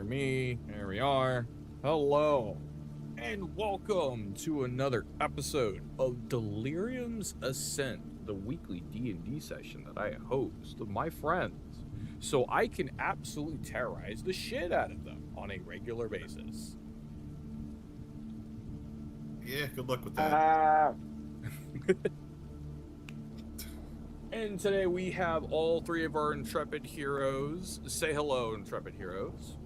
hear me. There we are. Hello, and welcome to another episode of Deliriums Ascent, the weekly D&D session that I host with my friends, so I can absolutely terrorize the shit out of them on a regular basis. Yeah, good luck with that. And today we have all three of our intrepid heroes. Say hello, intrepid heroes.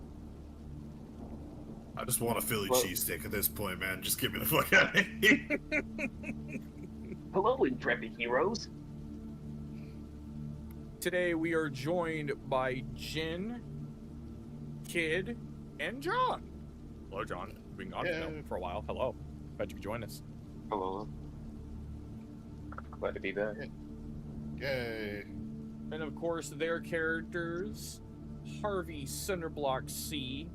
I just want a Philly cheesesteak at this point, man. Just get me the fuck out of here. Hello, intrepid heroes. Today we are joined by Jin, Kid, and John. Hello, John. We've been gone for a while. Hello. Glad you could join us. Hello. Glad to be back. Yay. And of course, their characters, Harvey Cinderblock C.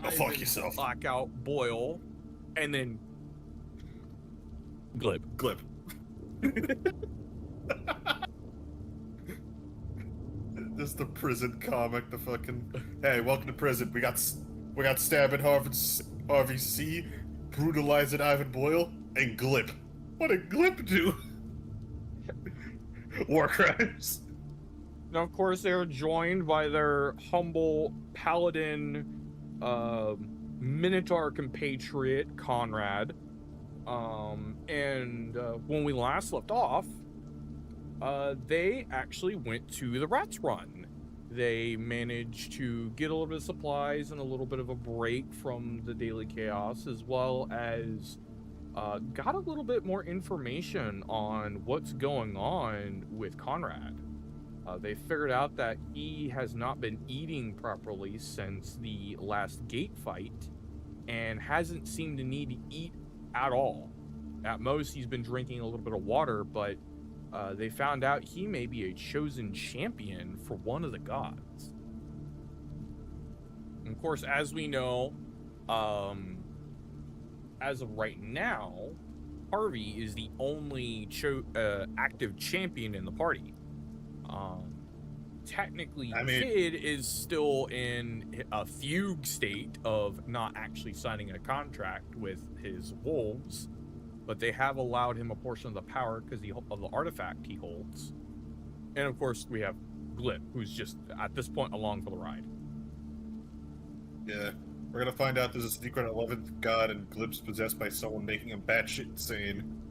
Oh, fuck yourself. Blackout Boyle. And then Glib. Just the prison comic, the fucking... Hey, welcome to prison. We got stabbing Harvey C, brutalizing Ivan Boyle, and Glib. What did Glib do? War crimes. Now, of course, they're joined by their humble paladin, Minotaur compatriot, Conrad. And when we last left off, they actually went to the Rats Run. They managed to get a little bit of supplies and a little bit of a break from the daily chaos, as well as got a little bit more information on what's going on with Conrad. They figured out that he has not been eating properly since the last gate fight and hasn't seemed to need to eat at all. At most, he's been drinking a little bit of water, but they found out he may be a chosen champion for one of the gods. And of course, as we know, as of right now, Harvey is the only active champion in the party. Technically, Kid is still in a fugue state of not actually signing a contract with his wolves, but they have allowed him a portion of the power because of the artifact he holds. And of course, we have Glib, who's just, at this point, along for the ride. Yeah. We're gonna find out there's a secret 11th god and Glib's possessed by someone making him batshit insane.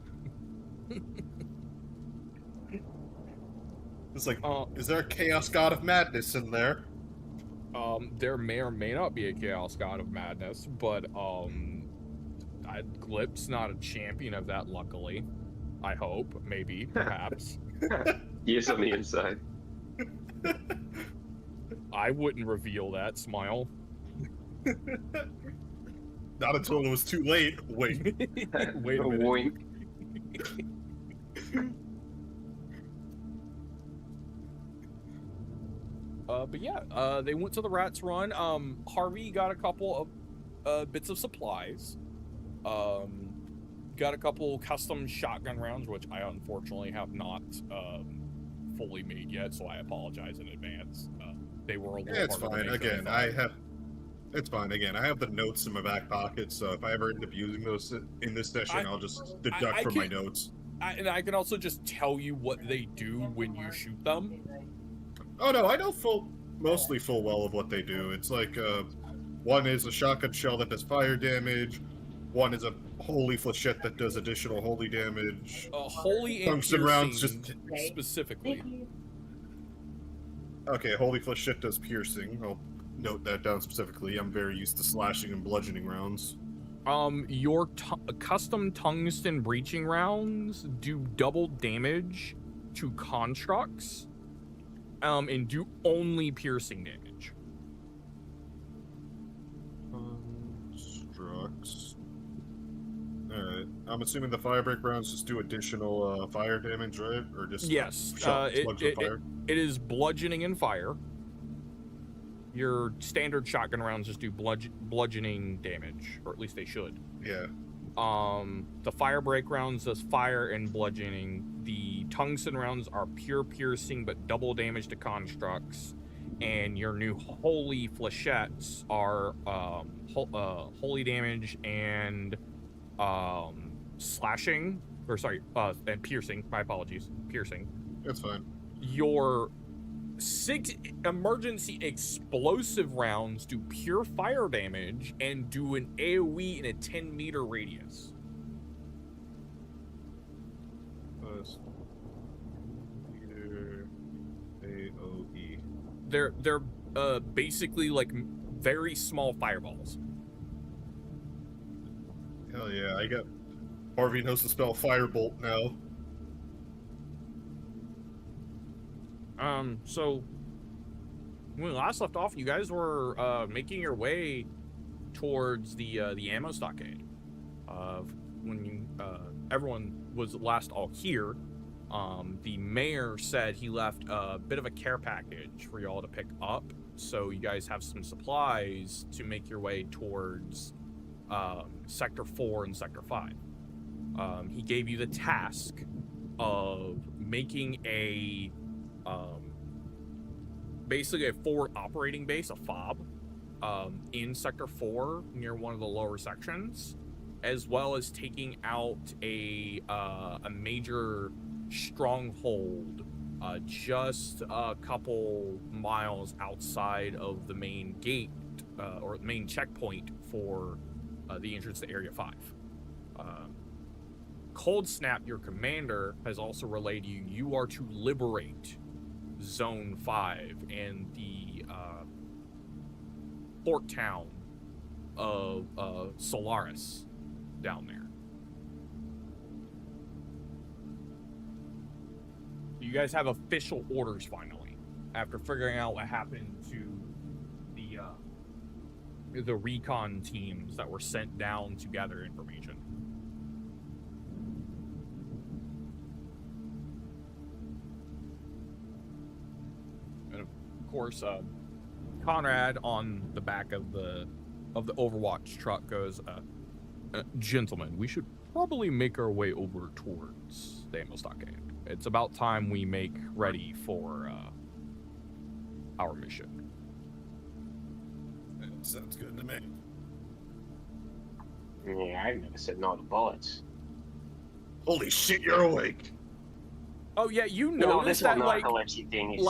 It's like, is there a chaos god of madness in there? There may or may not be a chaos god of madness, but Glib's not a champion of that, luckily. I hope, maybe, perhaps. He is on the inside. I wouldn't reveal that, smile. Not until it was too late. Wait. Wait a minute. Wink. But yeah, they went to the Rats Run. Harvey got a couple of bits of supplies. Got a couple custom shotgun rounds, which I unfortunately have not fully made yet, so I apologize in advance. They were a little it's fine. Again, it's fine. Again, I have the notes in my back pocket, so if I ever end up using those in this session, I'll just deduct from my notes. And I can also just tell you what they do when you shoot them. Oh no, I know mostly full well of what they do. It's like, one is a shotgun shell that does fire damage, one is a holy flechette that does additional holy damage. Holy and tungsten rounds just specifically. Okay, holy flechette does piercing. I'll note that down specifically. I'm very used to slashing and bludgeoning rounds. Your custom tungsten breaching rounds do double damage to constructs, and do only piercing damage. Constructs. Alright. I'm assuming the firebreak rounds just do additional fire damage, right? Or just yes. Fire? It is bludgeoning and fire. Your standard shotgun rounds just do bludgeoning damage, or at least they should. Yeah. The fire break rounds does fire and bludgeoning. The tungsten rounds are pure piercing but double damage to constructs, and your new holy flechettes are holy damage and slashing, or sorry, and piercing. My apologies, piercing. That's fine. Your 6 emergency explosive rounds do pure fire damage and do an AoE in a 10-meter radius. Meter AOE. They're basically like very small fireballs. Hell yeah, I got Harvey knows the spell Firebolt now. So when we last left off, you guys were making your way towards the ammo stockade. When you everyone was last all here, the mayor said he left a bit of a care package for y'all to pick up, so you guys have some supplies to make your way towards Sector 4 and Sector 5. He gave you the task of making a basically a forward operating base, a FOB, in Sector 4 near one of the lower sections, as well as taking out a major stronghold just a couple miles outside of the main gate or main checkpoint for the entrance to Area 5. Cold Snap, your commander, has also relayed you are to liberate Zone 5 and the port town of Solaris down there. You guys have official orders finally, after figuring out what happened to the recon teams that were sent down to gather information. And of course, Conrad on the back of the Overwatch truck goes, "Gentlemen, we should probably make our way over towards the ammo stockade. It's about time we make ready for our mission." Sounds good to me. Yeah, I've never said no to bullets. Holy shit, you're awake. Oh yeah, you No, noticed this that narcolepsy thing is...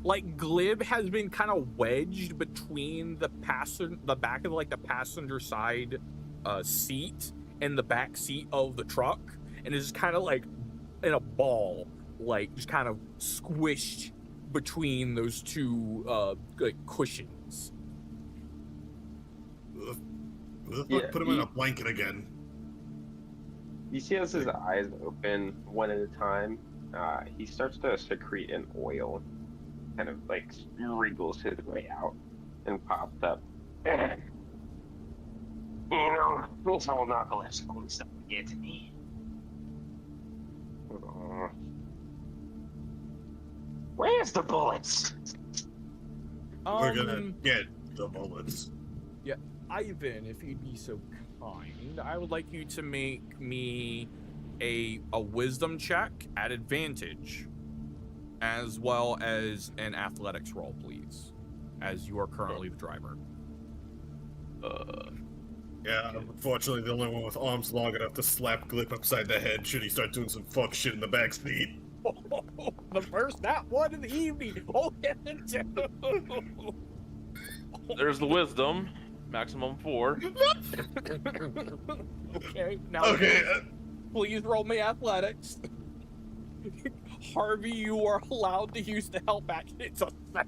like Glib has been kind of wedged between the back of like the passenger side seat and the back seat of the truck, and is just kind of like in a ball, like just kind of squished between those two like cushions. Put him in a blanket again. You see as his eyes open one at a time, he starts to secrete an oil, kind of like wriggles his way out and pops up. You know, this whole narcolepsy stuff gets me. Where's the bullets? We're gonna get the bullets. Yeah, Ivan, if you'd be so kind, I would like you to make me a wisdom check at advantage, as well as an athletics roll, please, as you are currently the driver. Yeah, unfortunately, the only one with arms long enough to slap Glip upside the head should he start doing some fuck shit in the back seat. The first that one in the evening. Oh, There's the wisdom. Maximum 4. Okay, now please roll me athletics. Harvey, you are allowed to use the help action. It's a 7.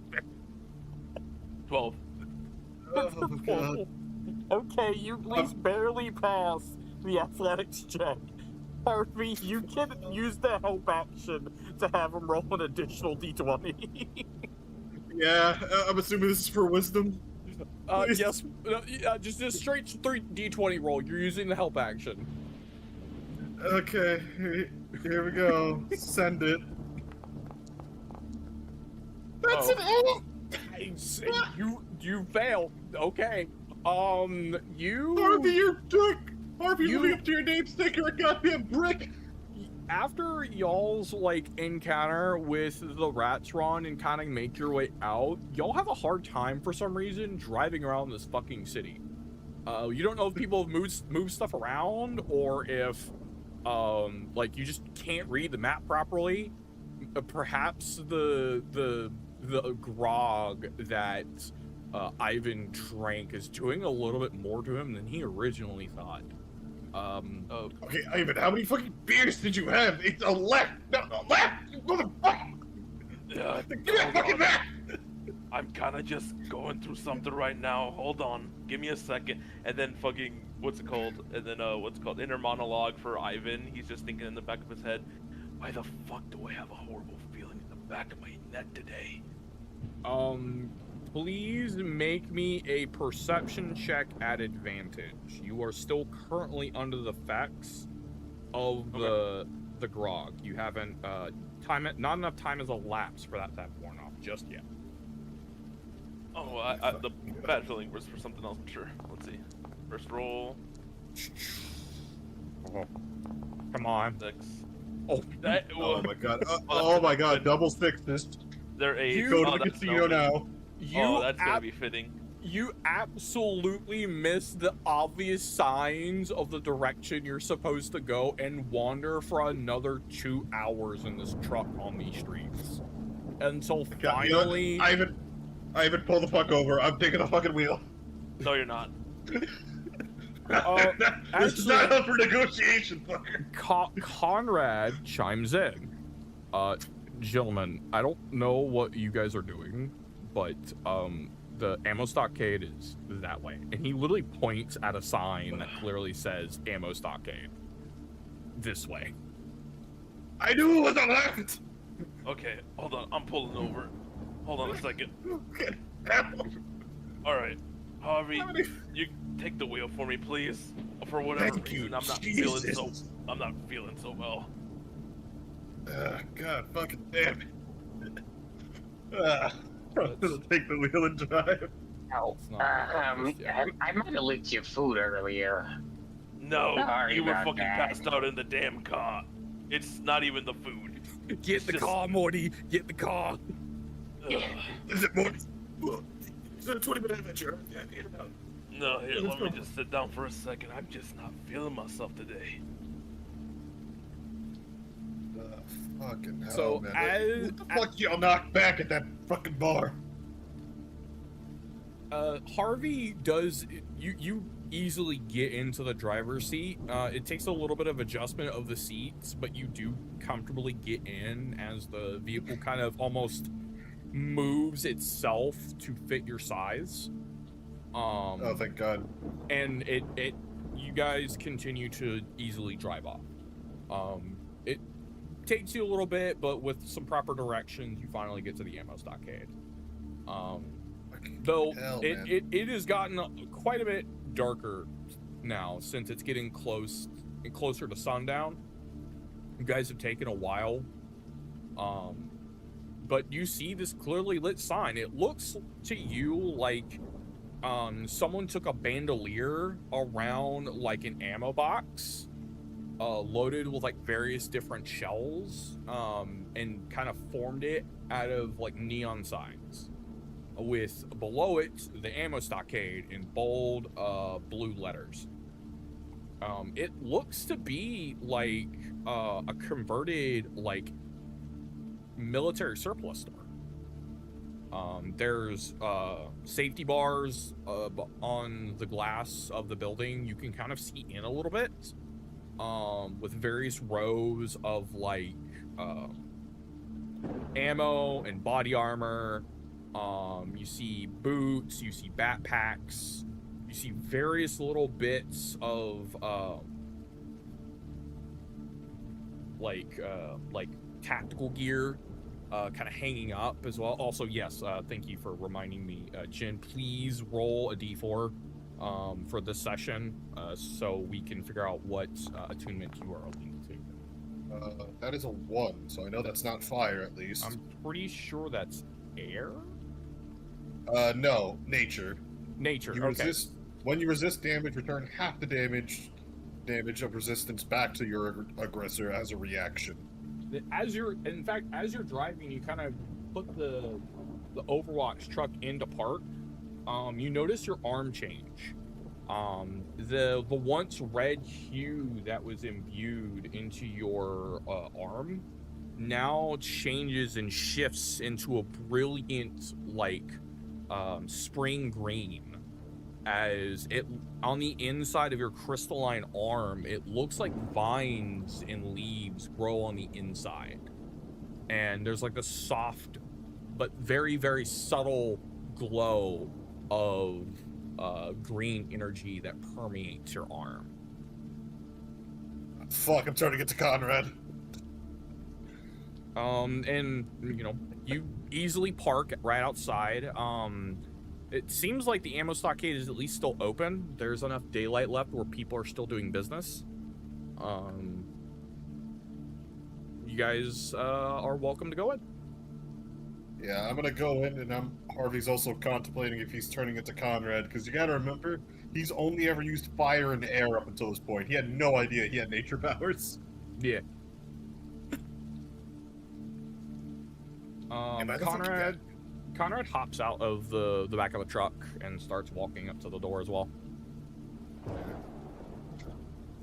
12. Oh, God. Okay, you at least barely pass the athletics check. Harvey, you can use the help action to have him roll an additional d20. Yeah, I'm assuming this is for wisdom. Yes, just a straight 3d20 roll. You're using the help action. Okay, here we go. Send it. That's an 8! You failed. Okay. Harvey, you're dick! Harvey, living up to your name, sticker a goddamn brick! after y'all's like encounter with the rats run and kind of make your way out, y'all have a hard time for some reason driving around this fucking city. You don't know if people have moved stuff around or if like you just can't read the map properly. Perhaps the grog that Ivan drank is doing a little bit more to him than he originally thought. Okay, Ivan, how many fucking beers did you have? It's a left! No, left! Motherfucker! Yeah, Give me that fucking map! I'm kind of just going through something right now. Hold on, give me a second. And then fucking, what's it called? And then what's it called? Inner monologue for Ivan. He's just thinking in the back of his head, why the fuck do I have a horrible feeling in the back of my neck today? Please make me a perception check at advantage. You are still currently under the effects of the grog. You haven't not enough time has elapsed for that to have worn off just yet. Oh, the bad feeling was for something else, I'm sure. Let's see. First roll. Come on. 6. Oh, Oh my god. Oh my god, double sixes. They're 8. Go to the that's casino now. That's gonna be fitting. You absolutely miss the obvious signs of the direction you're supposed to go and wander for another 2 hours in this truck on these streets. Until God, you know what? finally... Ivan, pull the fuck over. I'm taking the fucking wheel. No, you're not. This is not up for negotiation, fucker. Conrad chimes in. Gentlemen, I don't know what you guys are doing, but the ammo stockade is that way. And he literally points at a sign that clearly says ammo stockade. This way. I knew it was on left! Okay, hold on. I'm pulling over. Hold on a second. Okay. Alright. Harvey, you take the wheel for me, please. For whatever Thank you, reason, I'm not feeling so well. God fucking damn it. I'm gonna take the wheel and drive. Oh, It's not I might have licked your food earlier. No, Sorry you were about fucking that. passed out in the damn car. It's not even the food. Get It's the just- car, Morty! Get the car! Ugh. Is it more? It's a 20-minute adventure. No, here, let me just sit down for a second. I'm just not feeling myself today. Fucking hell, So, man. What the fuck y'all knocked back at that fucking bar? Harvey does... You easily get into the driver's seat. It takes a little bit of adjustment of the seats, but you do comfortably get in as the vehicle kind of almost moves itself to fit your size. Oh, thank God. And you guys continue to easily drive off. It takes you a little bit, but with some proper directions, you finally get to the ammo stockade. Though Hell, it has gotten quite a bit darker now since it's getting closer to sundown. You guys have taken a while. But you see this clearly lit sign. It looks to you like someone took a bandolier around like an ammo box, loaded with like various different shells, and kind of formed it out of like neon signs, with below it the ammo stockade in bold blue letters. It looks to be like a converted like military surplus store. There's safety bars on the glass of the building. You can kind of see in a little bit, with various rows of like ammo and body armor. You see boots, you see backpacks, you see various little bits of like tactical gear kind of hanging up as well. Also, yes, thank you for reminding me, Jen, please roll a d4 for this session, so we can figure out what attunement you are alluding to. That is a 1, so I know that's not fire, at least. I'm pretty sure that's air? No, nature. Nature, You okay. resist when you resist damage, return half the damage damage of resistance back to your aggressor as a reaction. In fact, as you're driving, you kind of put the Overwatch truck into park. You notice your arm change. The once red hue that was imbued into your arm now changes and shifts into a brilliant, like, spring green. As it, on the inside of your crystalline arm, it looks like vines and leaves grow on the inside. And there's like a soft, but very, very subtle glow of green energy that permeates your arm. Fuck, I'm trying to get to Conrad. And, you know, you easily park right outside. It seems like the ammo stockade is at least still open. There's enough daylight left where people are still doing business. You guys are welcome to go in. Yeah, I'm gonna go in, and Harvey's also contemplating if he's turning it to Conrad, because you gotta remember, he's only ever used fire and air up until this point. He had no idea he had nature powers. Yeah. Conrad hops out of the back of the truck and starts walking up to the door as well.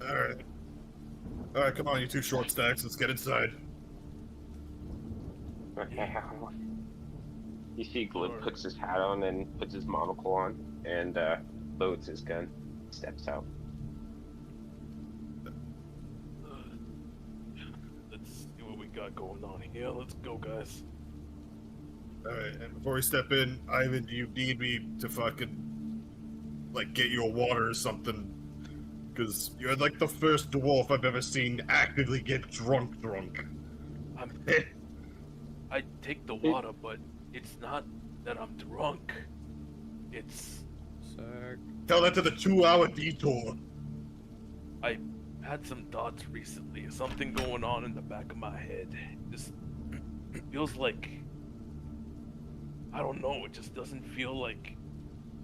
Alright, come on, you two short stacks, let's get inside. You see Glib puts his hat on and puts his monocle on and loads his gun, steps out. Let's see what we got going on here. Let's go, guys. Alright, and before we step in, Ivan, do you need me to fucking, like, get you a water or something? Because you're like the first dwarf I've ever seen actively get drunk. I take the water, but it's not that I'm drunk. It's... Tell that to the 2-hour detour. I had some thoughts recently. Something going on in the back of my head. Just feels like... I don't know, it just doesn't feel like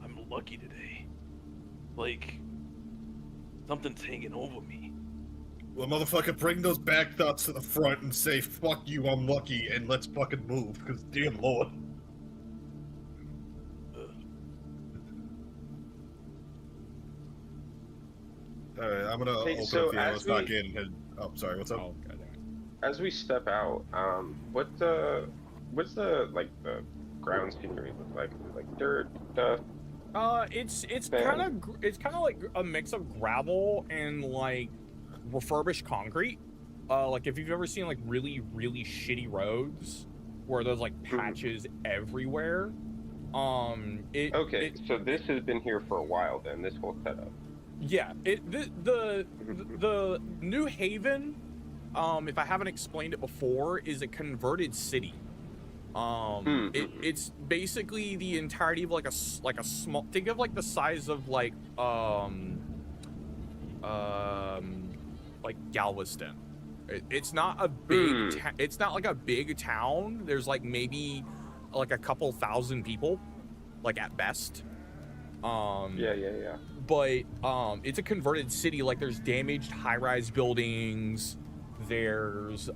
I'm lucky today. Like, something's hanging over me. Well, motherfucker, bring those back thoughts to the front and say, fuck you, I'm lucky, and let's fucking move, because dear lord. Alright, I'm gonna open up the ammo stock in and... Oh, sorry, what's up? Oh, goddamn. As we step out, what's the like the ground scenery look like? Is it like dirt, stuff? It's kind of like a mix of gravel and like refurbished concrete. Like if you've ever seen like really shitty roads where there's like patches everywhere. So this has been here for a while then, this whole setup. Yeah, the New Haven, if I haven't explained it before, is a converted city. It's basically the entirety of like a small, think of like the size of like Galveston. It's not a big it's not like a big town. There's like maybe like a couple thousand people, like at best. Yeah. But it's a converted city. Like there's damaged high-rise buildings. There's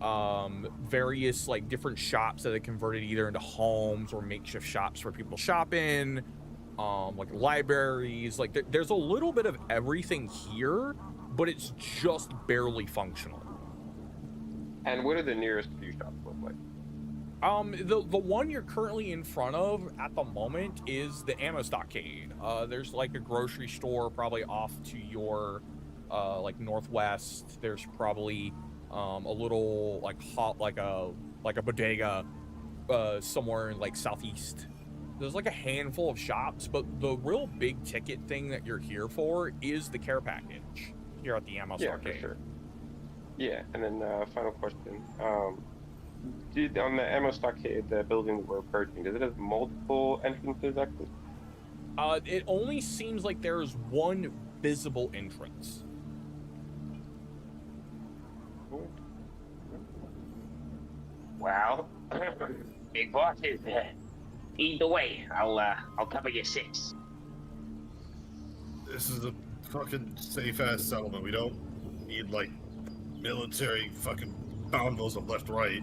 various like different shops that are converted either into homes or makeshift shops for people to shop in. Like libraries. Like there's a little bit of everything here, but it's just barely functional. And what do the nearest few shops look like? The one you're currently in front of at the moment is the ammo stockade. There's like a grocery store probably off to your like northwest. There's probably a little like like a bodega somewhere in like southeast. There's like a handful of shops, but the real big ticket thing that you're here for is the care package here at the ammo stockade. Yeah, for sure. Yeah, and then final question. On the ammo stockade, the building that we're approaching, does it have multiple entrances, exits? It only seems like there's one visible entrance. Cool. Well, big boss is either way. I'll cover your 6. This is a fucking safe-ass settlement. We don't need like military fucking convos of left right.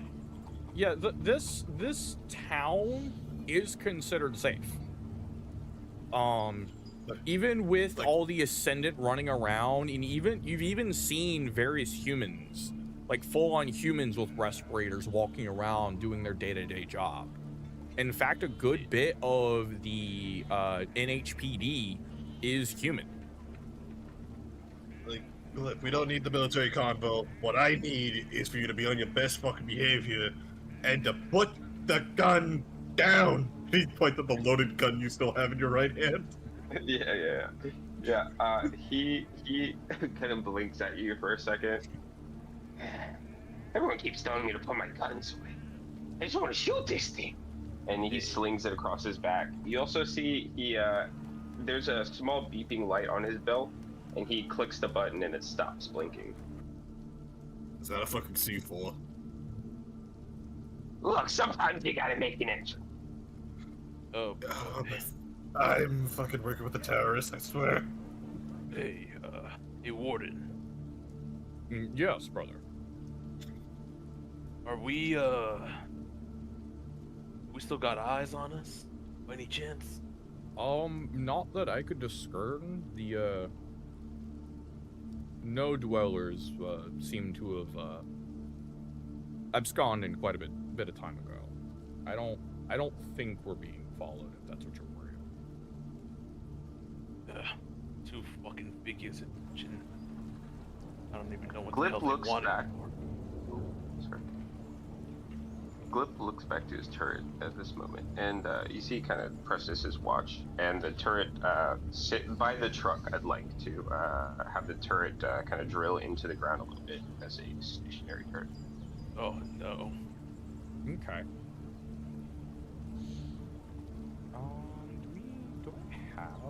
Yeah, this town is considered safe. Even with all the Ascendant running around, and you've even seen various humans, like full-on humans with respirators walking around doing their day-to-day job. In fact, a good bit of the NHPD is human. Like, look, we don't need the military convo. What I need is for you to be on your best fucking behavior and to put the gun down. He pointed at the loaded gun you still have in your right hand. Yeah. He kind of blinks at you for a second. Everyone keeps telling me to put my guns away. I just want to shoot this thing. And he slings it across his back. You also see there's a small beeping light on his belt, and he clicks the button and it stops blinking. Is that a fucking C4? Look, sometimes you gotta make an entry. Oh, I'm fucking working with the terrorists, I swear. hey, Warden. Yes, brother. Are we still got eyes on us? By any chance? Not that I could discern. The, no dwellers, seem to have, absconded quite a bit of time ago. I don't think we're being followed, if that's what you're worried about. Too fucking big is it? I don't even know what Glip the hell looks they want. back. Sorry. Glip looks back to his turret at this moment, and you see he kind of presses his watch, and the turret sit by the truck. I'd like to have the turret kind of drill into the ground a little bit as a stationary turret. Oh no. Okay. Do I have a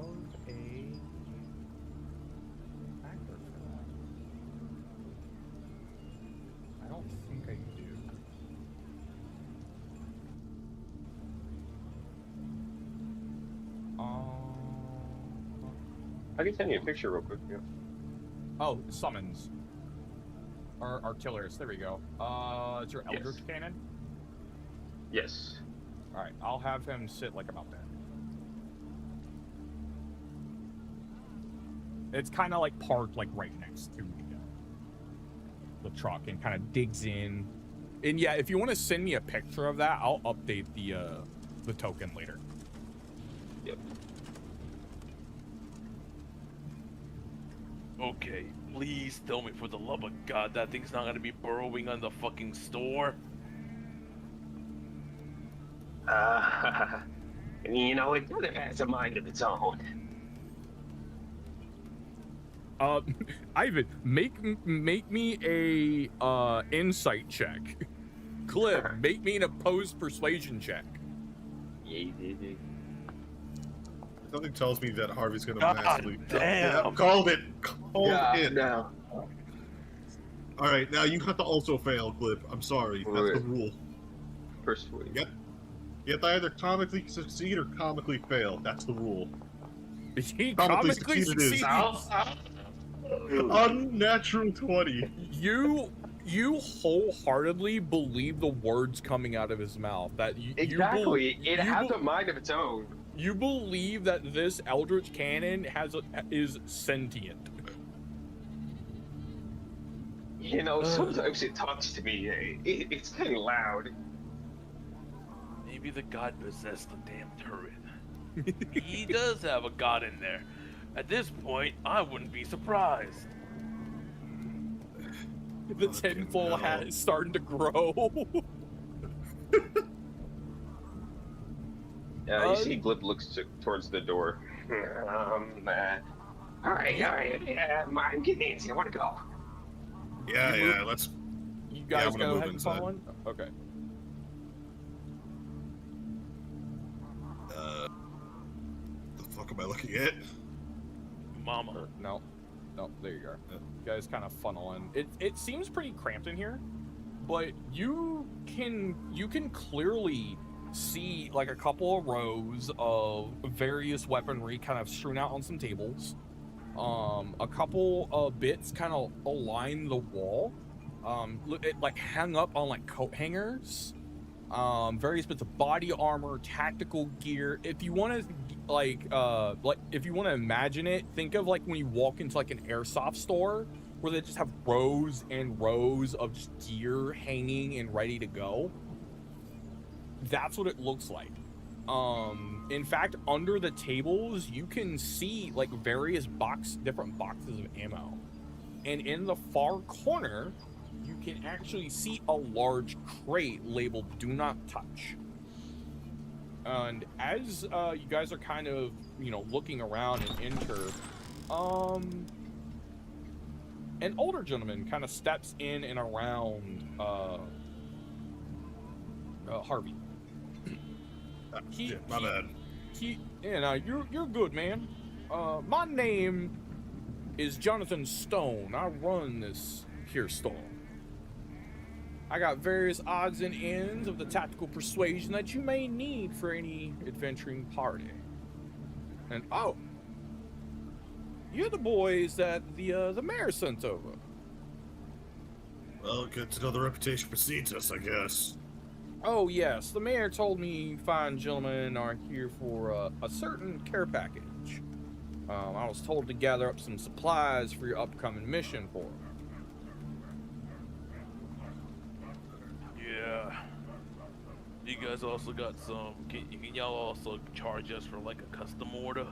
factor for that? I don't think I do. I can send you a picture real quick. Yeah. Oh, summons. Or artillerists, there we go. It's your Eldritch Cannon? Yes. Alright, I'll have him sit like about there. It's kind of like parked like right next to the truck and kind of digs in. And yeah, if you want to send me a picture of that, I'll update the token later. Yep. Okay, please tell me for the love of God that thing's not gonna be burrowing on the fucking store. You know, it kind of has a mind of its own. Ivan, make me a insight check. Clip, make me an opposed persuasion check. Something tells me that Harvey's gonna God massively. damn. Yeah, called it. Called it. No. All right, now you have to also fail, Glip. I'm sorry, that's the Wait. rule. Persuade. Yep. You have to either comically succeed or comically fail. That's the rule. He Comically comically succeeded is- succeeds. Unnatural 20. You wholeheartedly believe the words coming out of his mouth. That Exactly. It has you a mind of its own. You believe that this Eldritch Cannon is sentient. You know, sometimes it talks to me. It's kind of loud. Maybe the god possessed the damn turret. He does have a god in there. At this point, I wouldn't be surprised. The tinfoil hat is starting to grow. You see Glip looks towards the door. All right. Yeah, I'm getting antsy. I want to go. Yeah, let's. You guys I'm gonna go move ahead and inside. follow in? Okay. The fuck am I looking at? Mama. No, there you go. You guys kind of funnel in. It seems pretty cramped in here, but you can clearly see like a couple of rows of various weaponry kind of strewn out on some tables. A couple of bits kind of align the wall. It like hung up on like coat hangers. Various bits of body armor, tactical gear. If you want to if you want to imagine it, think of like when you walk into like an airsoft store where they just have rows and rows of just gear hanging and ready to go. That's what it looks like. In fact, under the tables, you can see like various different boxes of ammo. And in the far corner, you can actually see a large crate labeled "Do Not Touch." And as you guys are kind of, looking around and enter, an older gentleman kind of steps in and around Harvey. My bad. You're good, man. My name is Jonathan Stone. I run this here store. I got various odds and ends of the tactical persuasion that you may need for any adventuring party. And you're the boys that the mayor sent over. Well, good to know the reputation precedes us, I guess. Oh yes, the mayor told me fine gentlemen are here for a certain care package. I was told to gather up some supplies for your upcoming mission for him. Yeah. You guys also got some. Can y'all also charge us for like a custom order?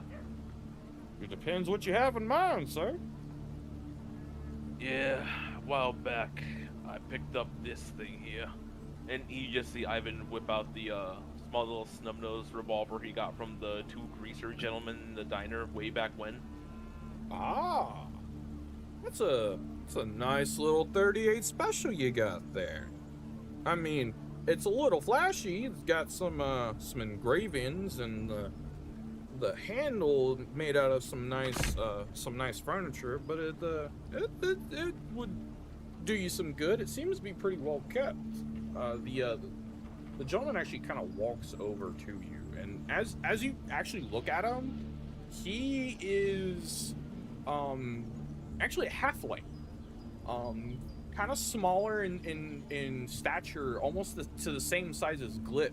It depends what you have in mind, sir. Yeah, a while back, I picked up this thing here. And you just see Ivan whip out the small little snub-nosed revolver he got from the two greaser gentlemen in the diner way back when. Ah, that's a nice little 38 special you got there. I mean, it's a little flashy. It's got some engravings and the handle made out of some nice furniture, but it would do you some good. It seems to be pretty well kept. The gentleman actually kind of walks over to you, and as you actually look at him, he is actually a halfling, kind of smaller in stature, almost to the same size as Glip,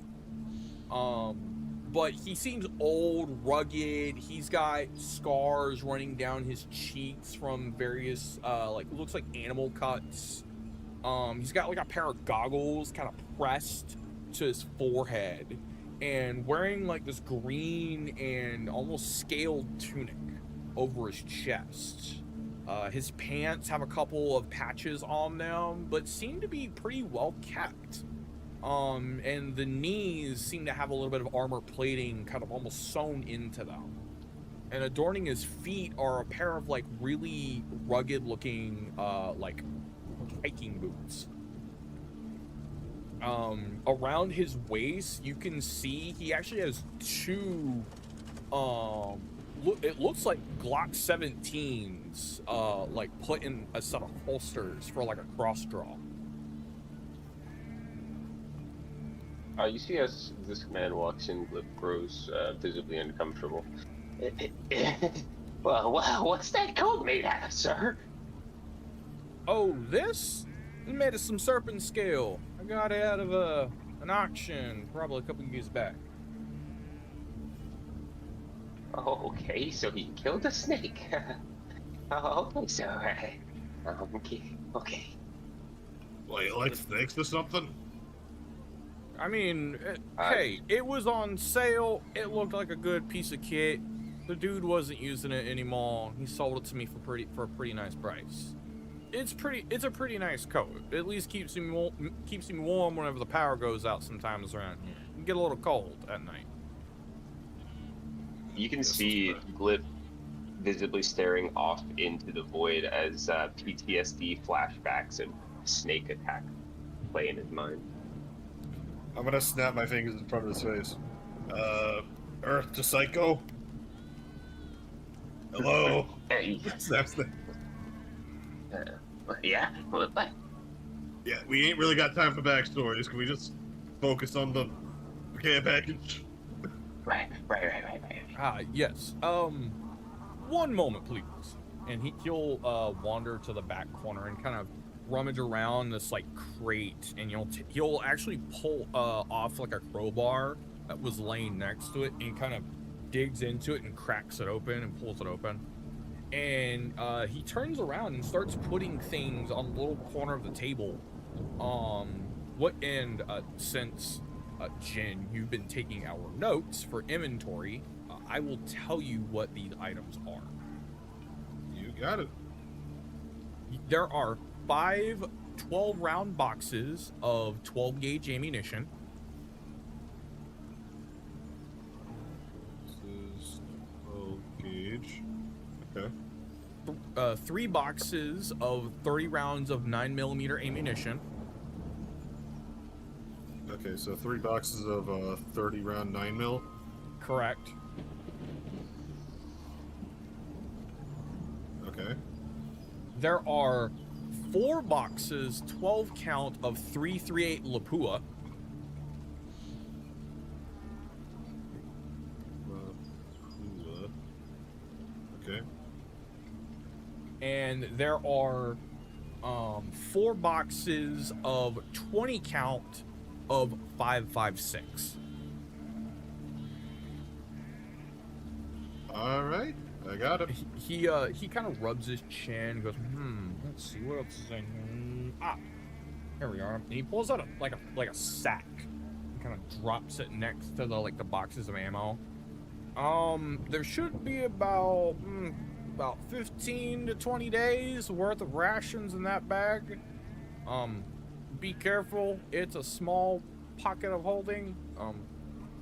but he seems old, rugged. He's got scars running down his cheeks from various looks like animal cuts. He's got like a pair of goggles kind of pressed to his forehead and wearing like this green and almost scaled tunic over his chest. His pants have a couple of patches on them, but seem to be pretty well kept. And the knees seem to have a little bit of armor plating kind of almost sewn into them. And adorning his feet are a pair of like really rugged looking hiking boots. Around his waist, you can see he actually has two it looks like Glock 17s put in a set of holsters for like a cross draw. You see as this man walks in, Glip grows visibly uncomfortable. Well, what's that coat made out of, sir? Oh, this is made of some serpent scale. I got it out of an auction probably a couple years back. Oh, okay, so he killed a snake. Oh, okay, so okay. Well, you like snakes or something? I mean, hey, it was on sale. It looked like a good piece of kit. The dude wasn't using it anymore. He sold it to me for a pretty nice price. It's a pretty nice coat. At least keeps him warm whenever the power goes out sometimes around here. You get a little cold at night. You can see Glip visibly staring off into the void as PTSD flashbacks and snake attack play in his mind. I'm gonna snap my fingers in front of his face. Earth to Psycho? Hello? Hey, Snaps the... yeah? What? Yeah, we ain't really got time for backstories. Can we just focus on the care package? Right. Ah, yes. One moment, please. and he'll wander to the back corner and kind of rummage around this like crate, and he'll actually pull off like a crowbar that was laying next to it, and kind of digs into it and cracks it open and pulls it open. And he turns around and starts putting things on the little corner of the table. Since Jin, you've been taking our notes for inventory, I will tell you what these items are. You got it. There are 5 12-round boxes of 12-gauge ammunition. This is 12 gauge. Okay. 3 boxes of 30 rounds of 9mm ammunition. Okay, so 3 boxes of 30 round 9mm. Correct. Okay. There are 4 boxes, 12 count, of 338 Lapua. Okay. And there are 4 boxes of 20 count of 5.56. All right, I got it. He kind of rubs his chin and goes, let's see what else is in here. Here we are. And he pulls out a sack and kind of drops it next to the boxes of ammo. There should be about 15 to 20 days worth of rations in that bag. Be careful, it's a small pocket of holding.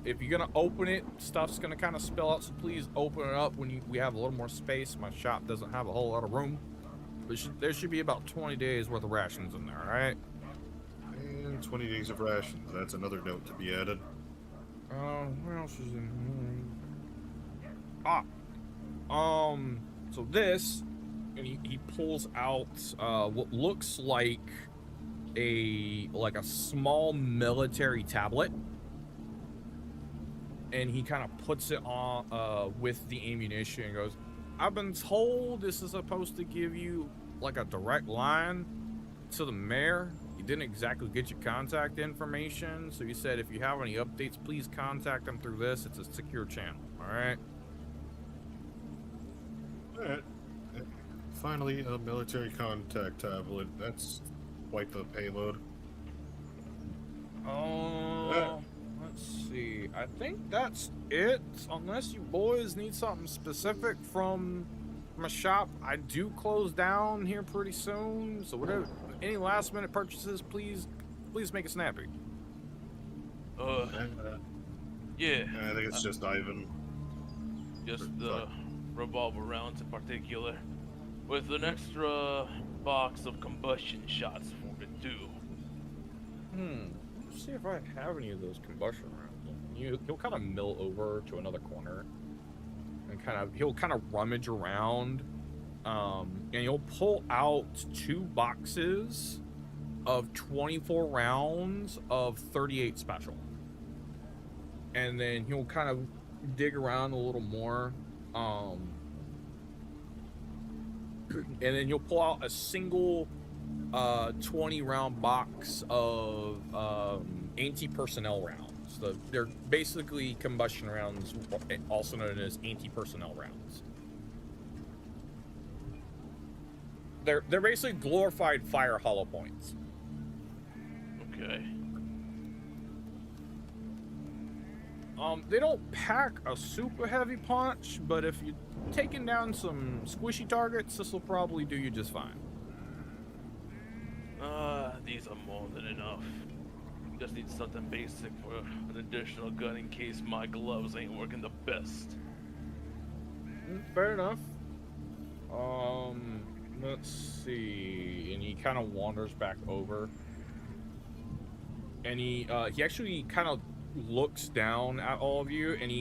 If you're gonna open it, stuff's gonna kind of spill out, so please open it up when we have a little more space. My shop doesn't have a whole lot of room, but there should be about 20 days worth of rations in there, all right? And 20 days of rations. That's another note to be added. What else is in here? So this, and he pulls out what looks like a small military tablet, and he kind of puts it on with the ammunition and goes, I've been told this is supposed to give you like a direct line to the mayor. You didn't exactly get your contact information, so you said if you have any updates, please contact them through this. It's a secure channel, all right? All right. Finally, a military contact tablet. That's quite the payload. Let's see. I think that's it. Unless you boys need something specific from my shop, I do close down here pretty soon. So whatever, any last minute purchases, please make it snappy. Yeah. I think it's just Ivan. Just the revolver rounds in particular, with an extra box of combustion shots for it too. Let's see if I have any of those combustion rounds. He'll kind of mill over to another corner, and he'll kind of rummage around, and he'll pull out 2 boxes of 24 rounds of 38 special, and then he'll kind of dig around a little more, and then you'll pull out a single 20 round box of anti-personnel rounds. They're basically combustion rounds, also known as anti-personnel rounds. They're basically glorified fire hollow points. Okay. They don't pack a super heavy punch, but if you're taking down some squishy targets, this will probably do you just fine. These are more than enough. Just need something basic for an additional gun in case my gloves ain't working the best. Fair enough. Let's see. And he kind of wanders back over. And he actually kind of looks down at all of you, and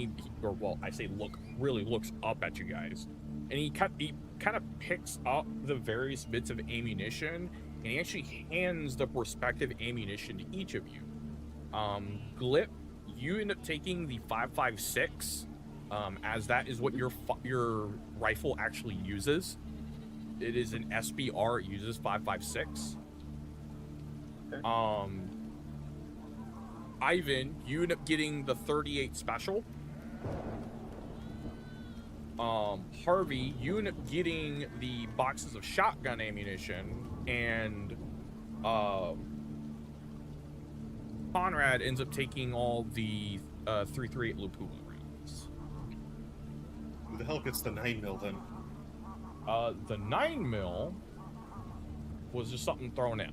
really looks up at you guys. And he kind of picks up the various bits of ammunition, and he actually hands the respective ammunition to each of you. Glip, you end up taking the 5.56, as that is what your rifle actually uses. it is an SBR. It uses 5.56. Okay. Ivan, you end up getting the 38 special. Harvey, you end up getting the boxes of shotgun ammunition, and Conrad ends up taking all the 338 Lupula rounds. Who the hell gets the 9mm then? The 9mm was just something thrown in.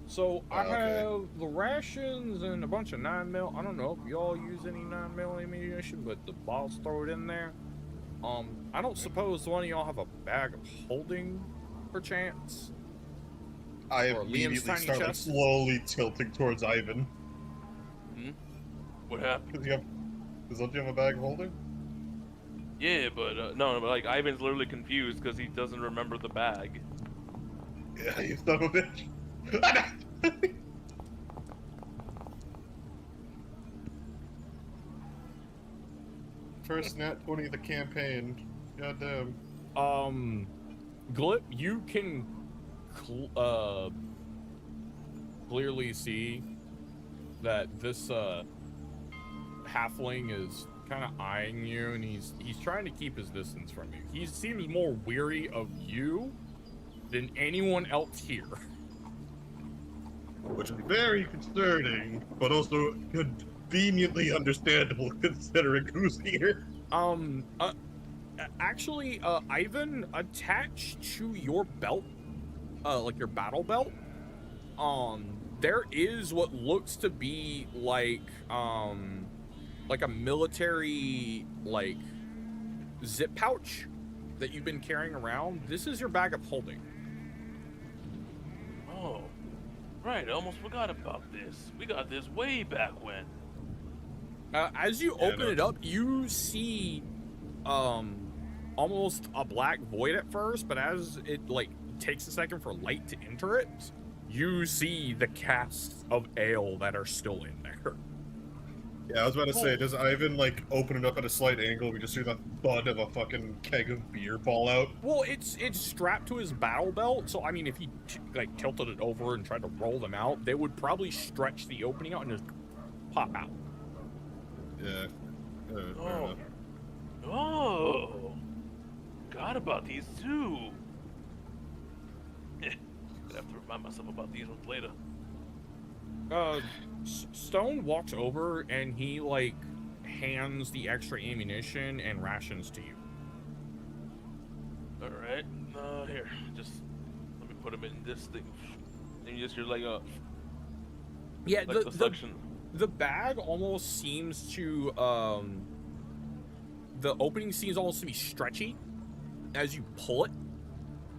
So I okay. have the rations and a bunch of 9mm. I don't know if y'all use any 9mm ammunition, but the boss throw it in there. I don't suppose one of y'all have a bag of holding, perchance? I Or Liam's immediately tiny start like, chest? slowly tilting towards Ivan. What happened? Don't you have a bag holding? Yeah, but no, but like Ivan's literally confused because he doesn't remember the bag. Yeah, you son of a bitch. First nat 20 of the campaign. Goddamn. Glip, you can clearly see that this halfling is kind of eyeing you, and he's trying to keep his distance from you. He seems more weary of you than anyone else here. Which is very concerning, but also conveniently understandable considering who's here. Actually, Ivan, attached to your belt, like your battle belt, there is what looks to be like a military, like, zip pouch that you've been carrying around. This is your bag of holding. Oh, right. I almost forgot about this. We got this way back when. As you open it up, you see almost a black void at first, but as it like takes a second for light to enter it, you see the casks of ale that are still in there. Yeah, I was about to say, does Ivan like open it up at a slight angle? We just hear the thud of a fucking keg of beer fall out. Well, it's strapped to his battle belt, so I mean, if he like tilted it over and tried to roll them out, they would probably stretch the opening out and just pop out. Yeah. Fair Oh. enough. Oh. Forgot about these too. I have to remind myself about these ones later. Stone walks over and he like hands the extra ammunition and rations to you. All right. Here, just let me put them in this thing. And you just hear like a Yeah, like the suction. The bag almost seems to the opening seems almost to be stretchy as you pull it,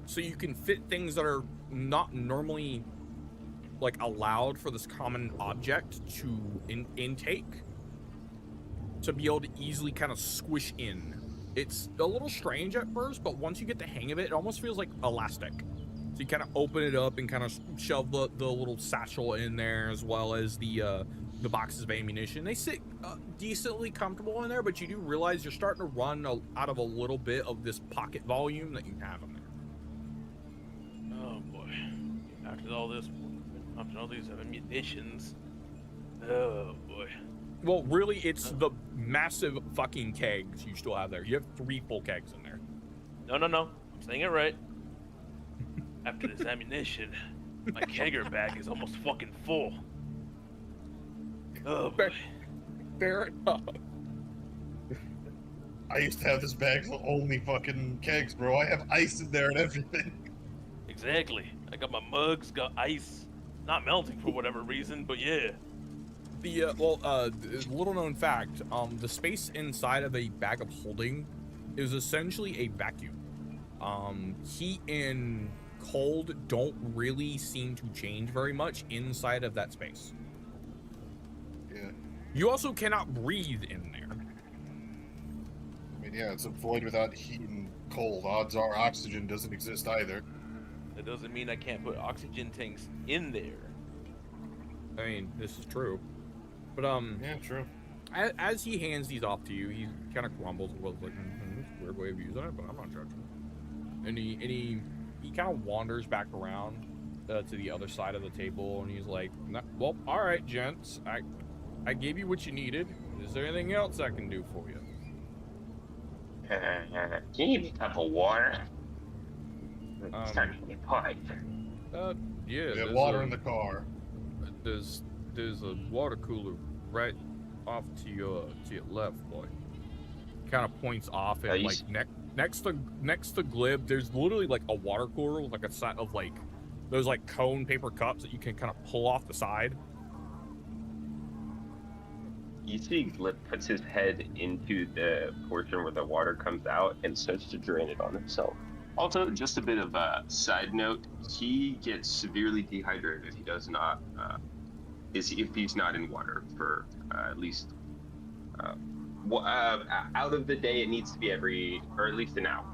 so you can fit things that are not normally like allowed for this common object to intake, to be able to easily kind of squish in. It's a little strange at first, but once you get the hang of it, it almost feels like elastic. So you kind of open it up and kind of shove the little satchel in there, as well as the boxes of ammunition. They sit decently comfortable in there, but you do realize you're starting to run out of a little bit of this pocket volume that you have in there. Oh boy! After all this, after all these ammunitions. Oh boy! Well, really, it's the massive fucking kegs you still have there. You have 3 full kegs in there. No, I'm saying it right. After this ammunition, my kegger bag is almost fucking full. Oh boy. Fair enough. I used to have this bag full of only fucking kegs, bro. I have ice in there and everything. Exactly. I got my mugs, got ice. Not melting for whatever reason, but yeah. The little known fact, the space inside of a bag of holding is essentially a vacuum. Heat and cold don't really seem to change very much inside of that space. Yeah. You also cannot breathe in there. I mean, yeah, it's a void without heat and cold. Odds are oxygen doesn't exist either. That doesn't mean I can't put oxygen tanks in there. I mean, this is true. But Yeah, true. as he hands these off to you, he kind of grumbles and was like, "It's a weird way of using it, but I'm not judging." And he kind of wanders back around to the other side of the table, and he's like, well, all right, gents, I gave you what you needed. Is there anything else I can do for you? Can you give me a cup of water? I'm starting to get piped. Yeah, We have there's water a, in the car. there's a water cooler right off to your left, boy. Kind of points off and you like next to Glib, there's literally like a water cooler with like a set of like those like cone paper cups that you can kind of pull off the side. You see Glip puts his head into the portion where the water comes out and starts to drain it on himself. Also, just a bit of a side note, he gets severely dehydrated if he does not, if he's not in water for at least, out of the day, it needs to be or at least an hour.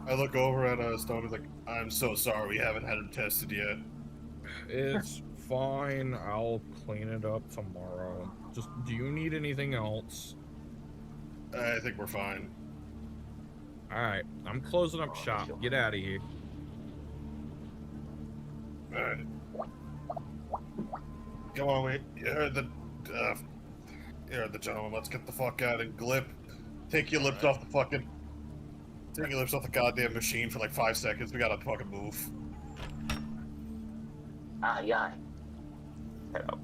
I look over at Stone. Like, I'm so sorry, we haven't had him tested yet. It's fine. I'll clean it up tomorrow. Just, do you need anything else? I think we're fine. All right, I'm closing up shop. Get out of here. All right. Come on, you heard the gentleman. Let's get the fuck out and Glip. Take your lips off the goddamn machine for like 5 seconds. We gotta fucking move. Aye, aye. Hello.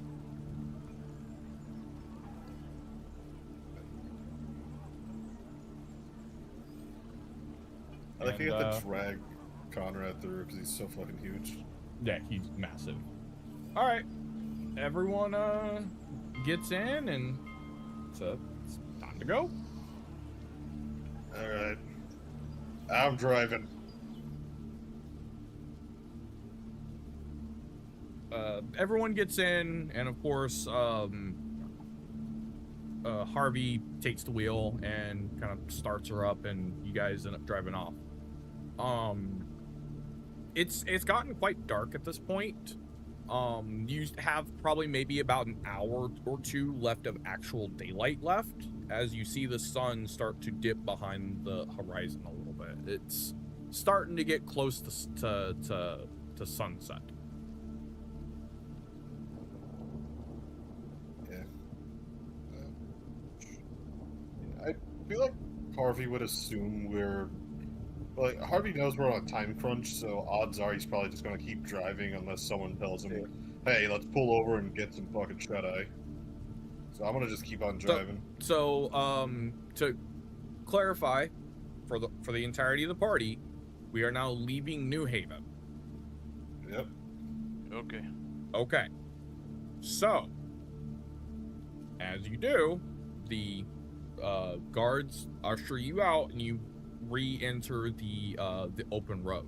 I think you have to drag Conrad through because he's so fucking huge. Yeah, he's massive. All right, everyone gets in, and so it's time to go. All right. I'm driving. Everyone gets in, and of course, Harvey takes the wheel and kind of starts her up, and you guys end up driving off. It's gotten quite dark at this point. You have probably maybe about an hour or two left of actual daylight left, as you see the sun start to dip behind the horizon a little bit. It's starting to get close to sunset. I feel like Harvey would assume Harvey knows we're on a time crunch, so odds are he's probably just gonna keep driving unless someone tells him, hey, let's pull over and get some fucking shut-eye. So I'm gonna just keep on driving. So to clarify, for the entirety of the party, we are now leaving New Haven. Yep. Okay. So, as you do, the guards usher you out, and you re-enter the open road.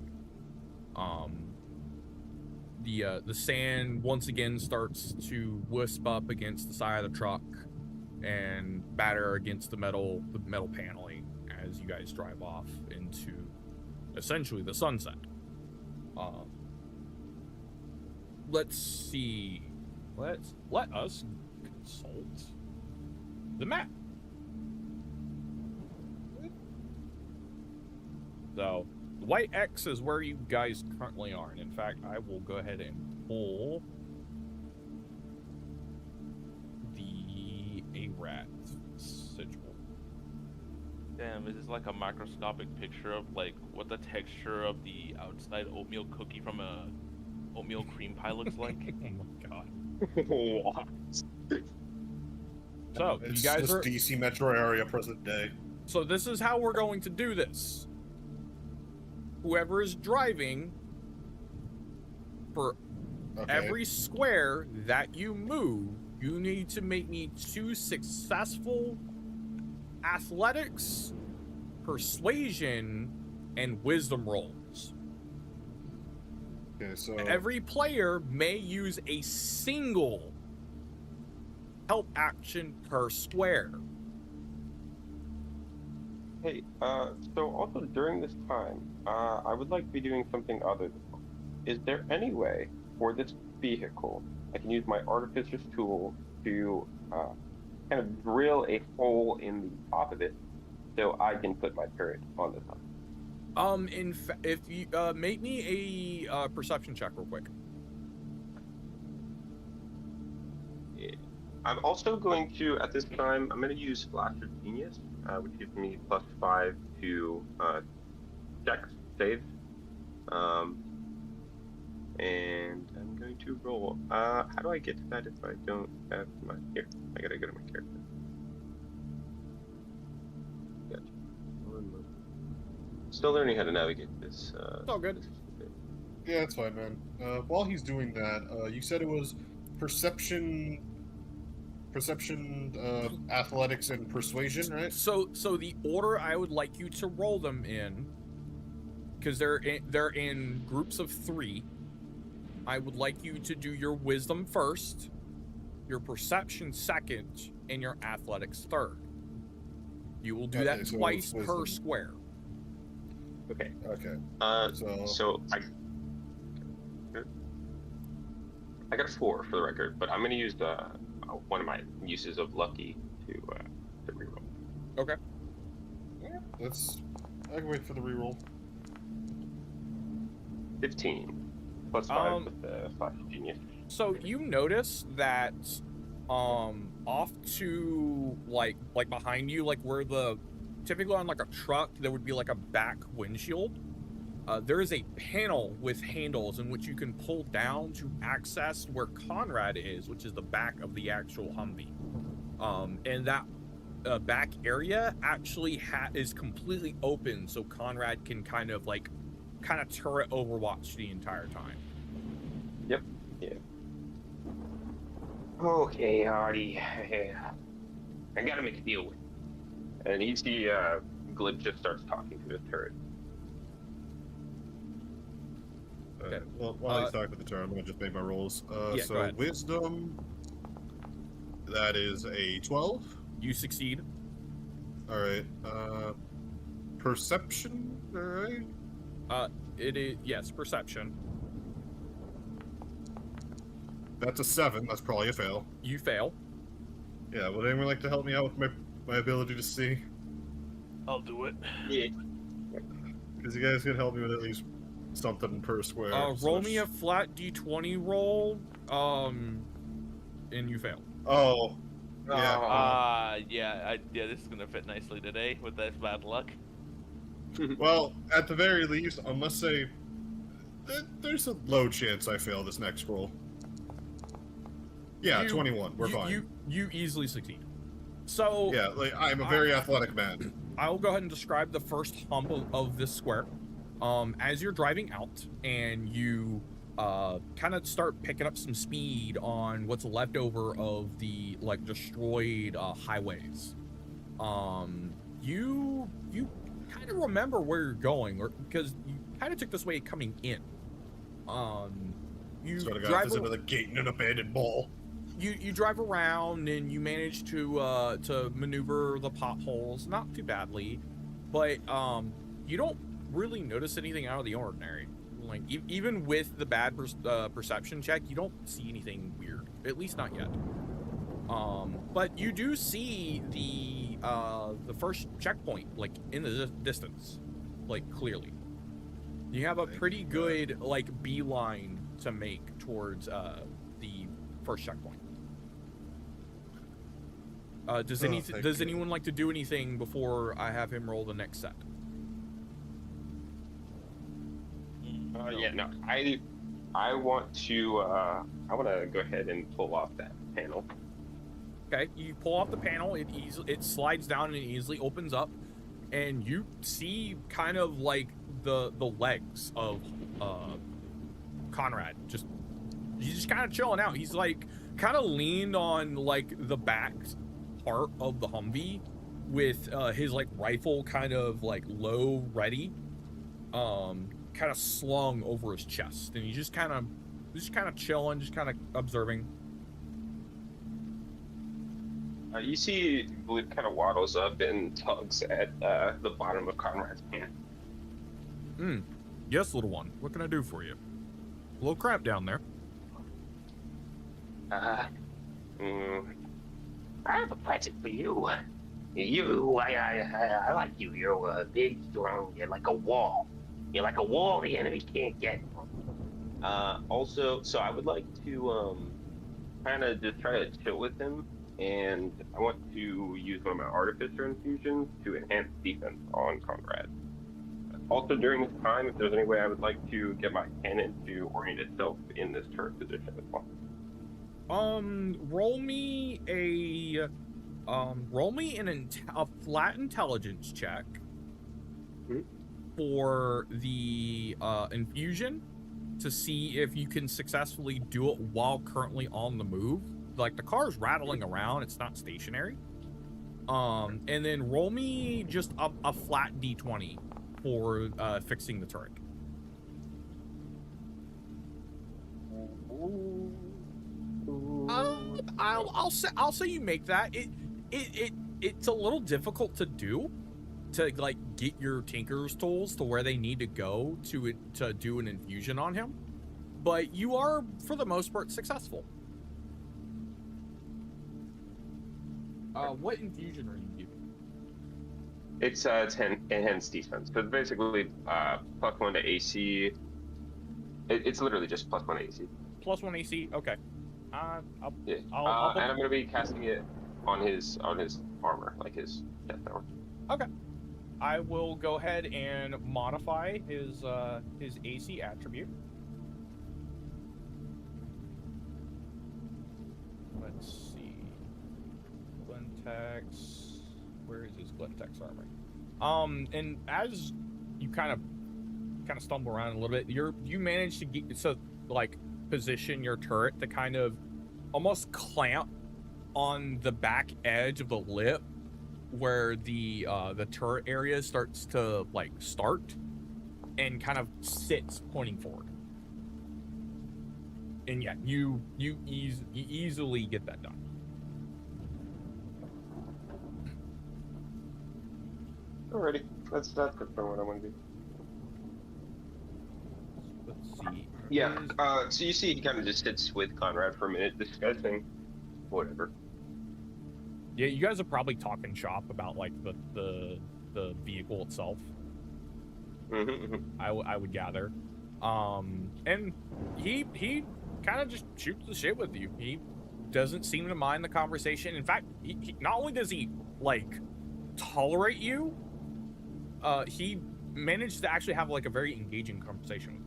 The sand once again starts to wisp up against the side of the truck and batter against the metal paneling as you guys drive off into essentially the sunset. Let's see. Let us consult the map. So, the white X is where you guys currently are. And in fact, I will go ahead and pull the ARAT sigil. Damn, is this like a microscopic picture of like what the texture of the outside oatmeal cookie from a oatmeal cream pie looks like? Oh my god. What? So, It's you guys just are... DC metro area present day. So this is how we're going to do this. Whoever is driving, for every square that you move, you need to make me 2 successful athletics, persuasion, and wisdom rolls. Okay, so Every player may use a single help action per square. Hey, so also during this time, I would like to be doing something other than. Is there any way for this vehicle I can use my artificer's tool to kind of drill a hole in the top of it so I can put my turret on the top? If you make me a perception check real quick. Yeah. I'm also going to, at this time, I'm going to use Flash of Genius, which gives me +5 to checks, saves. And I'm going to roll. How do I get to that if I don't have my... Here, I gotta go to my character. Gotcha. Still learning how to navigate this. It's all good. Yeah, that's fine, man. While he's doing that, you said it was perception, athletics, and persuasion, right? So the order I would like you to roll them in, because they're in groups of 3. I would like you to do your wisdom first, your perception second, and your athletics third. You will do Okay, that so twice per wisdom. square. Okay. Okay. So I got a 4 for the record, but I'm gonna use one of my uses of lucky to reroll. Okay. Yeah, I can wait for the reroll. 15 +5 with the Flash of Genius. So you notice that off to like behind you, like where typically on like a truck there would be like a back windshield, there is a panel with handles in which you can pull down to access where Conrad is, which is the back of the actual Humvee. And that back area actually is completely open, so Conrad can kind of turret overwatch the entire time. Yep. Yeah. Okay, Hardy. I gotta make a deal with you. And you see Glib just starts talking to the turret. Okay. Well, while he's talking to the turret, I'm gonna just make my rolls. Yeah, go so ahead. wisdom, that is a 12. You succeed. All right. Perception. All right. It is, yes, perception. That's a 7. That's probably a fail. You fail. Yeah. Would anyone like to help me out with my ability to see? I'll do it. Yeah. Because you guys can help me with at least something per square. so Roll it's- me a flat d20 roll, and you fail. Oh. Yeah. Yeah, this is gonna fit nicely today with this bad luck. Well, at the very least, unless there's a low chance I fail this next roll. Yeah, 21. We're fine. You easily succeed. So Yeah, like I'm a very athletic man. I'll go ahead and describe the first hump of this square. As you're driving out and you kind of start picking up some speed on what's left over of the destroyed highways, you kind of remember where you're going, or because you kind of took this way coming in. You Sort of got drive this into the gate in an abandoned mall. you drive around and you manage to maneuver the potholes not too badly, but you don't really notice anything out of the ordinary. Like even with the bad perception check, you don't see anything weird, at least not yet. But you do see the first checkpoint in the distance, clearly. You have a pretty good beeline to make towards the first checkpoint. Does anyone like to do anything before I have him roll the next set? Yeah, no, I want to go ahead and pull off that panel. Okay, you pull off the panel. It slides down and it easily opens up, and you see kind of the legs of Conrad. He's just kind of chilling out. He's kind of leaned on the back part of the Humvee with his rifle kind of low ready, kind of slung over his chest, and he's just kind of chilling, just kind of observing. You see Glib kind of waddles up and tugs at the bottom of Conrad's pant. Yes, little one. What can I do for you? A little crap down there. I have a present for you. I like you. You're big, strong. You're like a wall. You're like a wall the enemy can't get. Also, so I would like to kind of just try to chill with him, and I want to use one of my artificer infusions to enhance defense on Conrad. Also, during this time, if there's any way I would like to get my cannon to orient itself in this turret position as well. Roll me a flat intelligence check Mhm. for the infusion to see if you can successfully do it while currently on the move. Like, the car's rattling around, it's not stationary. And then roll me just a flat d20 for fixing the turret. I'll say you make that. It's a little difficult to do, to like get your tinker's tools to where they need to go to do an infusion on him, but you are for the most part successful. What infusion are you giving? It's enhanced defense. So it's basically +1 to AC. It's literally just +1 AC. +1 AC. Okay. Yeah. I'll and I'm gonna be casting it on his armor, like his chest armor. Okay. I will go ahead and modify his AC attribute. Let's see. Glentex. Where is his Glentex armor? And as you kind of stumble around a little bit, you manage to get position your turret to kind of almost clamp on the back edge of the lip where the turret area starts to start and kind of sits pointing forward. And yeah, you easily get that done. Alrighty, that's good for what I want to do. Let's see. Yeah. So you see, he kind of just sits with Conrad for a minute, discussing whatever. Yeah, you guys are probably talking shop about the vehicle itself. Mm-hmm. I would gather. And he kind of just shoots the shit with you. He doesn't seem to mind the conversation. In fact, he not only does he tolerate you, he managed to actually have a very engaging conversation with you.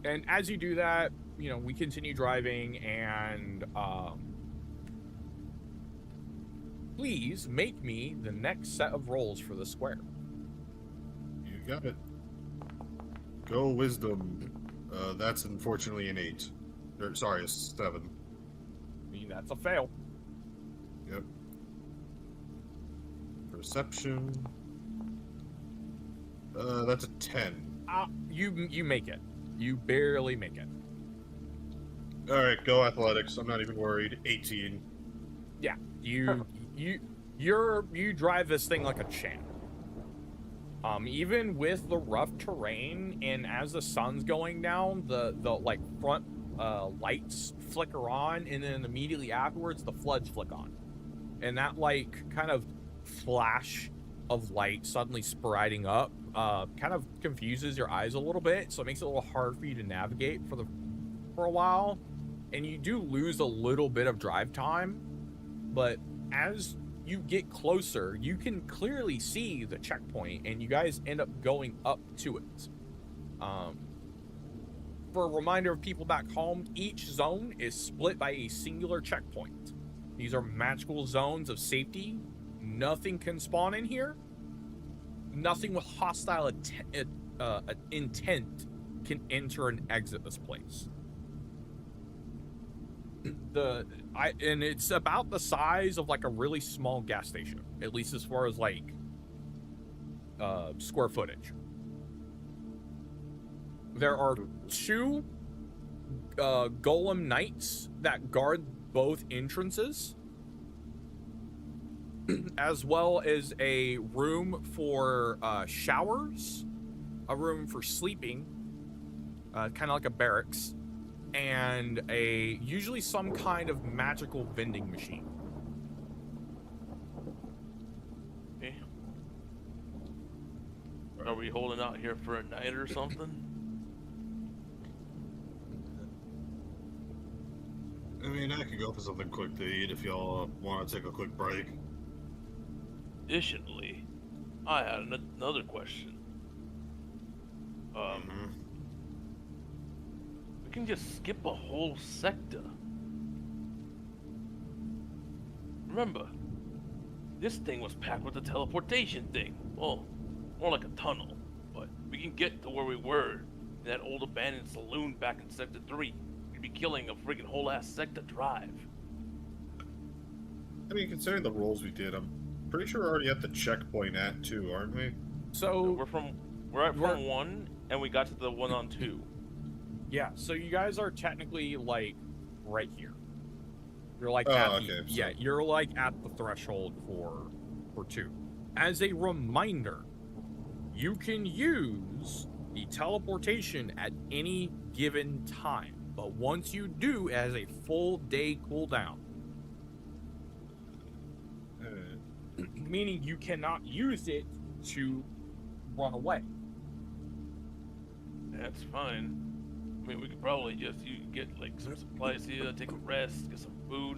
And as you do that, we continue driving, and please make me the next set of rolls for the square. You got it. Go wisdom. That's unfortunately an 8. Sorry, a 7. That's a fail. Yep. Perception. That's a 10. You make it. You barely make it. All right, go athletics. I'm not even worried. 18. Yeah, you drive this thing like a champ. Even with the rough terrain, and as the sun's going down, the front lights flicker on, and then immediately afterwards the floods flick on, and that kind of flash of light suddenly sprouting up kind of confuses your eyes a little bit, so it makes it a little hard for you to navigate for a while, and you do lose a little bit of drive time. But as you get closer, you can clearly see the checkpoint, and you guys end up going up to it. For a reminder of people back home, each zone is split by a singular checkpoint. These are magical zones of safety. Nothing can spawn in here. Nothing with hostile intent can enter and exit this place. And it's about the size of a really small gas station, at least as far as square footage. There are 2 golem knights that guard both entrances, as well as a room for showers, a room for sleeping, kind of like a barracks, and usually some kind of magical vending machine. Okay. Are we holding out here for a night or something? I mean, I could go for something quick to eat if y'all want to take a quick break. Additionally, I had another question. We can just skip a whole sector. Remember, this thing was packed with a teleportation thing. Well, more like a tunnel. But we can get to where we were in that old abandoned saloon back in Sector 3. We'd be killing a friggin' whole ass sector drive. I mean, considering the rolls we did, I'm pretty sure we're already at the checkpoint at 2, aren't we? So We're at from 1, and we got to the one on 2. yeah, so you guys are technically like right here. You're like you're like at the threshold for 2. As a reminder, you can use the teleportation at any given time, but once you do, it has a full day cooldown. Meaning you cannot use it to run away. That's fine. I mean, we could probably just get like some supplies here, take a rest, get some food,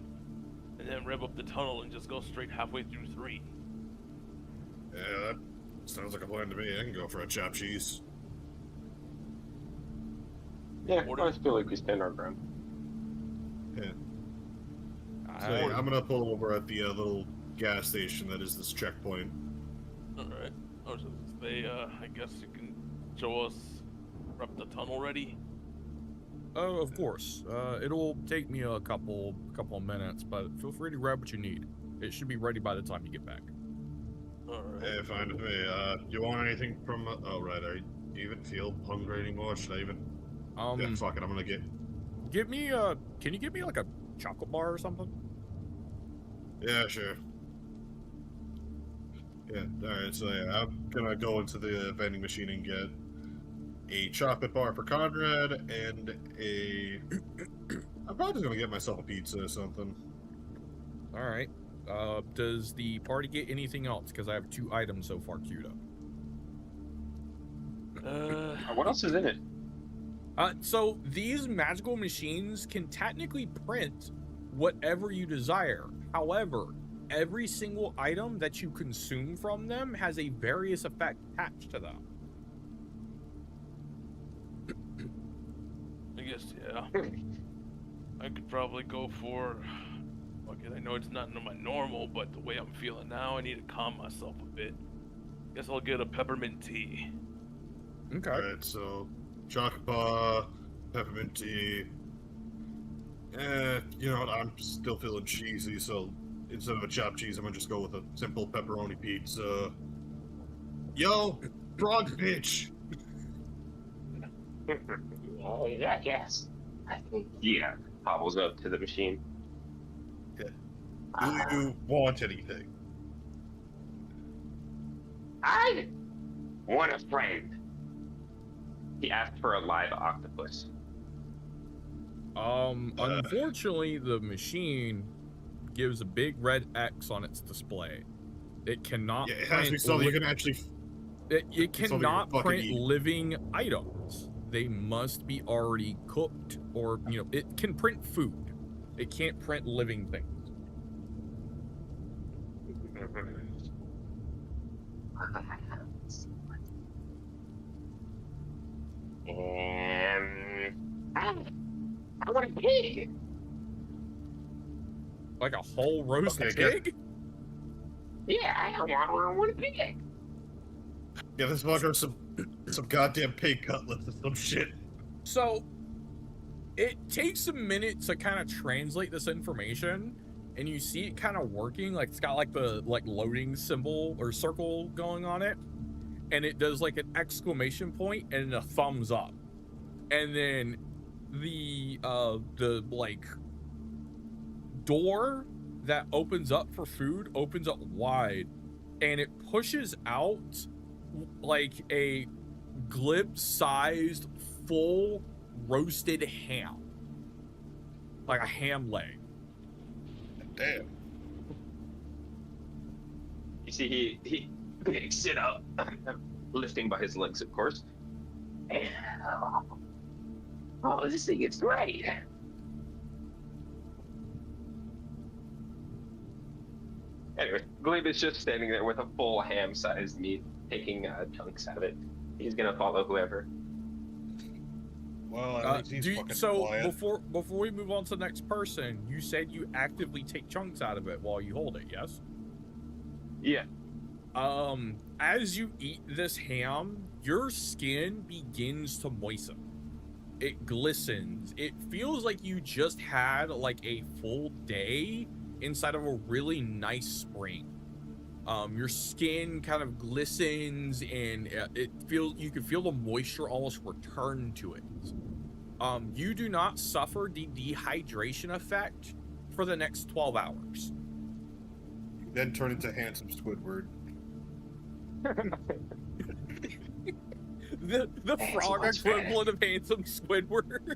and then rev up the tunnel and just go straight halfway through 3. Yeah, that sounds like a plan to me. I can go for a chopped cheese. Yeah, I just feel like we stand our ground. Yeah. So yeah, I'm gonna pull over at the little gas station that is this checkpoint. Alright. I was just gonna say, I guess you can show us up the tunnel ready. Oh, of course. It'll take me a couple of minutes, but feel free to grab what you need. It should be ready by the time you get back. Alright. Hey, fine with me. You want anything from? Oh, right. Do you even feel hungry anymore? Should I even? Yeah, fuck it. I'm gonna get. Give me can you give me like a chocolate bar or something? Yeah, sure. Yeah. All right. So yeah, I'm gonna go into the vending machine and get a chocolate bar for Conrad and a. I'm probably just gonna get myself a pizza or something. All right. Does the party get anything else? Because I have 2 items so far queued up. What else is in it? So these magical machines can technically print whatever you desire. However, every single item that you consume from them has a various effect attached to them. I guess, yeah. I could probably go for... Okay, I know it's not my normal, but the way I'm feeling now, I need to calm myself a bit. Guess I'll get a peppermint tea. Okay. All right. So, chocolate bar, peppermint tea. You know what? I'm still feeling cheesy, so instead of a chopped cheese, I'm gonna just go with a simple pepperoni pizza. Yo, frog bitch. Oh, yeah, yes. Yeah. Hobbles up to the machine. Do you want anything? I want a friend. He asked for a live octopus. Unfortunately, the machine gives a big red X on its display. It cannot. Yeah, it has to be something you can actually. It cannot fucking print eat. living items. They must be already cooked, or it can print food. It can't print living things. I want a pig. Like a whole roast Okay, pig? Yeah, I want a pig. Yeah, this fucker some goddamn pig cutlets or some shit. So, it takes a minute to kind of translate this information, and you see it kind of working. Like, it's got like the loading symbol or circle going on it, and it does like an exclamation point and a thumbs up, and then the like door that opens up for food opens up wide, and it pushes out like a glib-sized full roasted ham. like a ham leg. Damn. You see, he picks it up, lifting by his legs, of course. Oh, this thing is great. Anyway, Glebe is just standing there with a full ham-sized meat, taking chunks out of it. He's gonna follow whoever. Well, at least he's fucking so quiet. before we move on to the next person, you said you actively take chunks out of it while you hold it, yes? Yeah. As you eat this ham, your skin begins to moisten. It glistens. It feels like you just had like a full day inside of a really nice spring. Your skin kind of glistens, and you can feel the moisture almost return to it. You do not suffer the dehydration effect for the next 12 hours. Then turn into handsome Squidward. The frog equivalent of handsome Squidward.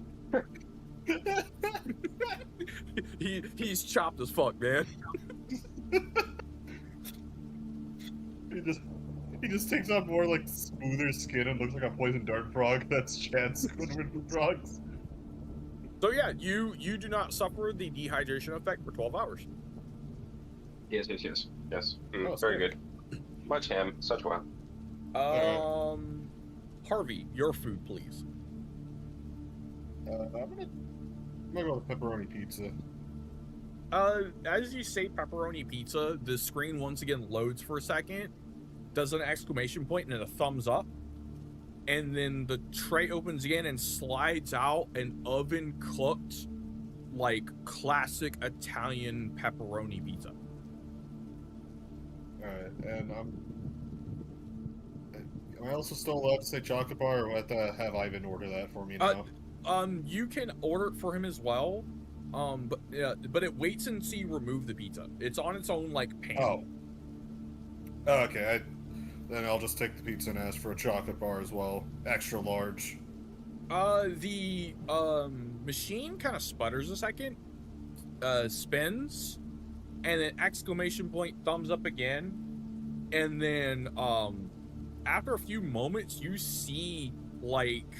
He's chopped as fuck, man. He just takes on more like smoother skin and looks like a poison dart frog. That's Chad's Squidward for frogs. So yeah, you do not suffer the dehydration effect for 12 hours. Yes. Mm, Oh, very sorry. good. Much ham, such well. Harvey, your food, please. I'm gonna go with pepperoni pizza. As you say pepperoni pizza, the screen once again loads for a second, does an exclamation point and a thumbs up, and then the tray opens again and slides out an oven cooked, like classic Italian pepperoni pizza. Alright, and am I also still allowed to say chocolate bar, or will I have to have Ivan order that for me now? You can order it for him as well. But it waits until you remove the pizza. It's on its own like panel. Oh, okay. Then I'll just take the pizza and ask for a chocolate bar as well, extra large. The machine kind of sputters a second, spins, and then exclamation point, thumbs up again, and then after a few moments, you see like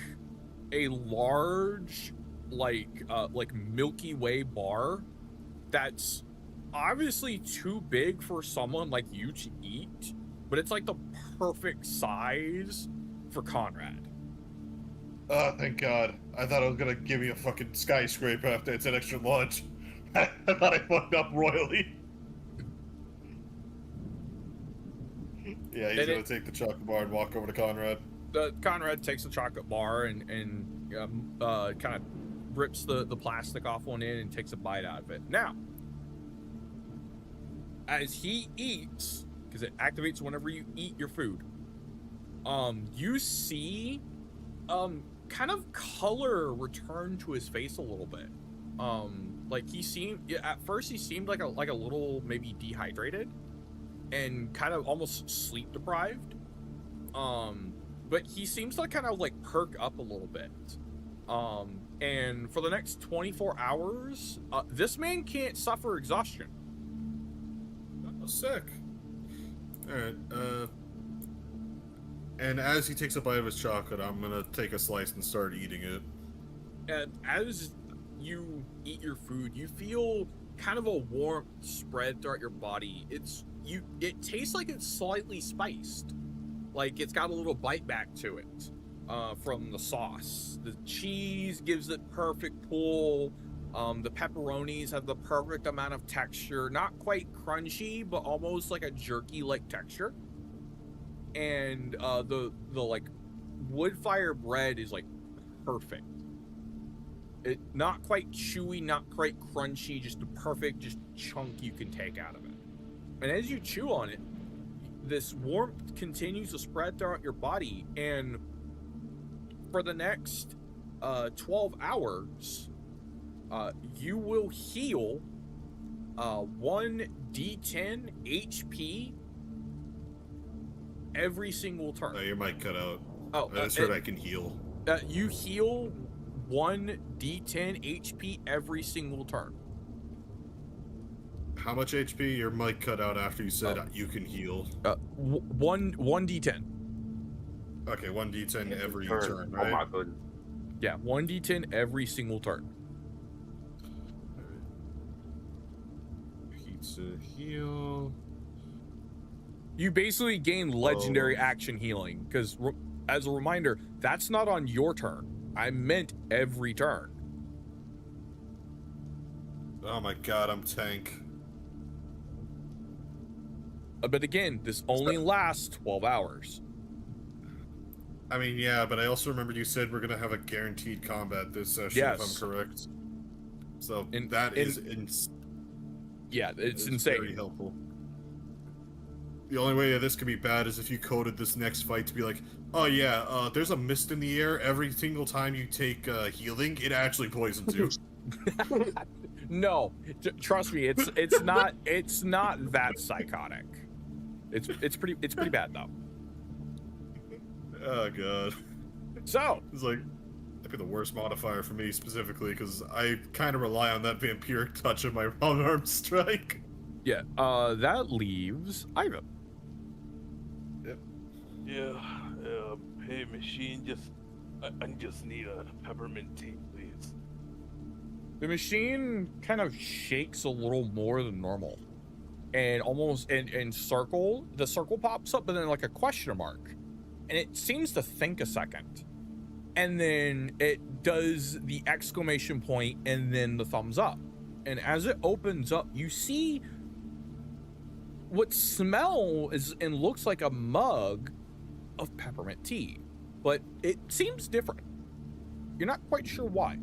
a large, like Milky Way bar that's obviously too big for someone like you to eat, but it's like the perfect size for Conrad. Oh, thank God. I thought I was gonna give me a fucking skyscraper after it's an extra large. I thought I fucked up royally. Yeah, he's gonna take the chocolate bar and walk over to Conrad. Conrad takes the chocolate bar and kind of rips the plastic off one end and takes a bite out of it. Now, as he eats, because it activates whenever you eat your food, you see kind of color return to his face a little bit. Like at first he seemed like a little maybe dehydrated and kind of almost sleep deprived. But he seems to kind of like perk up a little bit. And for the next 24 hours, this man can't suffer exhaustion. Oh, sick. Alright, and as he takes a bite of his chocolate, I'm gonna take a slice and start eating it. And as you eat your food, you feel kind of a warmth spread throughout your body. It tastes like it's slightly spiced. Like it's got a little bite back to it from the sauce. The cheese gives it perfect pull. The pepperonis have the perfect amount of texture. Not quite crunchy, but almost like a jerky-like texture. And the like wood fire bread is like perfect. It not quite chewy, not quite crunchy, just the perfect chunk you can take out of it. And as you chew on it, this warmth continues to spread throughout your body, and for the next 12 hours, you will heal 1 D10 HP every single turn. Oh, your mic cut out. Oh, I just heard I can heal. You heal 1d10 HP every single turn. How much HP? Your mic cut out after you said you can heal. 1d10. Okay, 1d10 every Turn. turn, Oh right? my goodness. Yeah, 1d10 every single turn. Pizza heal. You basically gain legendary action healing, because as a reminder, that's not on your turn. I meant every turn. Oh my god, I'm tank. But again, this only lasts 12 hours. I mean, yeah, but I also remembered you said we're gonna have a guaranteed combat this session, Yes. if I'm correct. So And- that and- is Yeah, it's is insane. very helpful. The only way this could be bad is if you coded this next fight to be like, oh yeah, there's a mist in the air every single time you take healing. It actually poisons you. No, trust me, it's not that psychotic. It's pretty bad though. Oh god. So It's like that'd be the worst modifier for me specifically because I kind of rely on that vampiric touch of my wrong arm strike. yeah, that leaves Ivan. Yeah, hey machine, I just need a peppermint tea, please. The machine kind of shakes a little more than normal, and almost in circle. The circle pops up, but then like a question mark, and it seems to think a second, and then it does the exclamation point and then the thumbs up, and as it opens up, you see what smells and looks like a mug of peppermint tea, but it seems different. You're not quite sure why.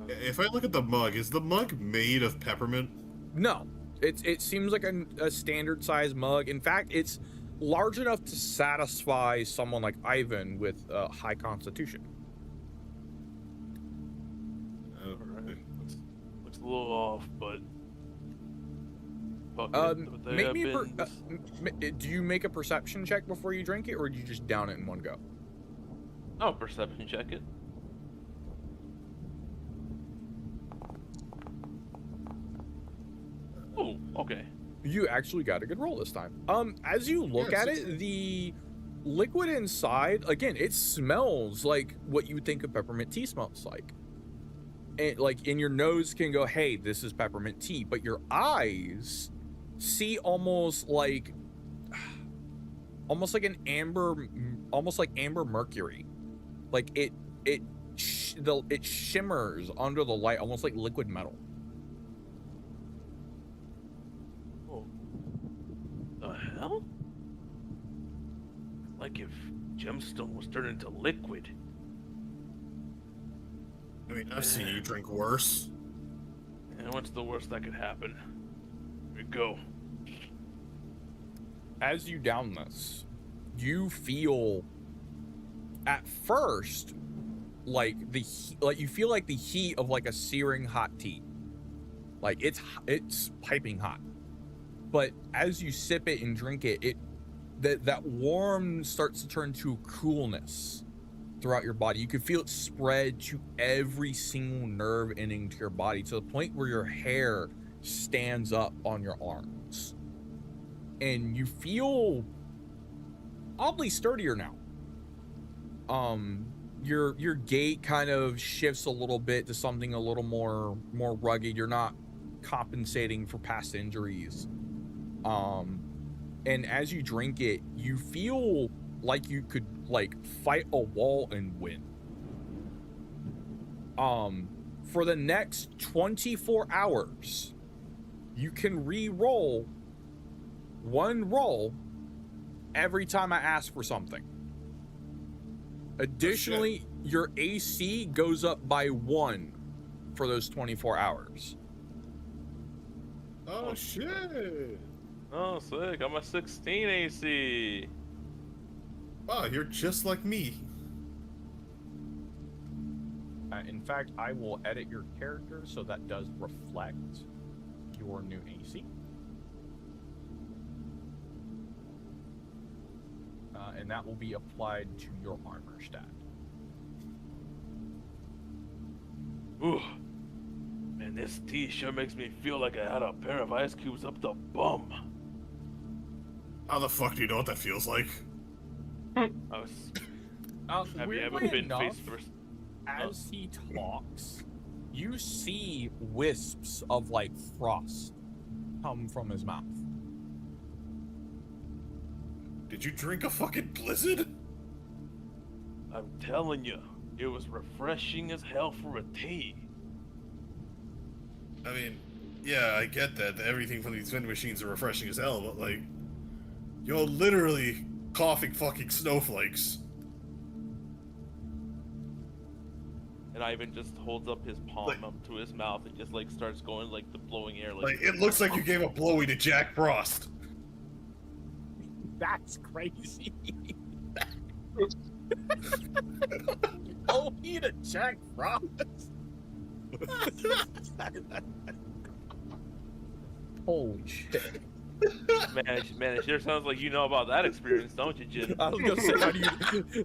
If I look at the mug, is the mug made of peppermint? No, it seems like a standard size mug. In fact, it's large enough to satisfy someone like Ivan with a high constitution. Alright, looks a little off, but fuck it, they Make have me been- do you make a perception check before you drink it, or do you just down it in one go? Oh, perception check it. Oh, okay. You actually got a good roll this time. As you look Yeah, at it, the liquid inside, again, it smells like what you would think a peppermint tea smells like. And like in your nose can go, hey, this is peppermint tea, but your eyes see almost like an amber, almost like amber mercury. Like it shimmers under the light, almost like liquid metal. Oh. The hell? Like if gemstone was turned into liquid. I mean, I've seen you drink worse. And what's the worst that could happen? Here we go. As you down this, you feel at first like you feel like the heat of like a searing hot tea. Like it's piping hot. But as you sip it and drink it, that warm starts to turn to coolness throughout your body. You can feel it spread to every single nerve ending to your body, to the point where your hair stands up on your arms. And you feel oddly sturdier now. Your gait kind of shifts a little bit to something a little more rugged. You're not compensating for past injuries. And as you drink it, you feel like you could like fight a wall and win. For the next 24 hours, you can re-roll one roll every time I ask for something. Additionally, your AC goes up by 1 for those 24 hours. Oh shit! Oh, sick. I'm a 16 AC. Wow, you're just like me. In fact, I will edit your character so that does reflect your new AC. And that will be applied to your armor stat. Ooh. Man, this tea sure makes me feel like I had a pair of ice cubes up the bum. How the fuck do you know what that feels like? I was, have you ever Weirdly been enough, face first? as he talks, you see wisps of like frost come from his mouth. Did you drink a fucking blizzard? I'm telling you, it was refreshing as hell for a tea. I mean, yeah, I get that everything from these vending machines are refreshing as hell, but like, you're literally coughing fucking snowflakes. And Ivan just holds up his palm up to his mouth and just like starts going like the blowing air. Like, it looks like you gave a blowy to Jack Frost. That's crazy. Oh, eat a Jack Frost. Holy shit. Man, it sure sounds like you know about that experience, don't you, Jin? I was gonna say, how do you?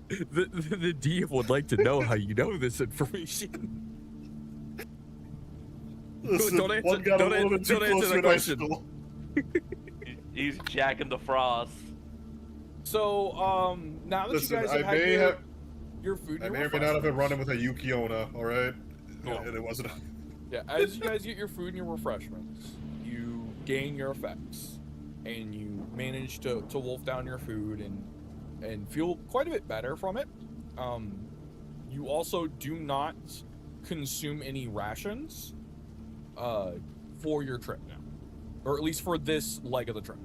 The DM would like to know how you know this information. Listen, Don't answer- one got don't a little an- bit too don't answer close that in high question. school. He's jacking the frost. So, now that Listen, you guys I have had may your, have, your food, I and may your or may not have been refreshments- running with a Yukiona, alright? Cool. And it wasn't. Yeah, as you guys get your food and your refreshments, you gain your effects, and you manage to wolf down your food and feel quite a bit better from it. You also do not consume any rations for your trip now, or at least for this leg of the trip.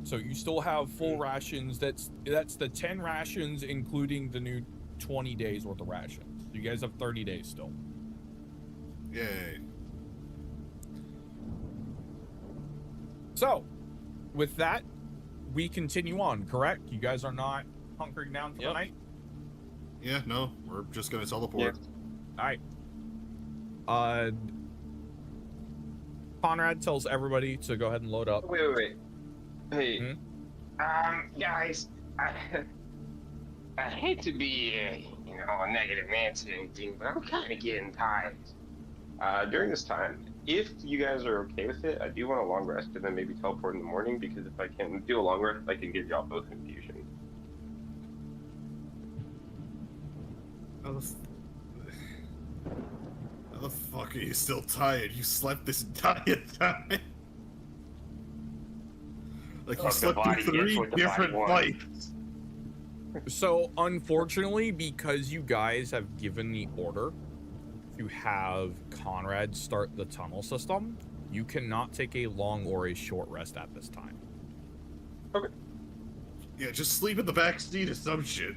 So you still have full rations. That's the 10 rations, including the new 20 days worth of rations. You guys have 30 days still. Yay. So, with that, we continue on, correct? You guys are not hunkering down for the Yep. night? Yeah, no, we're just gonna teleport. Alright. Conrad tells everybody to go ahead and load up. Wait. Hey. Guys, I hate to be, a negative Nancy or anything, but I'm kind of getting tired. During this time, if you guys are okay with it, I do want a long rest and then maybe teleport in the morning, because if I can do a long rest, I can give y'all both infusion. How the fuck are you still tired? You slept this entire time. Like, you Look, the slept body through gets 3 what the body different wants. fights. So, unfortunately, because you guys have given the order to have Conrad start the tunnel system, you cannot take a long or a short rest at this time. Yeah, just sleep in the back seat or some shit.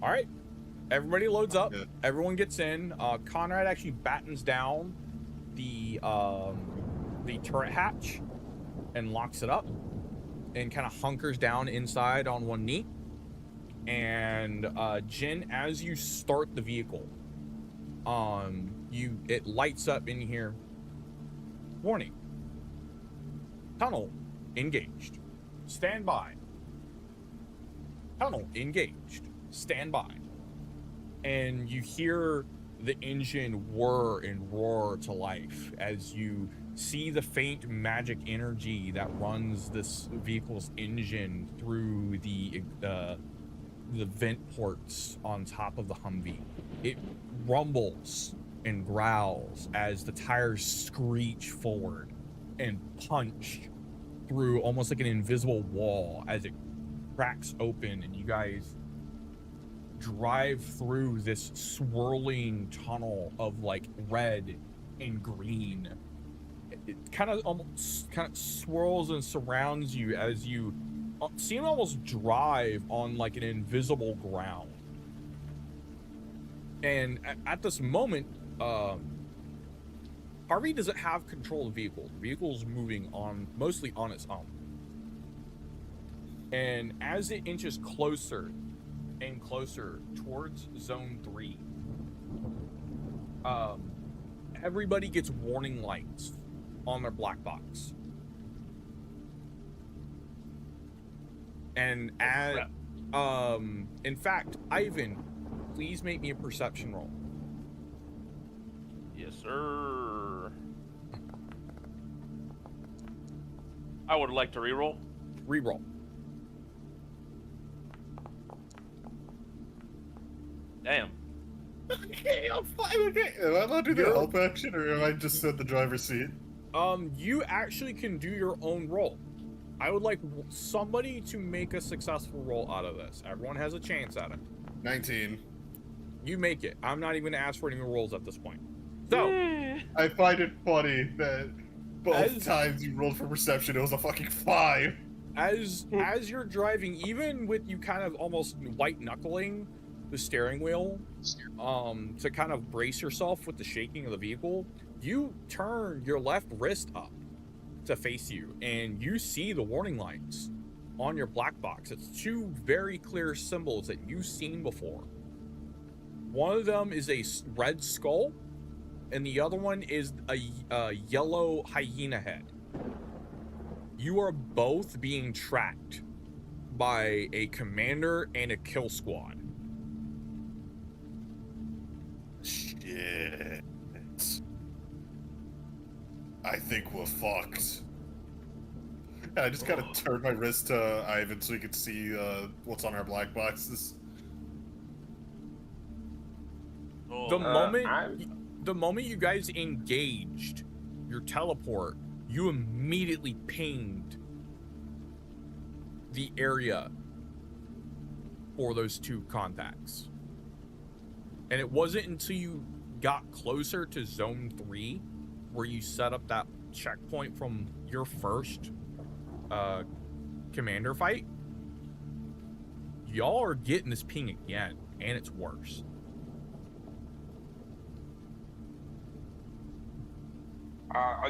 All right, everybody loads up. Yeah. Everyone gets in. Conrad actually battens down the turret hatch and locks it up, and kind of hunkers down inside on one knee. And Jin, as you start the vehicle, it lights up in here. Warning. Tunnel engaged. Stand by. Tunnel engaged. Stand by. And you hear the engine whir and roar to life as you see the faint magic energy that runs this vehicle's engine through the vent ports on top of the Humvee. It rumbles and growls as the tires screech forward and punch through almost like an invisible wall as it cracks open, and you guys drive through this swirling tunnel of like red and green. It kind of swirls and surrounds you as you seem to almost drive on like an invisible ground. And at this moment, Harvey doesn't have control of the vehicle. The vehicle's moving mostly on its own. And as it inches closer and closer towards Zone 3, everybody gets warning lights on their black box. And In fact, Ivan, please make me a perception roll. Yes, sir. I would like to reroll. Reroll. Damn. Okay, I'm fine. Okay, am I allowed to do the You're- help action, or am I just in the driver's seat? You actually can do your own roll. I would like somebody to make a successful roll out of this. Everyone has a chance at it. 19. You make it. I'm not even gonna ask for any more rolls at this point. So, I find it funny that both As- times you rolled for perception, it was a fucking 5. as you're driving, even with you kind of almost white knuckling the steering wheel, to kind of brace yourself with the shaking of the vehicle, you turn your left wrist up to face you, and you see the warning lights on your black box. It's two very clear symbols that you've seen before. One of them is a red skull, and the other one is a yellow hyena head. You are both being tracked by a commander and a kill squad. Shit. I think we're fucked. I just gotta turn my wrist to Ivan so he can see what's on our black boxes. Oh, The moment you guys engaged your teleport, you immediately pinged the area for those two contacts. And it wasn't until you got closer to Zone 3 where you set up that checkpoint from your first commander fight. Y'all are getting this ping again, and it's worse.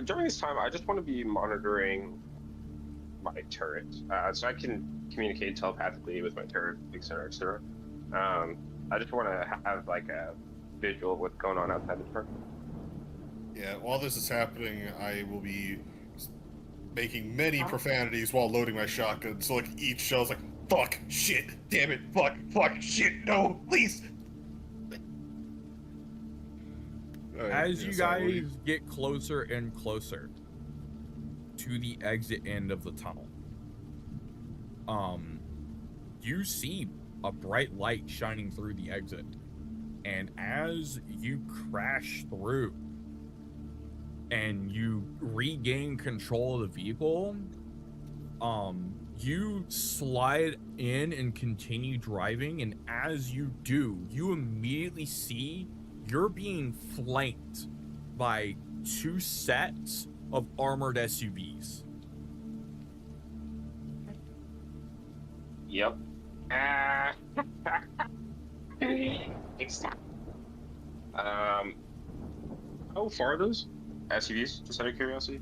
During this time, I just want to be monitoring my turret, so I can communicate telepathically with my turret, etc., etc. I just want to have like a visual of what's going on outside the turret. Yeah, while this is happening, I will be making many profanities while loading my shotgun. So like each shell's like, fuck, shit, damn it, fuck, shit, no, please. As you guys get closer and closer to the exit end of the tunnel, you see a bright light shining through the exit. And as you crash through and you regain control of the vehicle, you slide in and continue driving. And as you do, you immediately see you're being flanked by two sets of armored SUVs. Yep. Exactly. How far are those SUVs? Just out of curiosity.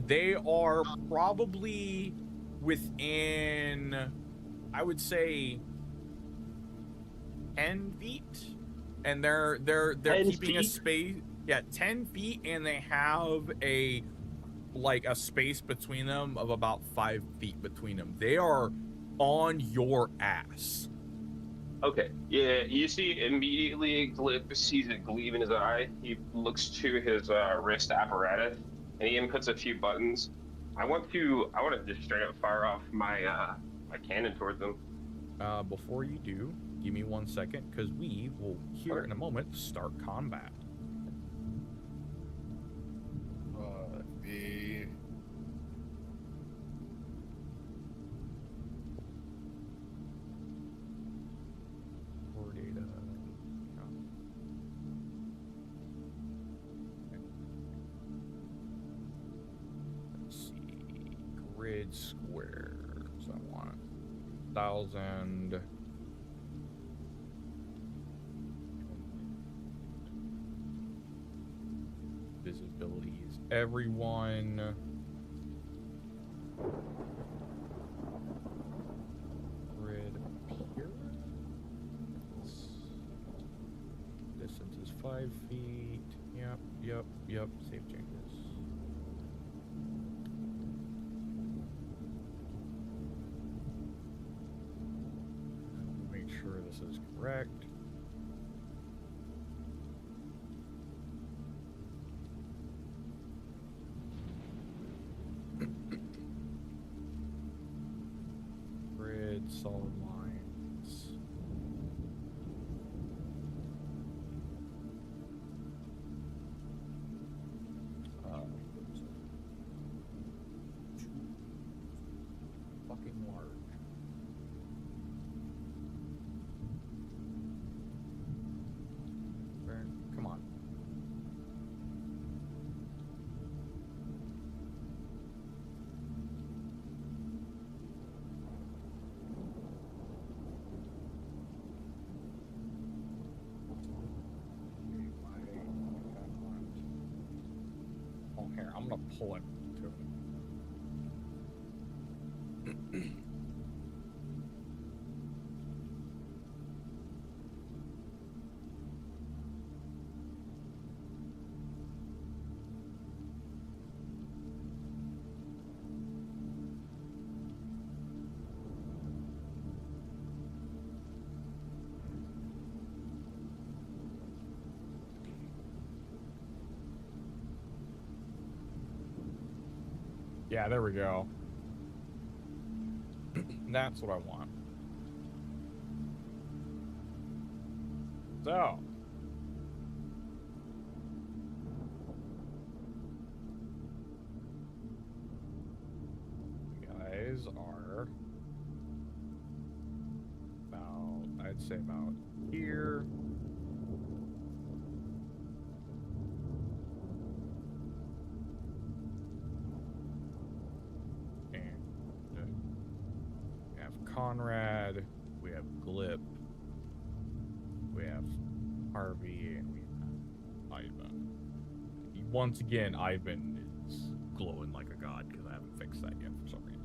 They are probably within, I would say, 10 feet, and they're 10 keeping a feet? space. Yeah, 10 feet, and they have a space between them of about 5 feet between them. They are on your ass. Okay. Yeah, you see immediately Glib sees a gleam in his eye. He looks to his wrist apparatus, and he inputs a few buttons. I want to just straight up fire off my my cannon towards them. Before you do, give me 1 second, because we will here in a moment start combat. Core data. Let's see. Grid squares. I want 1,000. Visibility is everyone. Grid appearance. Distance is 5 feet. Yep. Save changes. this is correct. Grid, solid lines. Fucking large. Come on. Oh, here, I'm gonna pull it to Yeah, there we go. That's what I want. So. You guys are about, I'd say about here. Conrad, we have Glip, we have Harvey, and we have Ivan. Once again, Ivan is glowing like a god because I haven't fixed that yet for some reason.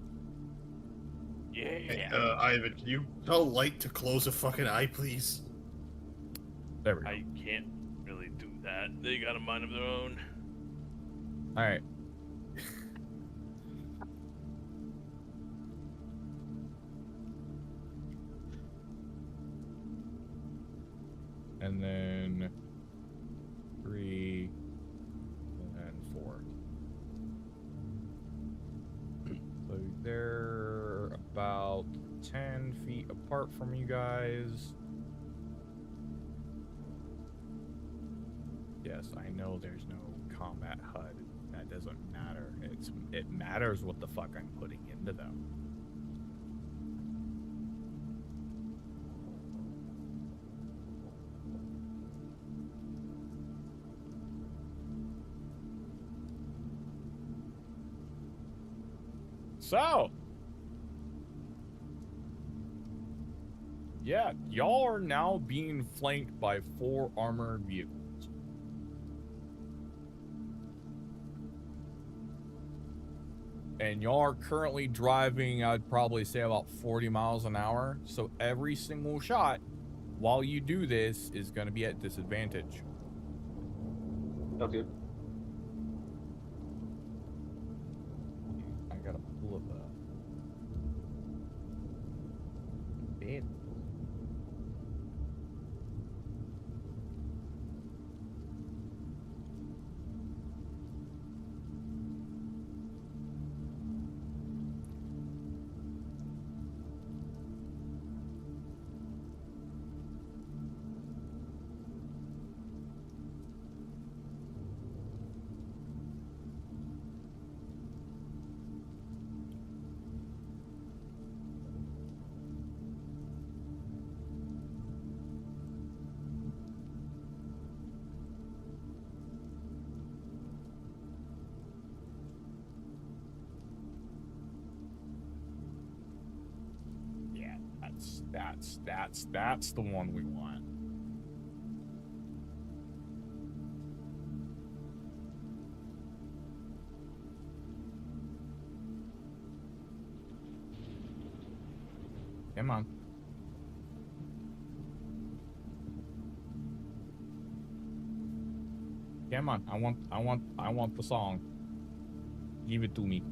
Hey, Ivan, can you tell Light to close a fucking eye, please? There we go. I can't really do that. They got a mind of their own. All right. And then 3, and 4. So they're about 10 feet apart from you guys. Yes, I know there's no combat HUD. That doesn't matter. It matters what the fuck I'm putting into them. So, yeah, y'all are now being flanked by 4 armored vehicles. And y'all are currently driving, I'd probably say about 40 miles an hour. So every single shot while you do this is going to be at disadvantage. Oh, dude. I gotta pull up a bed. That's the one we want. Come on. Come on. I want the song. Give it to me.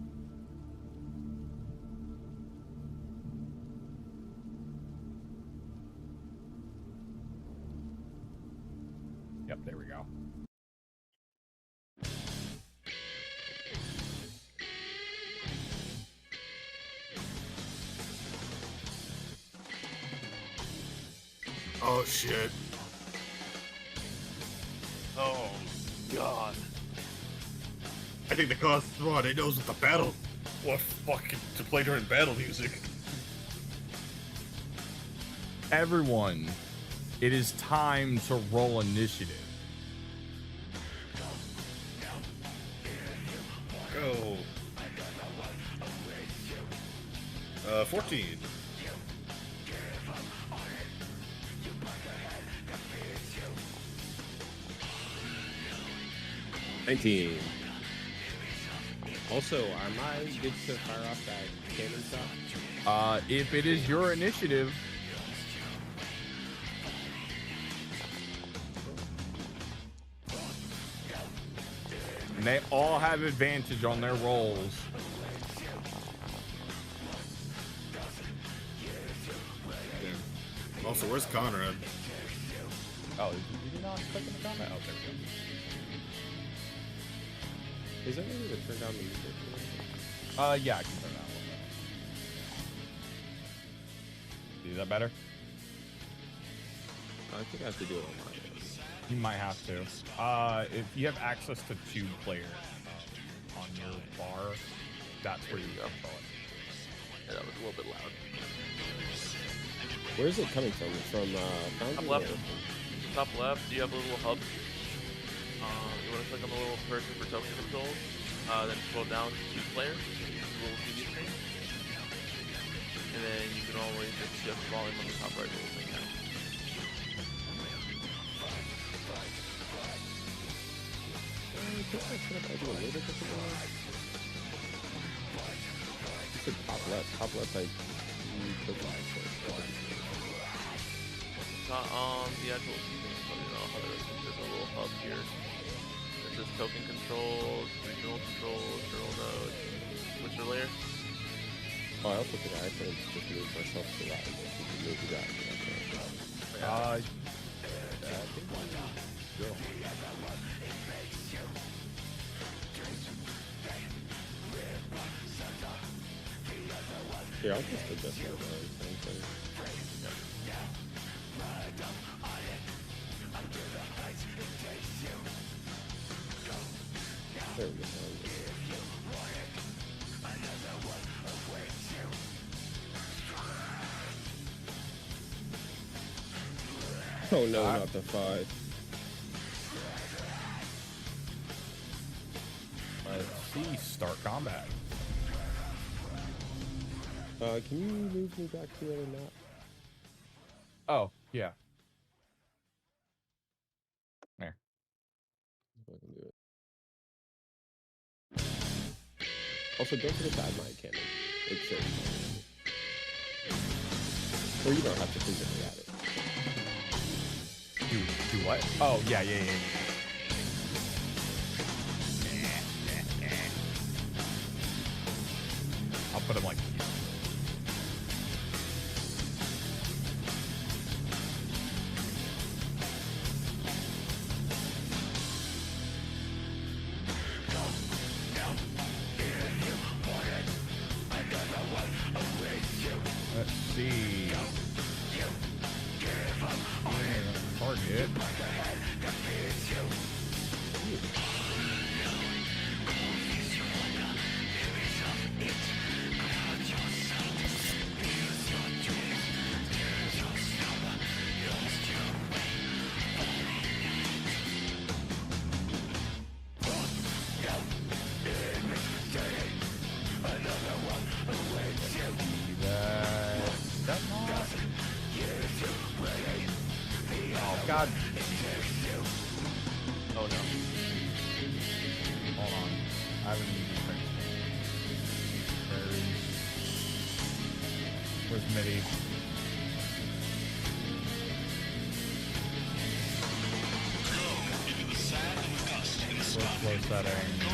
Oh shit. Oh God. I think the cause is wrong. It knows it's a battle. What fucking to play during battle music? Everyone, it is time to roll initiative. Go. 14. Also, am I good to fire off that cannon shot? If it is your initiative, and they all have advantage on their rolls. Also, where's Conrad? Oh, you did not click in the comment? Okay. Is there any way to turn down the music? Yeah, I can turn that one down. Is that better? I think I have to do it on my end. You might have to. If you have access to 2 player on your bar, that's where you control it. Yeah, that was a little bit loud. Where is it coming from? From Foundry? Top left. Top left, you have a little hub. You want to click on the little person for token controls. Then scroll down to 2 player, little TV screen. And then you can always adjust volume on the top right little thing now. I do a little bit different. You said top left. Top left, I click on it. It's not on the actual thing, so you know how there's a little hub here. It says token controls, regional controls, journal nodes, switcher layer. Oh, I also think I could just move myself to that. Move to that. I think why not? Go. Here, I'll just adjust my same thing. There we go. Oh no, not the 5. Let's see. Start combat. Can you move me back to the other map? Oh, yeah. There. If I can do it. Also, don't forget to add my cannon. It shows. Or you don't have to physically add it. Do what? Oh, yeah. I'll put him like. Let's see. Target. God. Oh no. Hold on. I haven't even fixed it. Where's MIDI? Workflow settings.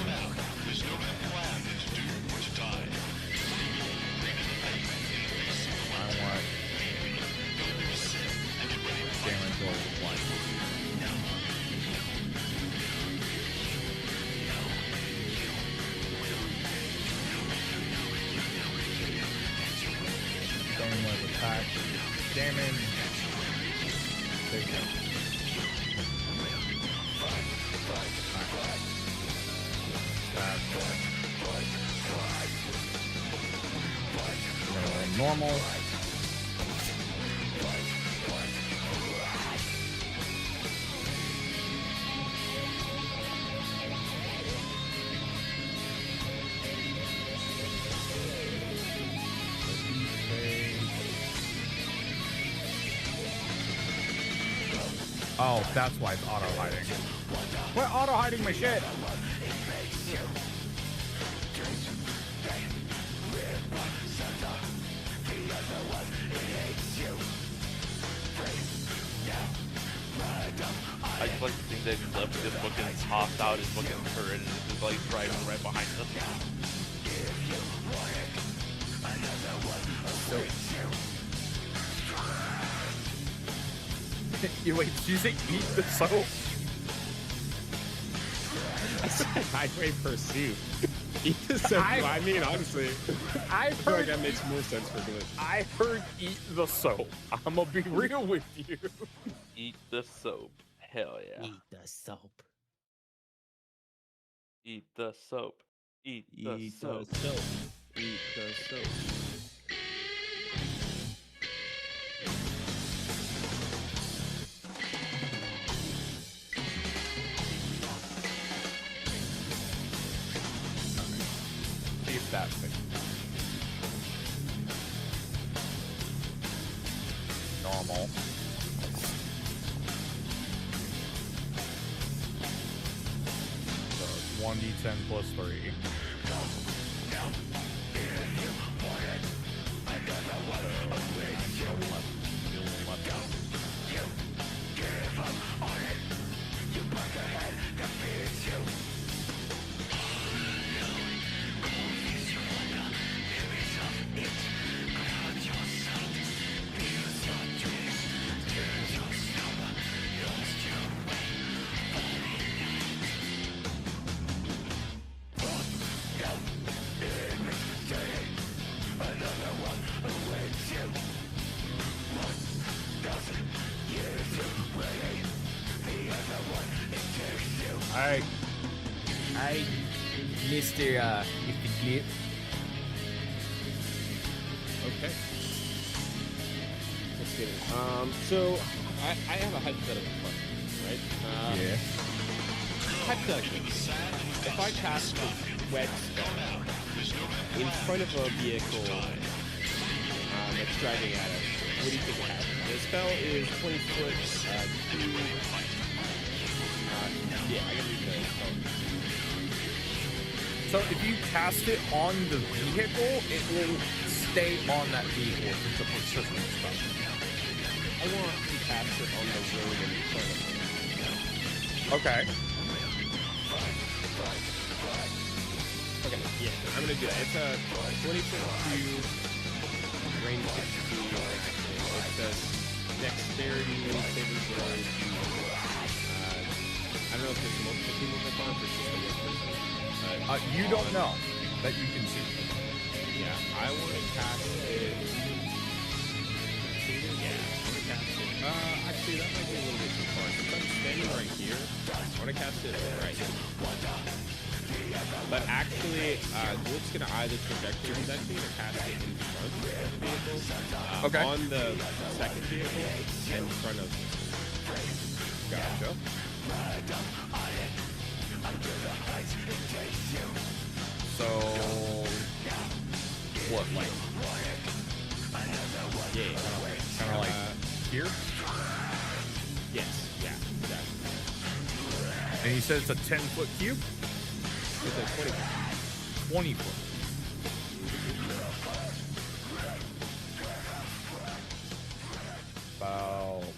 I want damage over 1. Same with attack damage. There you go. Normal. Oh, that's why it's auto hiding. What auto hiding my shit? I just like to think they just left this fucking tossed out his fucking turret and it's just like driving right behind us. Wait, did you say eat the soap? Highway pursuit. Eat the soap. I mean, honestly, I feel like that makes more sense for Glitch. I heard eat the soap. I'm gonna be real with you. Eat the soap. Hell yeah. Eat the soap. Eat the soap. Eat the Eat soap. the soap. Eat the soap. See if that fixes it. Normal. 1d10 plus 3. Alright, Mr. Glip. Okay. Let's get it. So I have a hypothetical question, right? Yeah. Hypothetically, if I cast a wedge spell in front of a vehicle that's driving at us, what do you think would happen? The spell is 20 foot, yeah, I gotta read the spell. So if you cast it on the vehicle, it will stay on that vehicle if it's a persistent spell. I want to cast it on the road in front of me. Okay. Okay, yeah, I'm gonna do that. It's a 20-foot view, range 60 feet. It says dexterity, saving throws. I don't know if there's multiple people that are, or if it's just the one person. You don't know that you can see. Yeah, I want to cast it. Yeah, I want to cast it. Actually, that might be a little bit too far. Since I'm standing right here, I want to cast it right here. But actually, Glitch's gonna either trajectory. He's actually gonna cast it in front of the vehicle. Okay. On the second vehicle, in front of. Gotcha. So, what, like? Yeah. Kind of like here? Yes. Yeah. Exactly. And he says it's a 10-foot cube? It's a 20. 20 foot.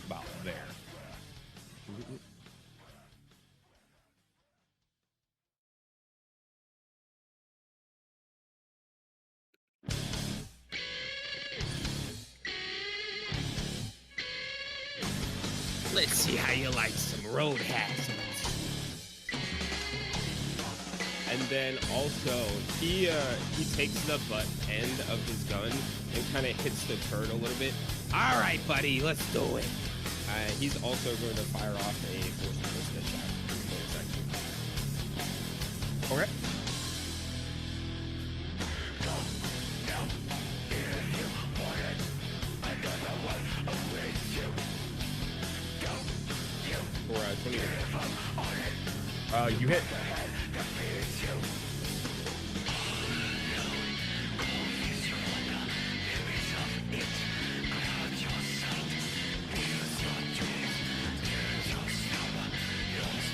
About there. Let's see how you like some road hazards. And then also, he takes the butt end of his gun and kind of hits the turret a little bit. All right, buddy, let's do it. He's also going to fire off a force resist attack in bonus action. Okay. For 20 damage. You hit.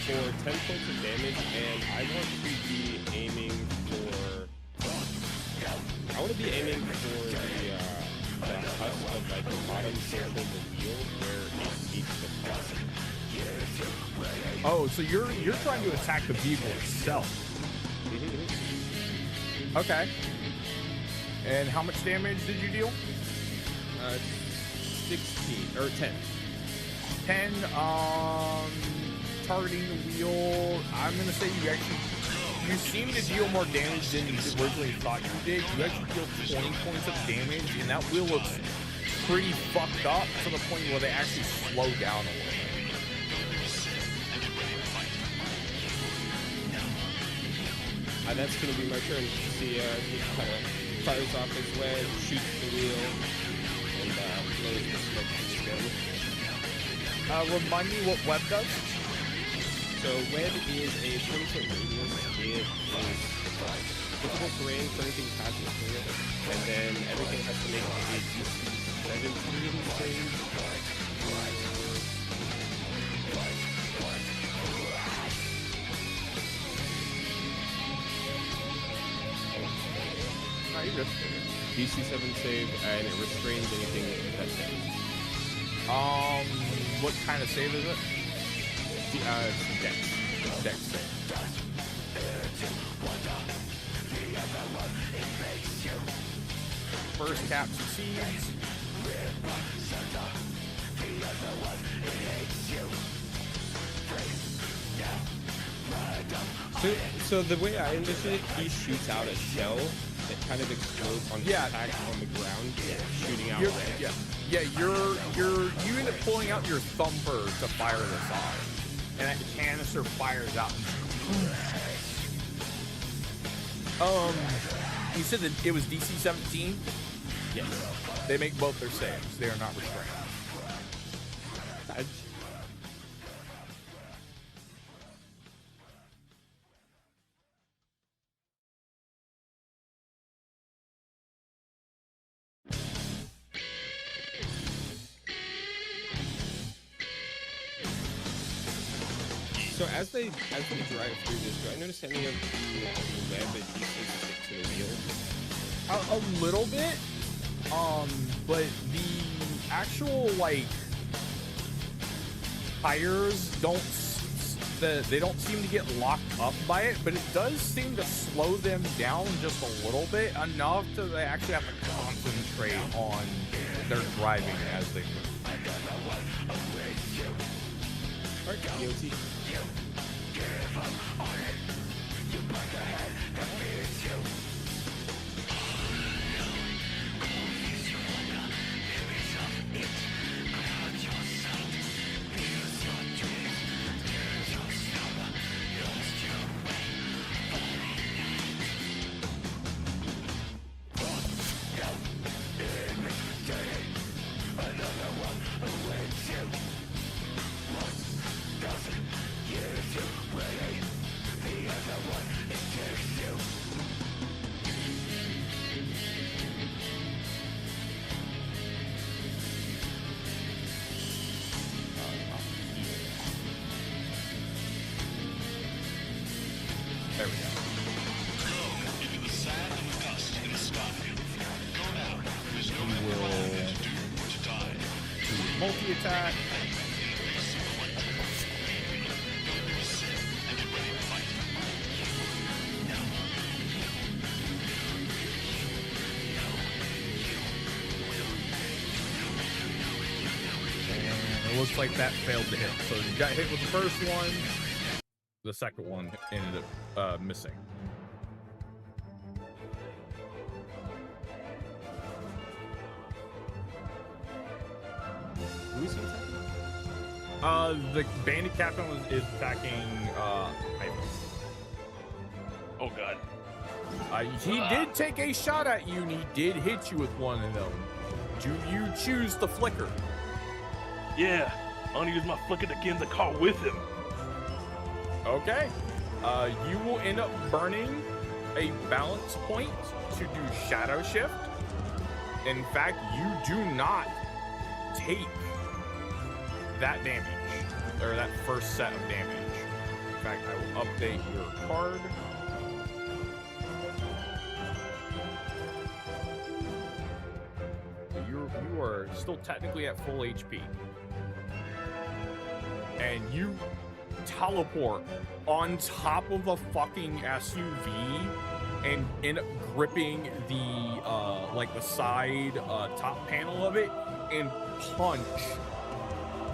For 10 points of damage, and I want to be aiming for. I want to be aiming for the husk of like the bottom portion of the wheel where it meets the cross. Oh, so you're trying to attack the vehicle itself. Okay. And how much damage did you deal? 16 or 10. 10. Targeting the wheel. I'm gonna say you seem to deal more damage than you originally thought you did. You actually deal 20 points of damage, and that wheel looks pretty fucked up to the point where they actually slow down a little bit. That's going to be my turn. See, he kind of fires off his wedge, shoots the wheel, and blows the smoke from his gun. Remind me what web does? So web is a 20-foot radius. It is difficult terrain for anything past this area, and then everything has to make a DC 17 save. DC 7 save, and it restrains anything that saves. What kind of save is it? It's Dex. Dex save. First cap succeeds. So the way I envision it, he shoots out a shell that kind of explodes on impact on the ground, shooting out red. You end up pulling out your thumper to fire this off, and that canister fires out. You said that it was DC 17. Yes. They make both their saves. They are not restrained. So as they drive through this, do I notice any of the web that uses to stick to the wheel? A little bit, but the actual like tires they don't seem to get locked up by it, but it does seem to slow them down just a little bit, enough to they actually have to concentrate on their driving as they move. Alright, EOT. There we go. We will do multi-attack. And it looks like that failed to hit. So you got hit with the first one. The second one ended up missing. Who is he attacking? The bandit captain is attacking, Ivan. Oh god. He did take a shot at you, and he did hit you with one of them. Do you choose the flicker? Yeah, I'm gonna use my flicker to get in the car with him. Okay. You will end up burning a balance point to do shadow shift. In fact, you do not take that damage, or that first set of damage. In fact, I will update your card. You are still technically at full HP. And you teleport on top of the fucking SUV and end up gripping the like the side top panel of it and punch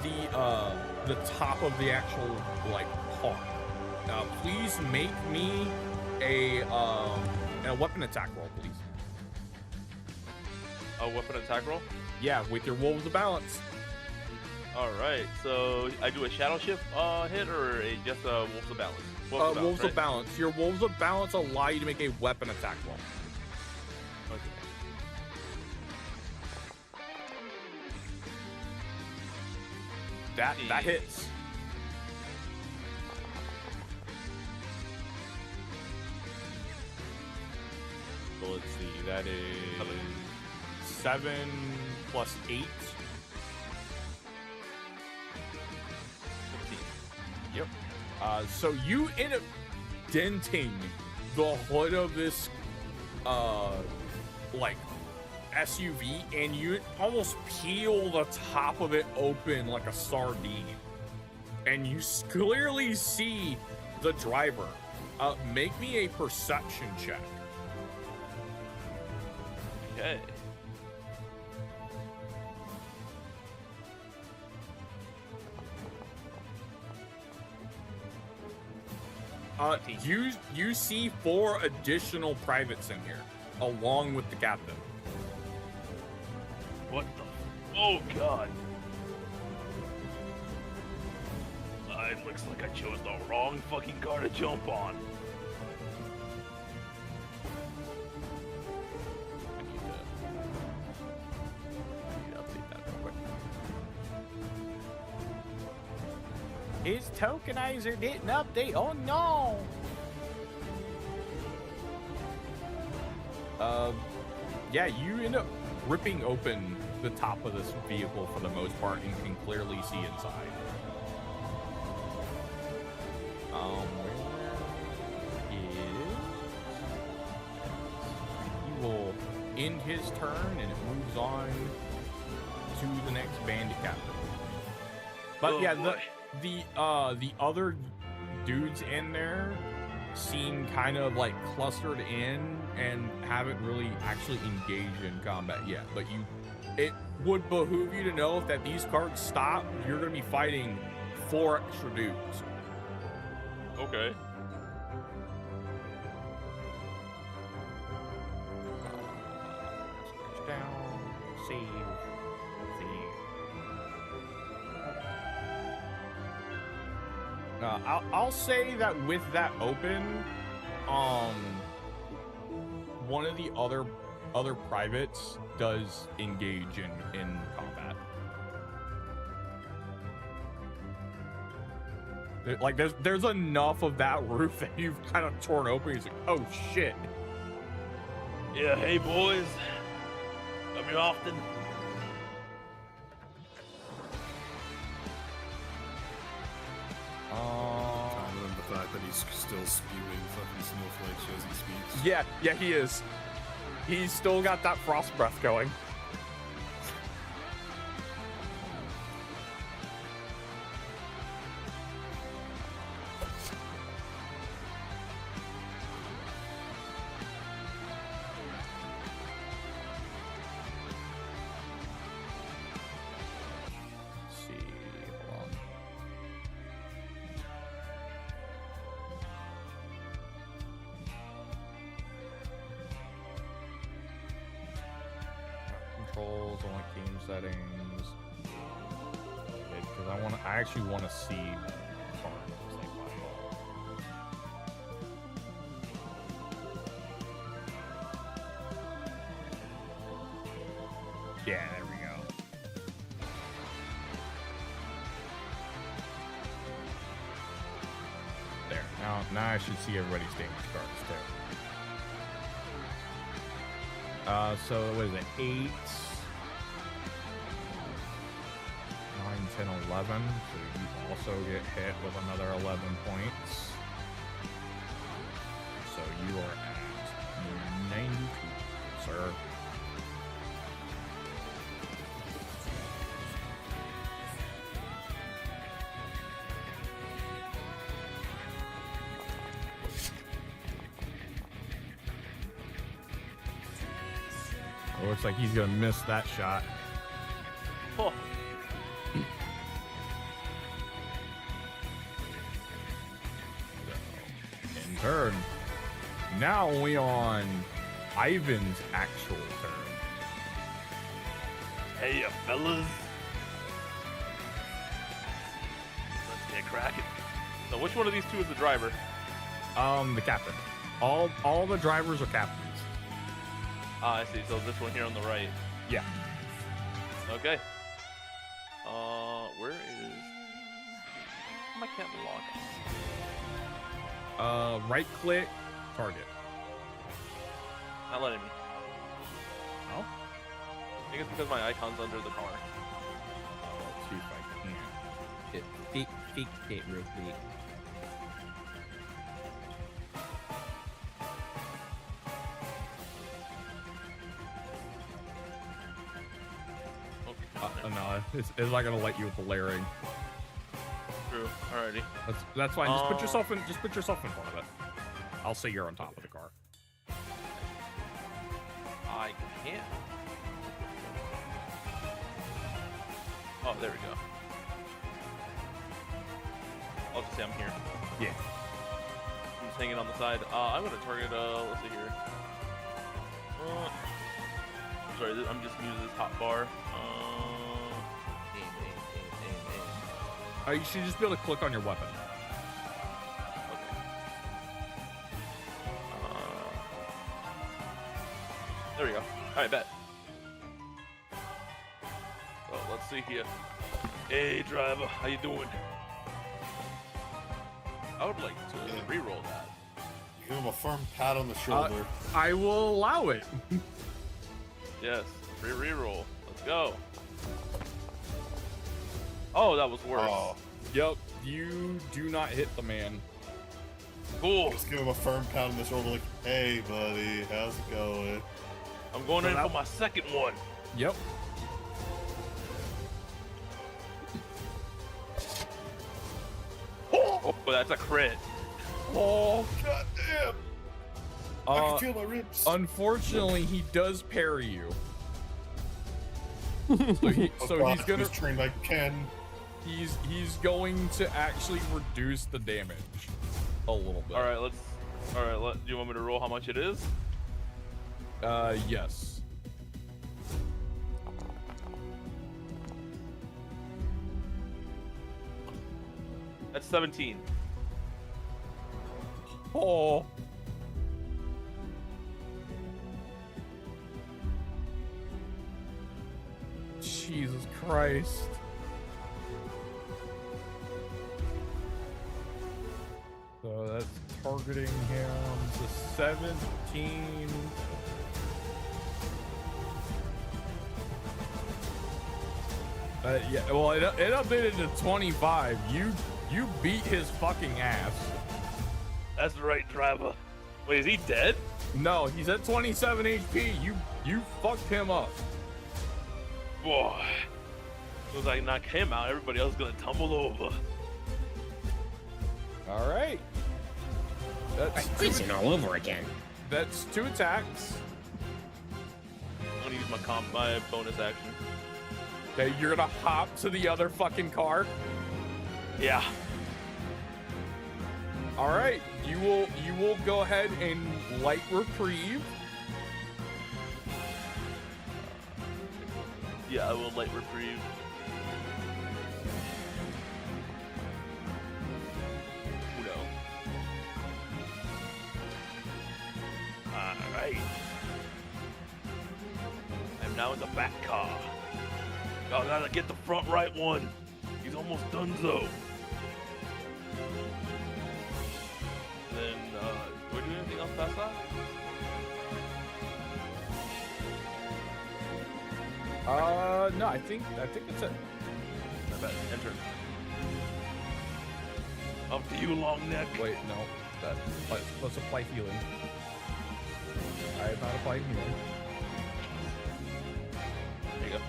the top of the actual like car. Please make me a weapon attack roll, please. A weapon attack roll? Yeah, with your Wolves of Balance. Alright, so I do a shadow shift hit or just a Wolves of Balance? Wolves right? of Balance. Your Wolves of Balance allow you to make a weapon attack roll. Okay. That hits. So let's see, that is 7 plus 8. 15. Yep. So you end up denting the hood of this like SUV, and you almost peel the top of it open like a sardine, and you clearly see the driver. Make me a perception check. Okay. You see 4 additional privates in here, along with the captain. What the? Oh god. It looks like I chose the wrong fucking car to jump on. I need to update that real quick. His tokenizer didn't update. Oh no. Yeah, you end up ripping open the top of this vehicle for the most part and can clearly see inside. Where is... He will end his turn and it moves on to the next bandit captain. But Oh, yeah, boy. the other dudes in there seem kind of like clustered in and haven't really actually engaged in combat yet. But it would behoove you to know if that these cards stop, you're going to be fighting 4 extra dudes. Okay. Search down, save, I'll say that with that open, one of the other privates does engage in combat. Like there's enough of that roof that you've kind of torn open. He's like, oh shit. Yeah, hey boys. Come here often. Other than the fact that he's still spewing fucking snowflakes as he speaks. Yeah, he is. He's still got that frost breath going. Let's see, hold on. Controls, unlock game settings, head because I actually want to see cars as they pop up. Yeah, there we go. There. Now I should see everybody's damage cards too. So what is it? 8, 9, 10, 11. So you also get hit with another 11 points. So you are at 92, sir. It looks like he's gonna miss that shot. Oh. In turn. Now we on Ivan's actual turn. Hey, fellas. Let's get cracking. So which one of these two is the driver? The captain. All the drivers are captains. Ah, I see. So this one here on the right. Yeah. Okay. Where is my captain lock? Right click, target. Not letting me. Oh. I think it's because my icon's under the car. Let's see if I can. Fake it real quick. No, it's not gonna let you with the layering. True. Alrighty. That's fine. Just put yourself in front of it. I'll say you're on top of the car. I can't. Oh, there we go. I'll just say I'm here. Yeah. I'm just hanging on the side. I'm gonna target. Let's see here. Sorry, I'm just using this hot bar. You should just be able to click on your weapon. Okay. There we go. All right, bet. So let's see here. Hey, driver, how you doing? I would like to re-roll that. Give him a firm pat on the shoulder. I will allow it. Yes, free re-roll. Let's go. Oh, that was worse. Oh, Yep, you do not hit the man. Cool. just give him a firm pat on the shoulder, like, "Hey, buddy, how's it going?" I'm going in Well, for my second one. Yep. Oh, that's a crit. Oh, God damn! I can feel my ribs. unfortunately, he does parry you. So, he's gonna train like Ken. he's going to actually reduce the damage a little bit. All right, let's. All right, do you want me to roll how much it is? Yes. That's 17. Oh. Jesus Christ. So that's targeting him to 17. Yeah, well, it updated to 25. You beat his fucking ass. That's the right driver. Wait, is he dead? No, he's at 27 HP. You fucked him up. Boy. As soon as I knock him out, everybody else is gonna tumble over. All right. That's Prison all over again. That's 2 attacks. I'm gonna use my bonus action. Okay, you're gonna hop to the other fucking car. Yeah. All right, you will go ahead and light reprieve. Yeah, I will light reprieve. right. I'm now in the back car. Y'all gotta get the front right one. He's almost done so. Then, do we do anything else past that? No, I think that's it. I bet. Enter. Up to you, long neck. Wait, no. Let's apply healing. I have not applied healing. There you go.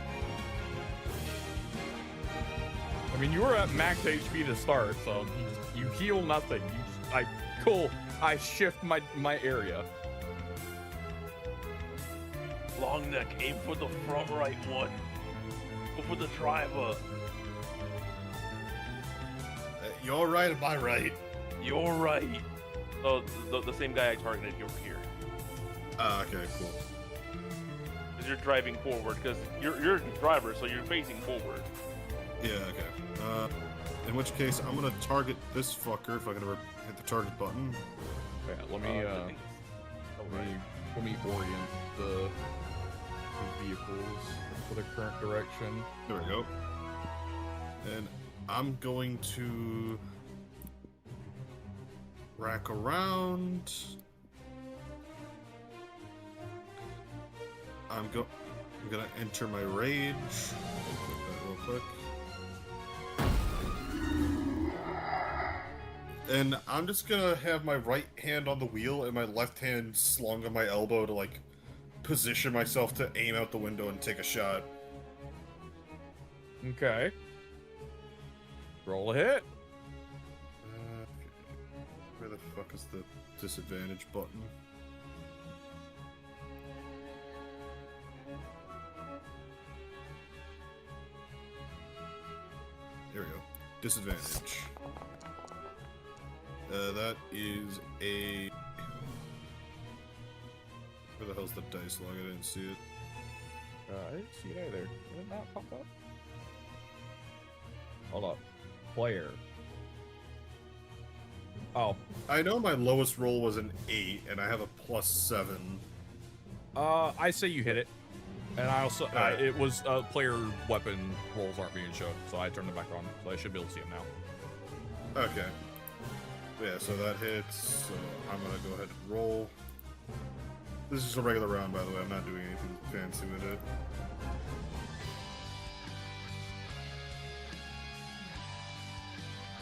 I mean, you were at max HP to start, so you heal nothing. Cool. I shift my area. Long neck, aim for the front right one. Go for the driver. You're right, am I right? You're right. So the same guy I targeted over here. Okay, cool. Because you're driving forward. Because you're the driver, so you're facing forward. Yeah, okay. In which case, I'm gonna target this fucker if I can ever hit the target button. Yeah, let me orient the vehicles for the current direction. There we go. And I'm going to rack around. I'm gonna enter my rage. Click that real quick. And I'm just gonna have my right hand on the wheel and my left hand slung on my elbow to like position myself to aim out the window and take a shot. Okay. Roll a hit. Where the fuck is the disadvantage button? There we go. Disadvantage. That is a... Where the hell's the dice log? I didn't see it. I didn't see it either. Did it not pop up? Hold up. Player. Oh. I know my lowest roll was an 8, and I have a +7. I say you hit it. And I also, Alright. it was, player weapon rolls aren't being shown, so I turned it back on, so I should be able to see them now. Okay. Yeah, so that hits, so I'm gonna go ahead and roll. This is just a regular round, by the way. I'm not doing anything fancy with it.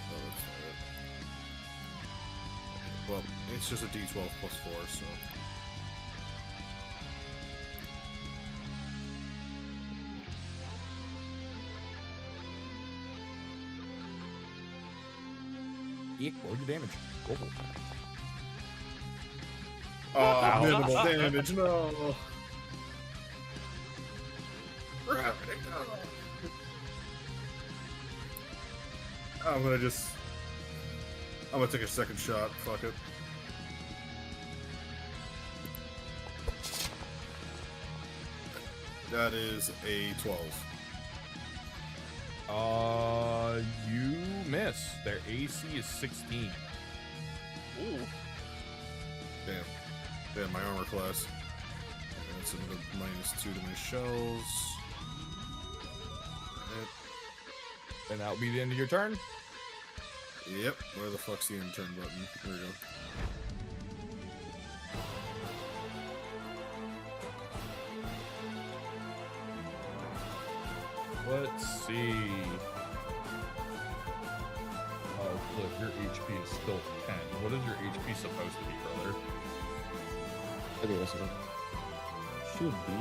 Oh, that's not it. Well, it's just a D12 plus 4, so... Roll your damage. Go. Oh, minimal damage, no! I'm gonna take a second shot, fuck it. That is a 12. You miss. Their AC is 16. Ooh. Damn, my armor class. Okay, that's another -2 to my shells. And that'll be the end of your turn. Yep, where the fuck's the end turn button? There we go. Let's see. Oh, look, your HP is still 10. What is your HP supposed to be, brother? I think that's it. Should be.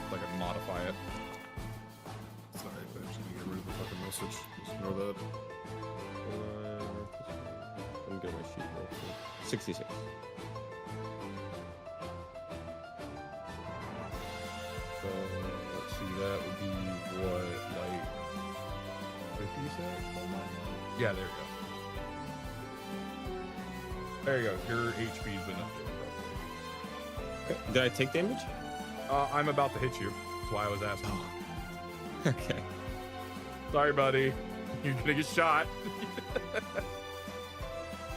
If I can modify it. Sorry, but I'm just gonna get rid of the fucking message. Just ignore that. I'm getting my sheet real quick. 66. So, let's see, that would be what, like 56? Yeah, there you go. There you go. Your HP's been updated. Okay. Did I take damage? I'm about to hit you. That's why I was asking. Okay. Sorry, buddy. You're gonna get shot.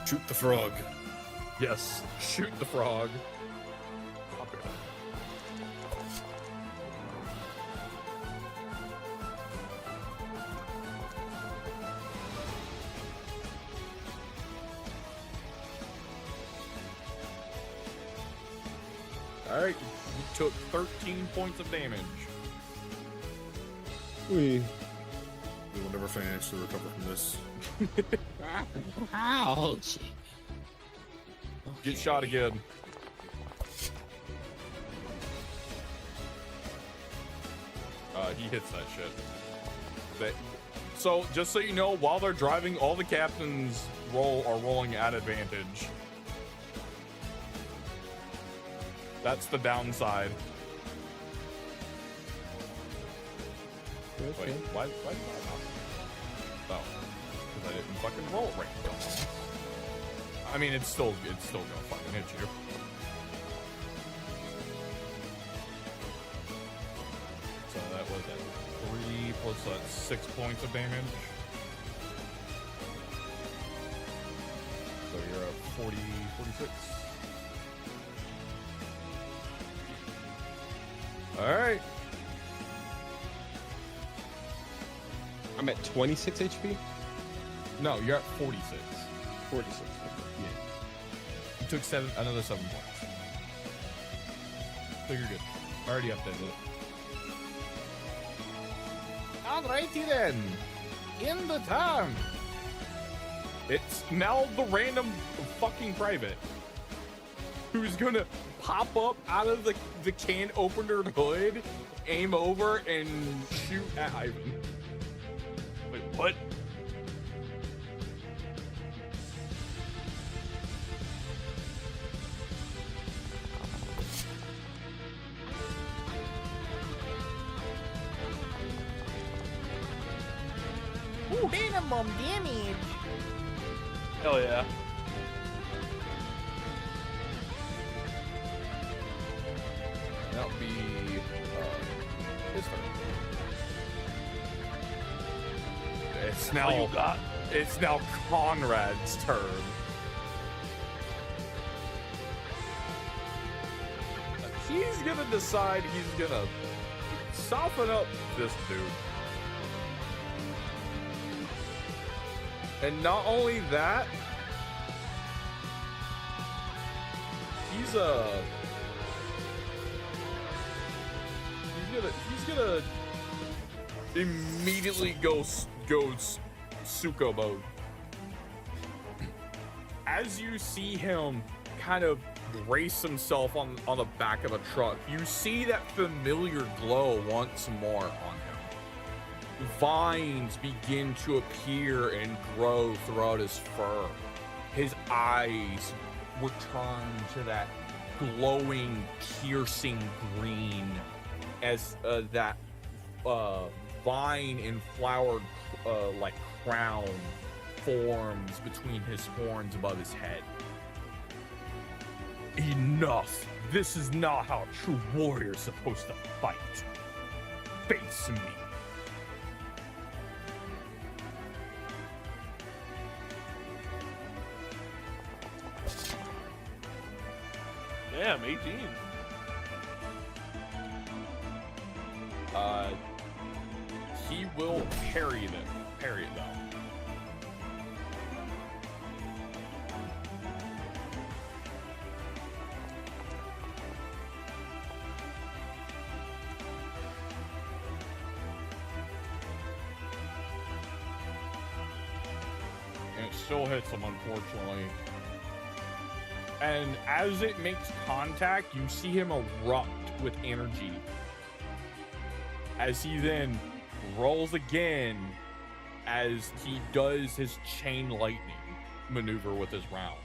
Shoot the frog. Yes, shoot the frog. Alright, you took 13 points of damage. We. We will never finish to recover from this. Ouch. Get shot again. He hits that shit. So, just so you know, while they're driving, all the captains are rolling at advantage. That's the downside. Okay. Wait, why did that happen? Oh, because I didn't fucking roll it right. I mean, it's still gonna fucking hit you. So that was at 3 plus 6 points of damage. So you're at 46. All right. I'm at 26 HP. No, you're at 46. 46. Okay. Yeah. You took another 7 points. So you're good. Already updated it. Alrighty then. In the turn. It's now the random fucking private who's gonna pop up out of the can opener hood, aim over, and shoot at Ivan. Wait, what? Ooh, minimum damage. Hell yeah. That'll be his turn. It's All you now got? it's now Conrad's turn. He's gonna decide he's gonna soften up this dude. And not only that, he's gonna immediately go Suko mode. As you see him kind of brace himself on the back of a truck, you see that familiar glow once more on him. Vines begin to appear and grow throughout his fur. His eyes return to that glowing, piercing green as that vine and flowered like crown forms between his horns above his head. Enough! This is not how a true warrior is supposed to fight. Face me. Damn, 18. He will parry it though. And it still hits him, unfortunately. And as it makes contact, you see him erupt with energy. As he then rolls again as he does his chain lightning maneuver with his round.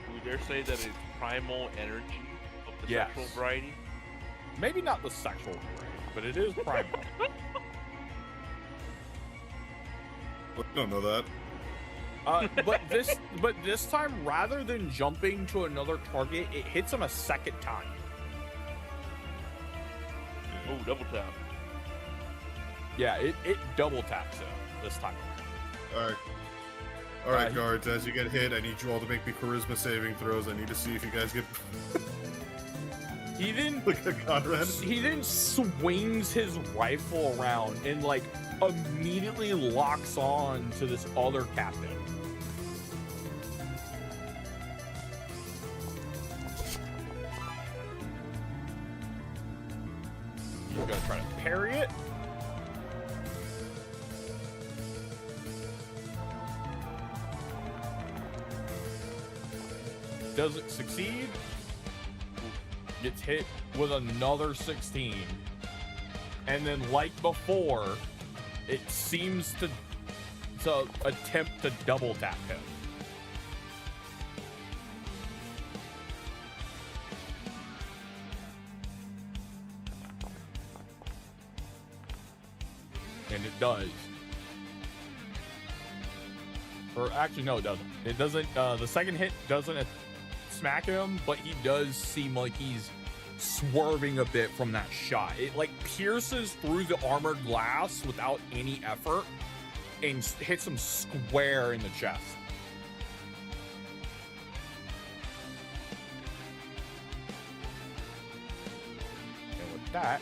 Would you dare say that it's primal energy of the Yes. sexual variety? Maybe not the sexual variety, but it is primal. I don't know that. But this time, rather than jumping to another target, it hits him a second time. Oh, double tap. Yeah, it double taps him this time. Alright. All right, he- guards. As you get hit, I need you all to make me charisma saving throws. I need to see if you guys get. He then Look at Conrad. he then swings his rifle around and like immediately locks on to this other captain. You're gonna try to parry it. Doesn't succeed. Gets hit with another 16. And then, like before, it seems to attempt to double tap him. And it does. Or actually, no, it doesn't. It doesn't. The second hit doesn't smack him, but he does seem like he's swerving a bit from that shot. It like pierces through the armored glass without any effort and hits him square in the chest. And with that,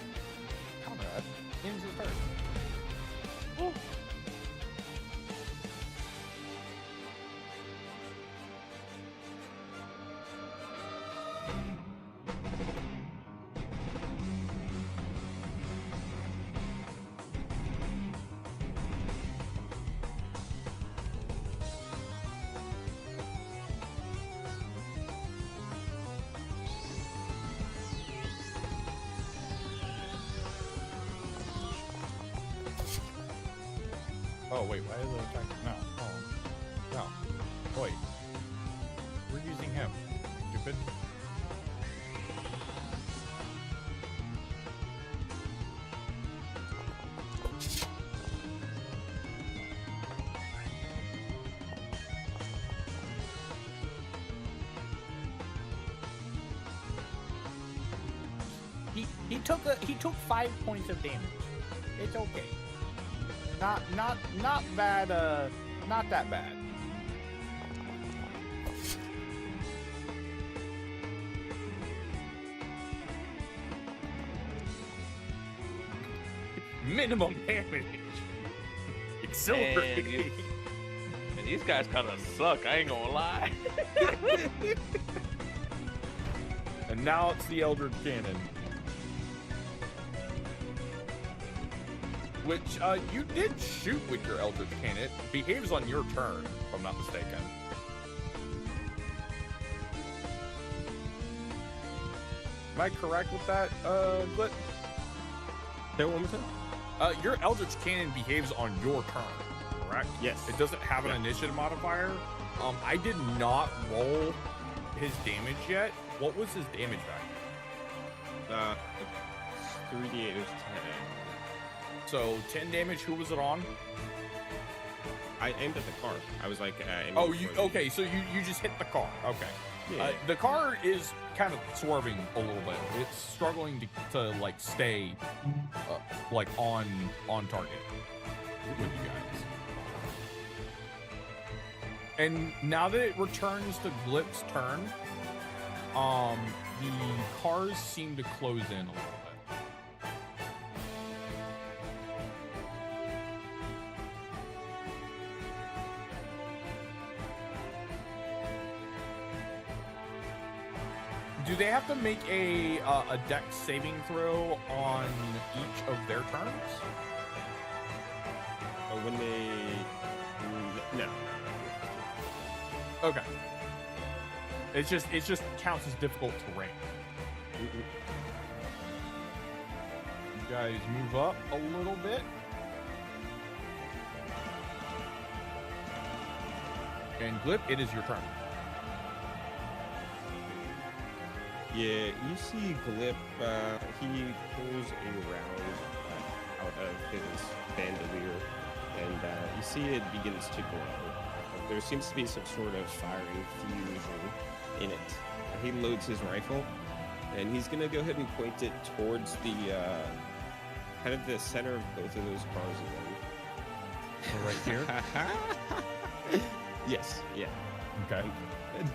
Conrad ends his turn. Woo. Oh wait, why is it attacking? No, no. Wait. We're using him. Stupid. He took 5 points of damage. It's okay. Not bad, not that bad. Minimum damage. Accelerate. And these guys kind of suck, I ain't gonna lie. And now it's the Eldritch Cannon. Which, you did shoot with your Eldritch Cannon. It behaves on your turn, if I'm not mistaken. Am I correct with that, Glit? Say it one more time. Your Eldritch Cannon behaves on your turn, correct? Yes. It doesn't have an initiative modifier. I did not roll his damage yet. What was his damage back? 3d8 is 10. So 10 damage. Who was it on? I aimed at the car. I was like, aiming Oh, you for the- okay? So you just hit the car. Okay. Yeah. The car is kind of swerving a little bit. It's struggling to like stay like on target with you guys. And now that it returns to Glip's turn, the cars seem to close in a little bit. Do they have to make a dex saving throw on each of their turns? when they... No. Okay. It just counts as difficult terrain. You guys move up a little bit. And Glip, it is your turn. Yeah, you see Glip, he pulls a round out of his bandolier, and you see it begins to glow. There seems to be some sort of firing fusion in it. He loads his rifle, and he's gonna go ahead and point it towards the, kind of the center of both of those cars again. Right here. Yes, yeah. Okay.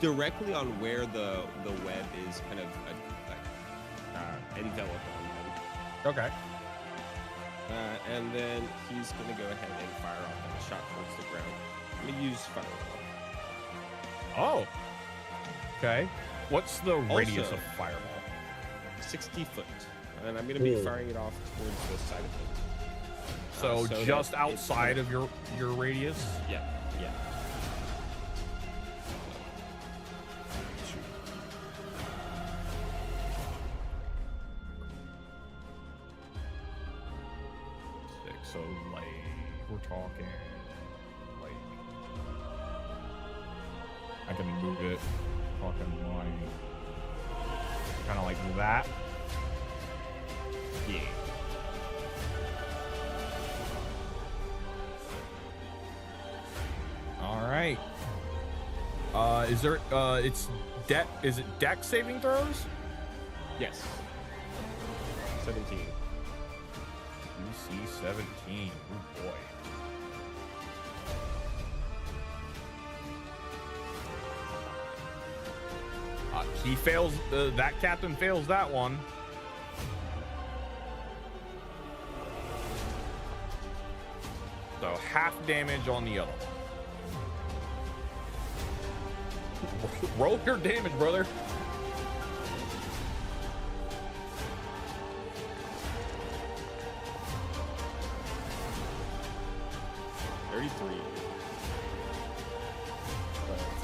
Directly on where the web is kind of enveloped on them. Okay. And then he's gonna go ahead and fire off that shot towards the ground. I'm gonna use fireball. Oh. Okay. What's the radius Also- of fireball? 60 foot. And I'm gonna be firing it off towards the side of it. So, so just that it's outside kind of your radius? Yeah, yeah. So, like, we're talking, like, I can move it, talking like, kind of like that. Yeah. All right. Is there, it's is it deck saving throws? Yes. 17. DC 17. Oh boy. He fails. That captain fails that one. So half damage on the other. Roll your damage, brother.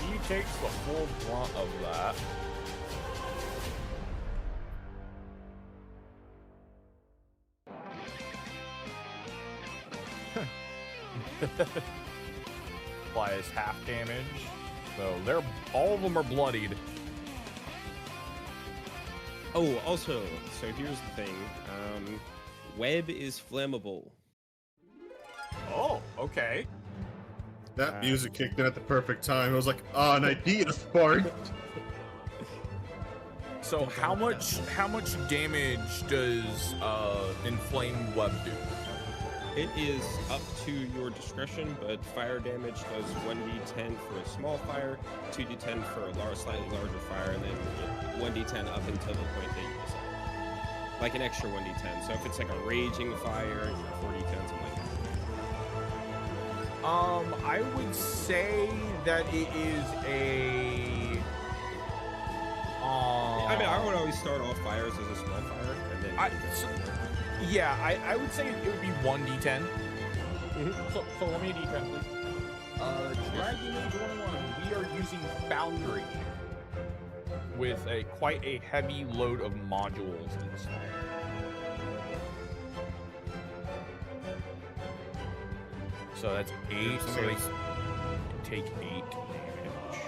He takes the full brunt of that. Applies half damage. So they're all of them are bloodied. Oh, also, so here's the thing. Web is flammable. Oh, okay. That music kicked in at the perfect time. I was like, ah, an idea sparked. So how much damage does inflamed web do? It is up to your discretion, but fire damage does 1d10 for a small fire, 2d10 for a slightly larger fire, and then 1d10 up until the point that you decide. Like an extra 1d10. So if it's like a raging fire, 4d10, something like that. I would say that it is a. I mean, I would always start off fires as a small fire, and then. Yeah, I would say it would be 1d10. So let me a d10, please. Dragon Age 101, we are using Foundry with quite a heavy load of modules inside. So that's 8, so they take 8 damage.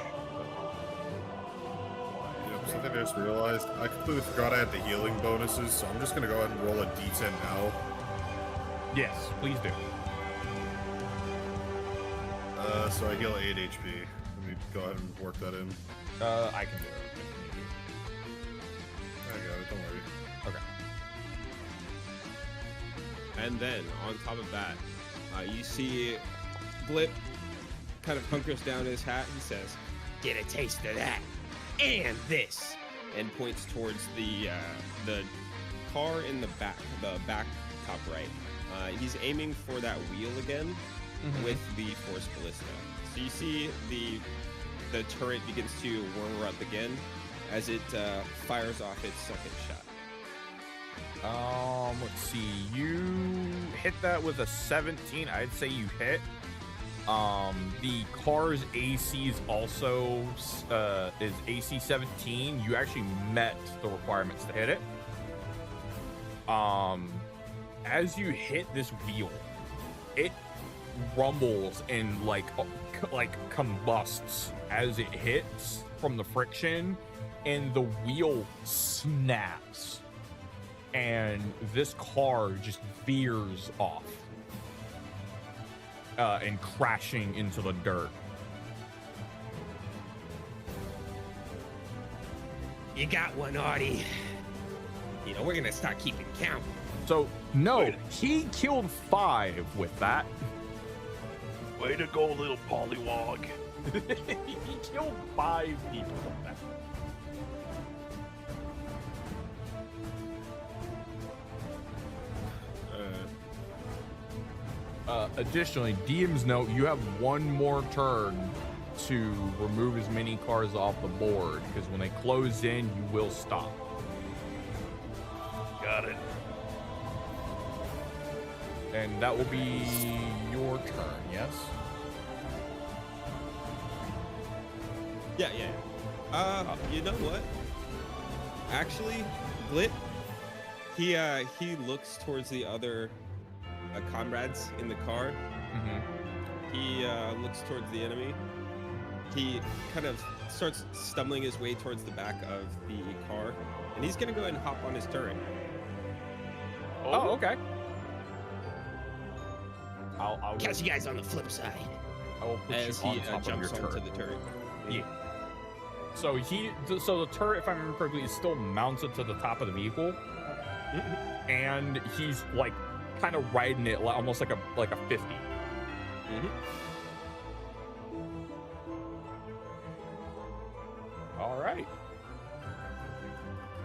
Something I just realized, I completely forgot I had the healing bonuses, so I'm just gonna go ahead and roll a d10 now. Yes, please do. So I heal 8 HP. Let me go ahead and work that in. I can do it. I got it, don't worry. Okay. And then, on top of that, you see Blip kind of hunkers down his hat. He says, "Get a taste of that, and this," and points towards the car in the back top right. He's aiming for that wheel again with the Force Ballista. So you see the turret begins to whir up again as it fires off its second shot. Let's see. You hit that with a 17. I'd say you hit. The car's AC is also is AC 17. You actually met the requirements to hit it. As you hit this wheel, it rumbles and like combusts as it hits from the friction, and the wheel snaps. And this car just veers off and crashing into the dirt. You got one, Artie. You know, we're gonna start keeping count. So, no, he killed 5 with that. Way to go, little pollywog. He killed 5 people. Additionally, DM's note, you have one more turn to remove as many cars off the board, because when they close in, you will stop. Got it. And that will be your turn, yes? Yeah. You know what? Actually, Glit, he looks towards the other comrades in the car. He looks towards the enemy. He kind of starts stumbling his way towards the back of the car, and he's gonna go ahead and hop on his turret. Oh, okay. I'll Catch you guys on the flip side. I will put As you he on top of your jumps onto turret. the turret. Yeah. So the turret, if I remember correctly, is still mounted to the top of the vehicle, and he's like kind of riding it almost like a 50. All right.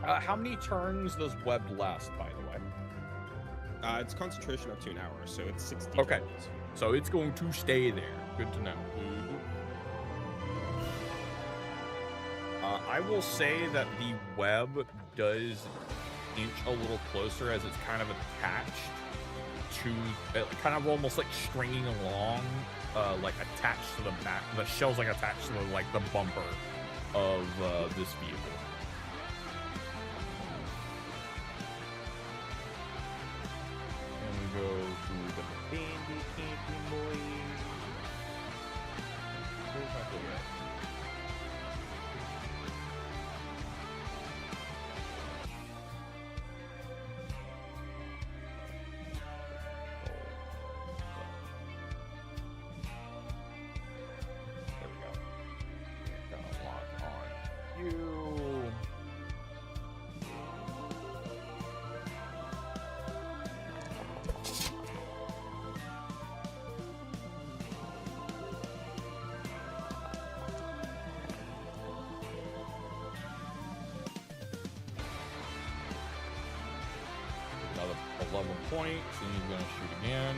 How many turns does Web last, by the way? It's concentration up to an hour, so it's 60 Okay. turns. So it's going to stay there. Good to know. I will say that the web does inch a little closer as it's kind of attached to, kind of almost like stringing along, like attached to the back. The shell's like attached to the bumper of this vehicle. And we go to the bandit camping boys. Where's my boy at? There we go. Gonna lock on you. Another 11 points, and he's gonna shoot again.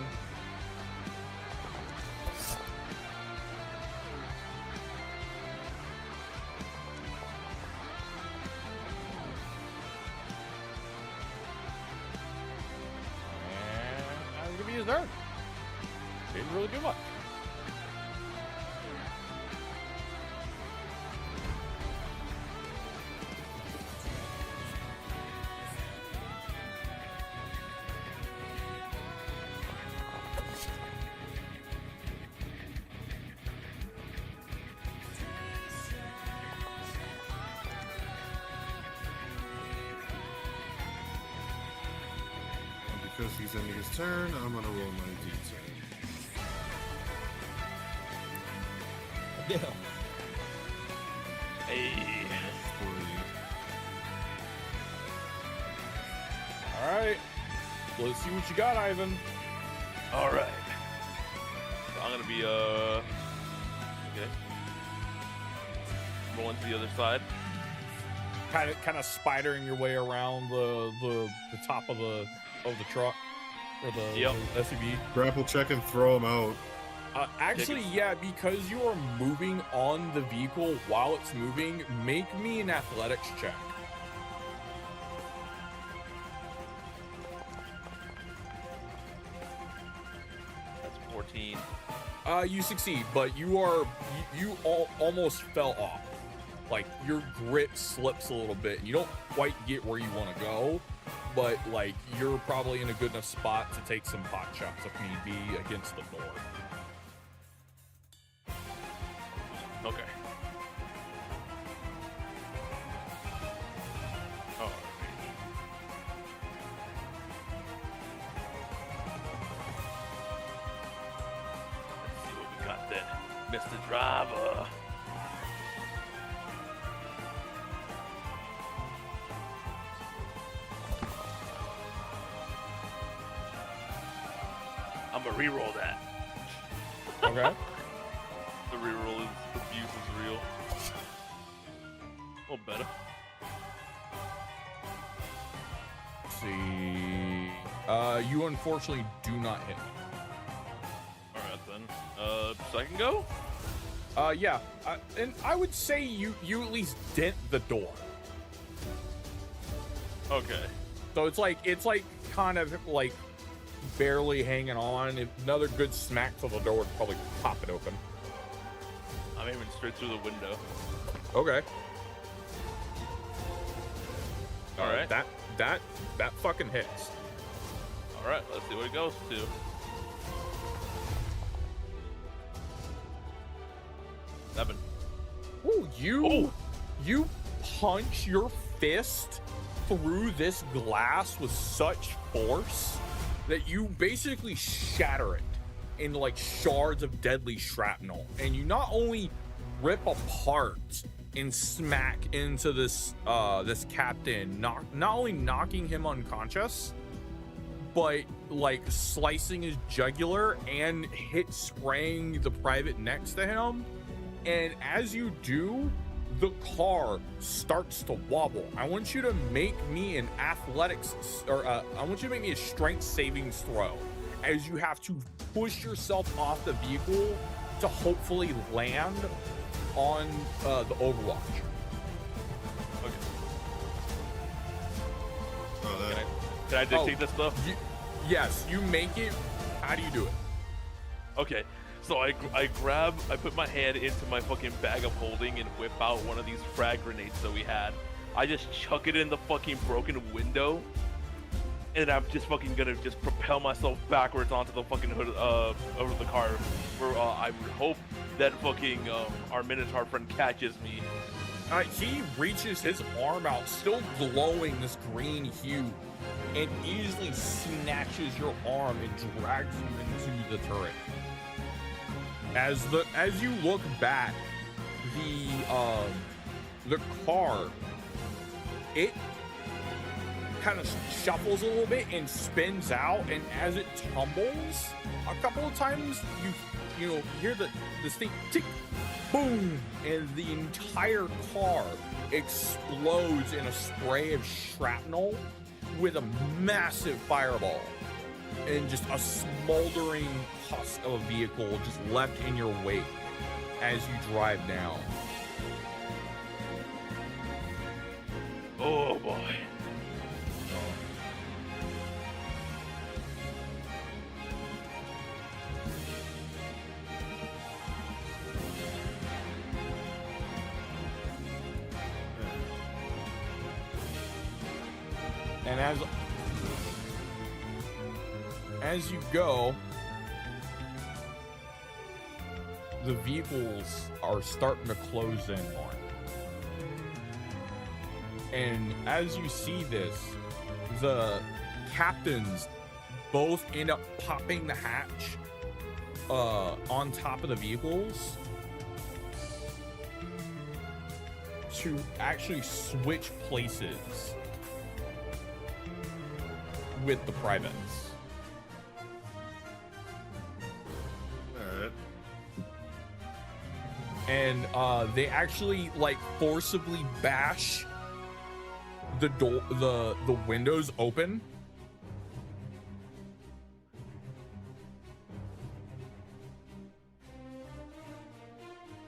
And that's gonna be his turn. Didn't really do much. And because he's ending his turn, I'm gonna roll my d10. Yeah. Hey. 3. All right. Let's see what you got, Ivan. All right. So I'm gonna be okay. Rolling to the other side. Kind of spidering your way around the top of the truck or the, Yep. the SUV. Grapple check and throw him out. Actually, yeah, because you are moving on the vehicle while it's moving, make me an athletics check. That's 14. You succeed, but you almost fell off. Like your grip slips a little bit, and you don't quite get where you want to go. But like you're probably in a good enough spot to take some pot shots if need be against the door. Okay. Oh. Let's see what we got then, Mr. Driver. I'm gonna re-roll that. Okay. The re-roll is little better. Let's see. You unfortunately do not hit me. Alright then. So I can go? Yeah. And I would say you at least dent the door. Okay. So it's like kind of like barely hanging on. If another good smack to the door would probably pop it open. I'm aiming straight through the window. Okay. Alright. That fucking hits. Alright, let's see what it goes to. Seven. Ooh, you punch your fist through this glass with such force that you basically shatter it into like shards of deadly shrapnel, and you not only rip apart and smack into this this captain, not only knocking him unconscious, but like slicing his jugular and spraying the private next to him. And as you do, the car starts to wobble. I want you to make me an athletics, or I want you to make me a strength savings throw, as you have to push yourself off the vehicle to hopefully land on the Overwatch. Okay. Oh, that, Can I dictate this though? Yes, you make it. How do you do it? Okay. So I put my hand into my fucking bag of holding and whip out one of these frag grenades that we had. I just chuck it in the fucking broken window, and I'm just fucking gonna just propel myself backwards onto the fucking hood of the car. Where I would hope that fucking our Minotaur friend catches me. He reaches his arm out, still glowing this green hue, and easily snatches your arm and drags you into the turret. As you look back, the car, it kind of shuffles a little bit and spins out, and as it tumbles a couple of times, you know hear the distinct tick, boom, and the entire car explodes in a spray of shrapnel with a massive fireball. And just a smoldering husk of a vehicle just left in your wake as you drive down. Oh boy. And as you go, the vehicles are starting to close in on you. And as you see this, the captains both end up popping the hatch on top of the vehicles to actually switch places with the privates. alright. And they actually like forcibly bash the door, the windows open,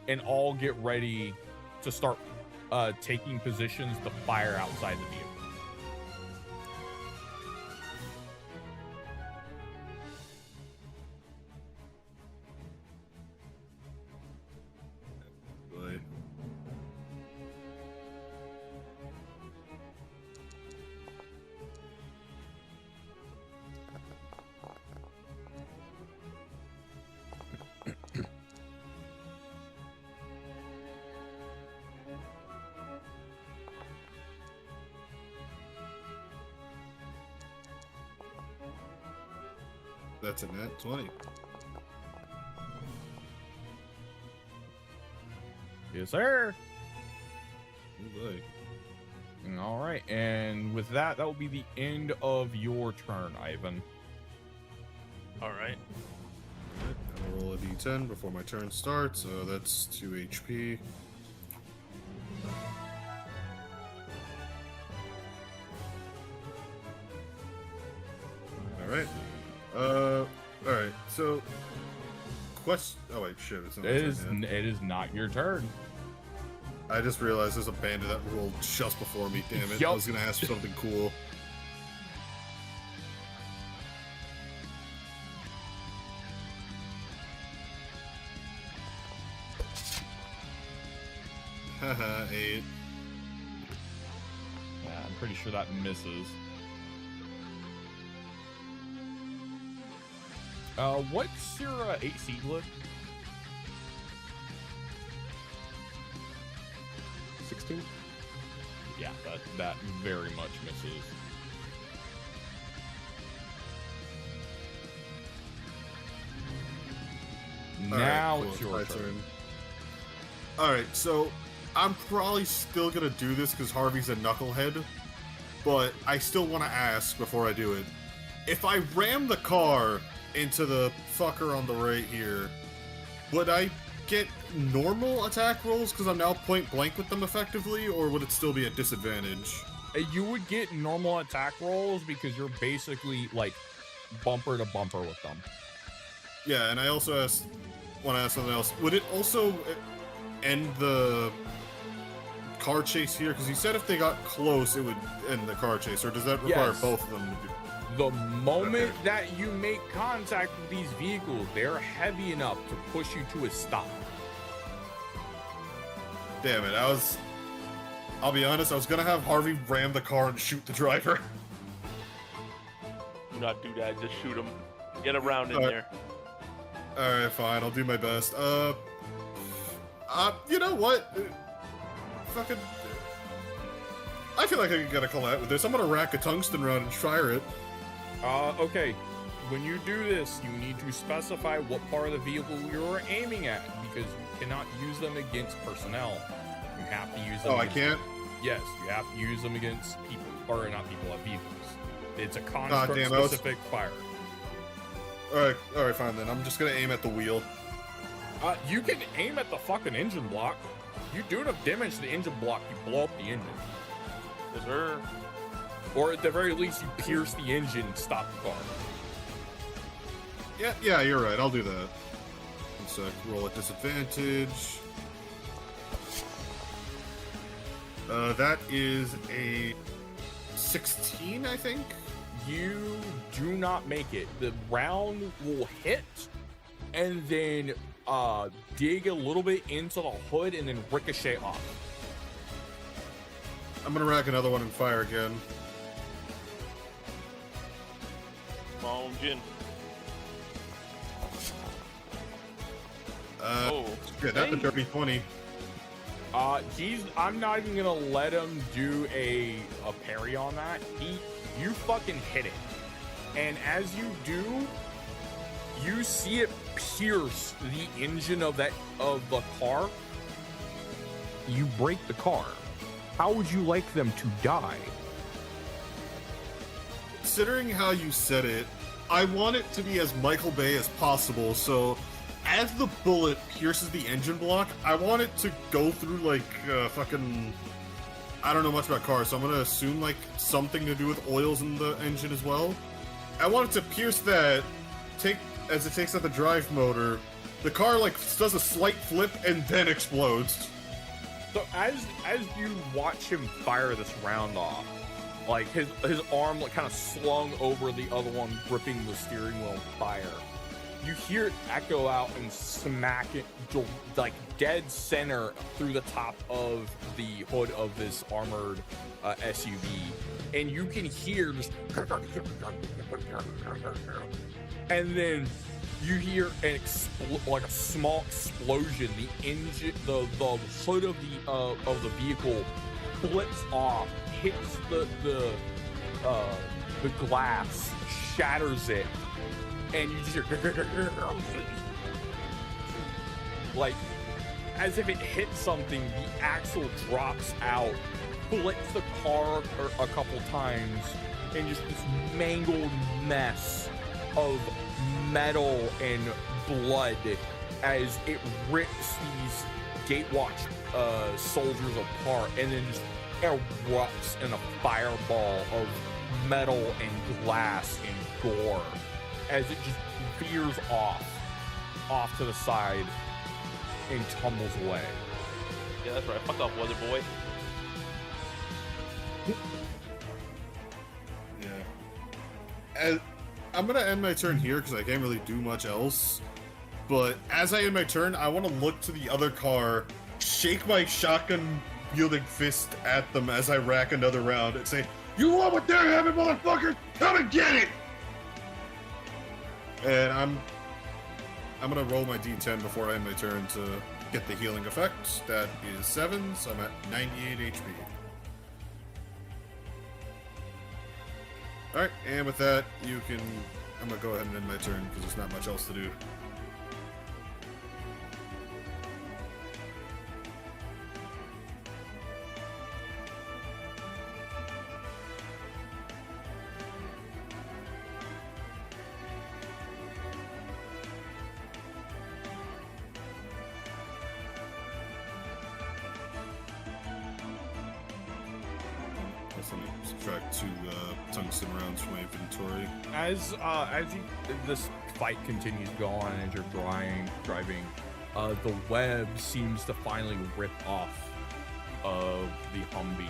and all get ready to start taking positions to fire outside the vehicle. Boy. That's a net 20. Yes, sir. Oh boy. All right, and with that, that will be the end of your turn, Ivan. All right. Alright, I'll roll a d10 before my turn starts. That's 2 HP. So, oh wait, shit! It's not. It is not your turn. I just realized there's a bandit that rolled just before me. Damn it! Yup. I was gonna ask for something cool. Haha, 8. Yeah, I'm pretty sure that misses. What's your AC look? 16? Yeah, that very much misses. Now Alright, it's cool, your my turn. Alright, so I'm probably still gonna do this because Harvey's a knucklehead, but I still want to ask before I do it. If I ram the car into the fucker on the right here, would I get normal attack rolls because I'm now point blank with them effectively, or would it still be a disadvantage? You would get normal attack rolls because you're basically like bumper to bumper with them. Yeah, and I also want to ask something else. Would it also end the car chase here? Because you said if they got close, it would end the car chase, or does that require Yes. both of them to be? The moment that you make contact with these vehicles, they're heavy enough to push you to a stop. Damn it, I'll be honest, I was gonna have Harvey ram the car and shoot the driver. Do not do that. Just shoot him. Get around in Alright. there. Alright, fine, I'll do my best. You know what? Fucking... I feel like I can get a collab with this. I'm gonna rack a tungsten rod and fire it. Okay. When you do this, you need to specify what part of the vehicle you're aiming at, because you cannot use them against personnel. You have to use them. Oh, I against- can't? Yes, you have to use them against people, or not people, vehicles. It's a damn, construct-specific fire. Alright, fine then. I'm just gonna aim at the wheel. You can aim at the fucking engine block. You do enough damage to the engine block, you blow up the engine. Yes, sir. Or at the very least, you pierce the engine and stop the car. Yeah, you're right. I'll do that. One sec. Roll at disadvantage. That is a 16, I think. You do not make it. The round will hit and then dig a little bit into the hood and then ricochet off. I'm gonna rack another one and fire again. Come on, Jin. Yeah, that's a dirty 20. I'm not even gonna let him do a parry on that. You fucking hit it. And as you do, you see it pierce the engine of the car. You break the car. How would you like them to die? Considering how you said it, I want it to be as Michael Bay as possible, so as the bullet pierces the engine block, I want it to go through, like, fucking... I don't know much about cars, so I'm gonna assume, like, something to do with oils in the engine as well. I want it to pierce that, as it takes out the drive motor, the car, like, does a slight flip and then explodes. So as you watch him fire this round off, like his arm like kind of slung over the other one, gripping the steering wheel fire. You hear it echo out and smack it like dead center through the top of the hood of this armored SUV, and you can hear just, and then you hear an like a small explosion. The engine, the hood of the vehicle flips off, hits the glass, shatters it, and you just hear like as if it hit something. The axle drops out, flips the car a couple times, and just this mangled mess of metal and blood as it rips these Gatewatch soldiers apart, and then just erupts in a fireball of metal and glass and gore as it just veers off to the side and tumbles away. Yeah, that's right. Fuck off, weather boy. Yeah. And I'm gonna end my turn here because I can't really do much else. But as I end my turn, I want to look to the other car, shake my shotgun wielding fist at them as I rack another round, and say, "You want what they're having, motherfuckers? Come and get it!" And I'm gonna roll my D10 before I end my turn to get the healing effect. That is 7, so I'm at 98 HP. Alright, and with that, I'm gonna go ahead and end my turn because there's not much else to do. Subtract 2 tungsten rounds from my inventory. As this fight continues to go on as you're driving, the web seems to finally rip off of the Humvee,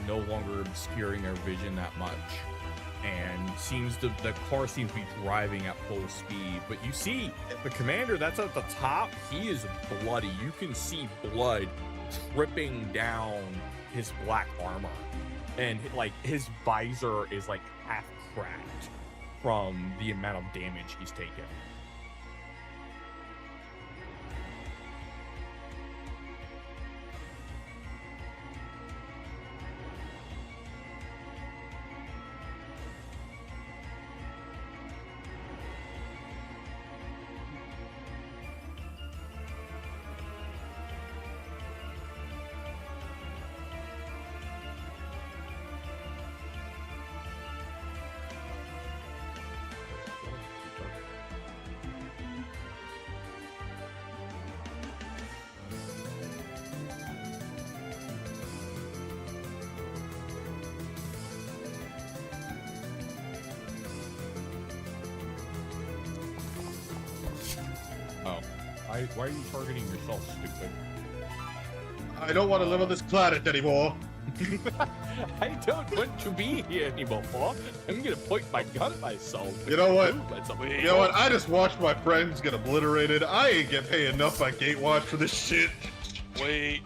no longer obscuring their vision that much, and the car seems to be driving at full speed. But you see the commander that's at the top, he is bloody. You can see blood dripping down his black armor. And like his visor is like half cracked from the amount of damage he's taken. Why are you targeting yourself, stupid? I don't want to live on this planet anymore. I don't want to be here anymore. I'm gonna point my gun at myself. You know what? You know what? I just watched my friends get obliterated. I ain't get paid enough by Gatewatch for this shit. Wait,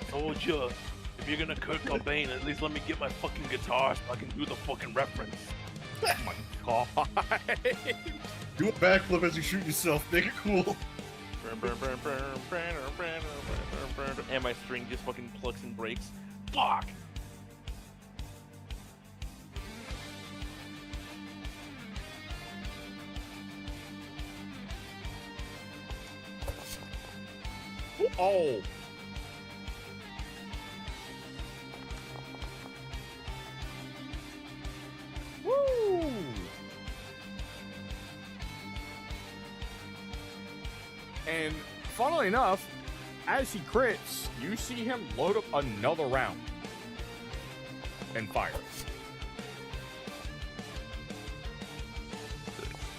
told ya. If you're gonna Kurt Cobain, at least let me get my fucking guitar so I can do the fucking reference. Oh my god. Do a backflip as you shoot yourself. Make it cool. And my string just fucking plucks and breaks. Fuck! Oh! Woo! And funnily enough, as he crits, you see him load up another round and fire.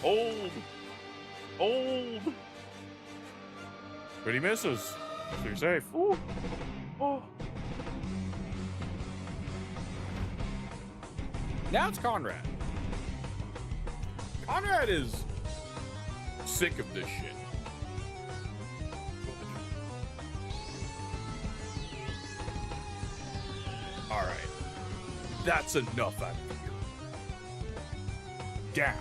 Old! But he misses, so you're safe. Ooh. Oh. Now it's Conrad. Conrad is sick of this shit. All right, that's enough out of you. Down.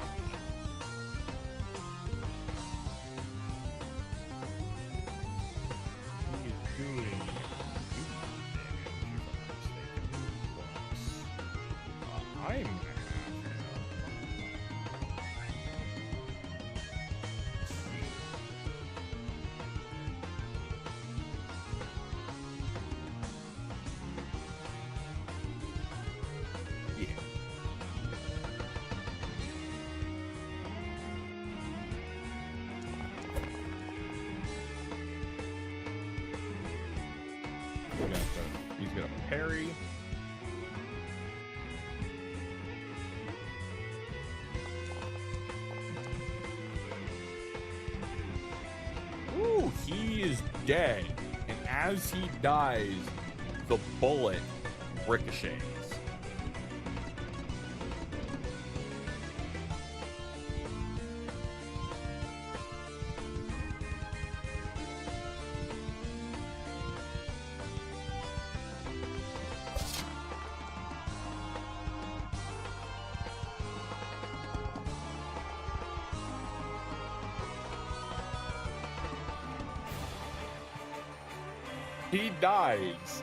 What are you doing? I'm he's gonna parry. he is dead, and as he dies, the bullet ricochets. He dies.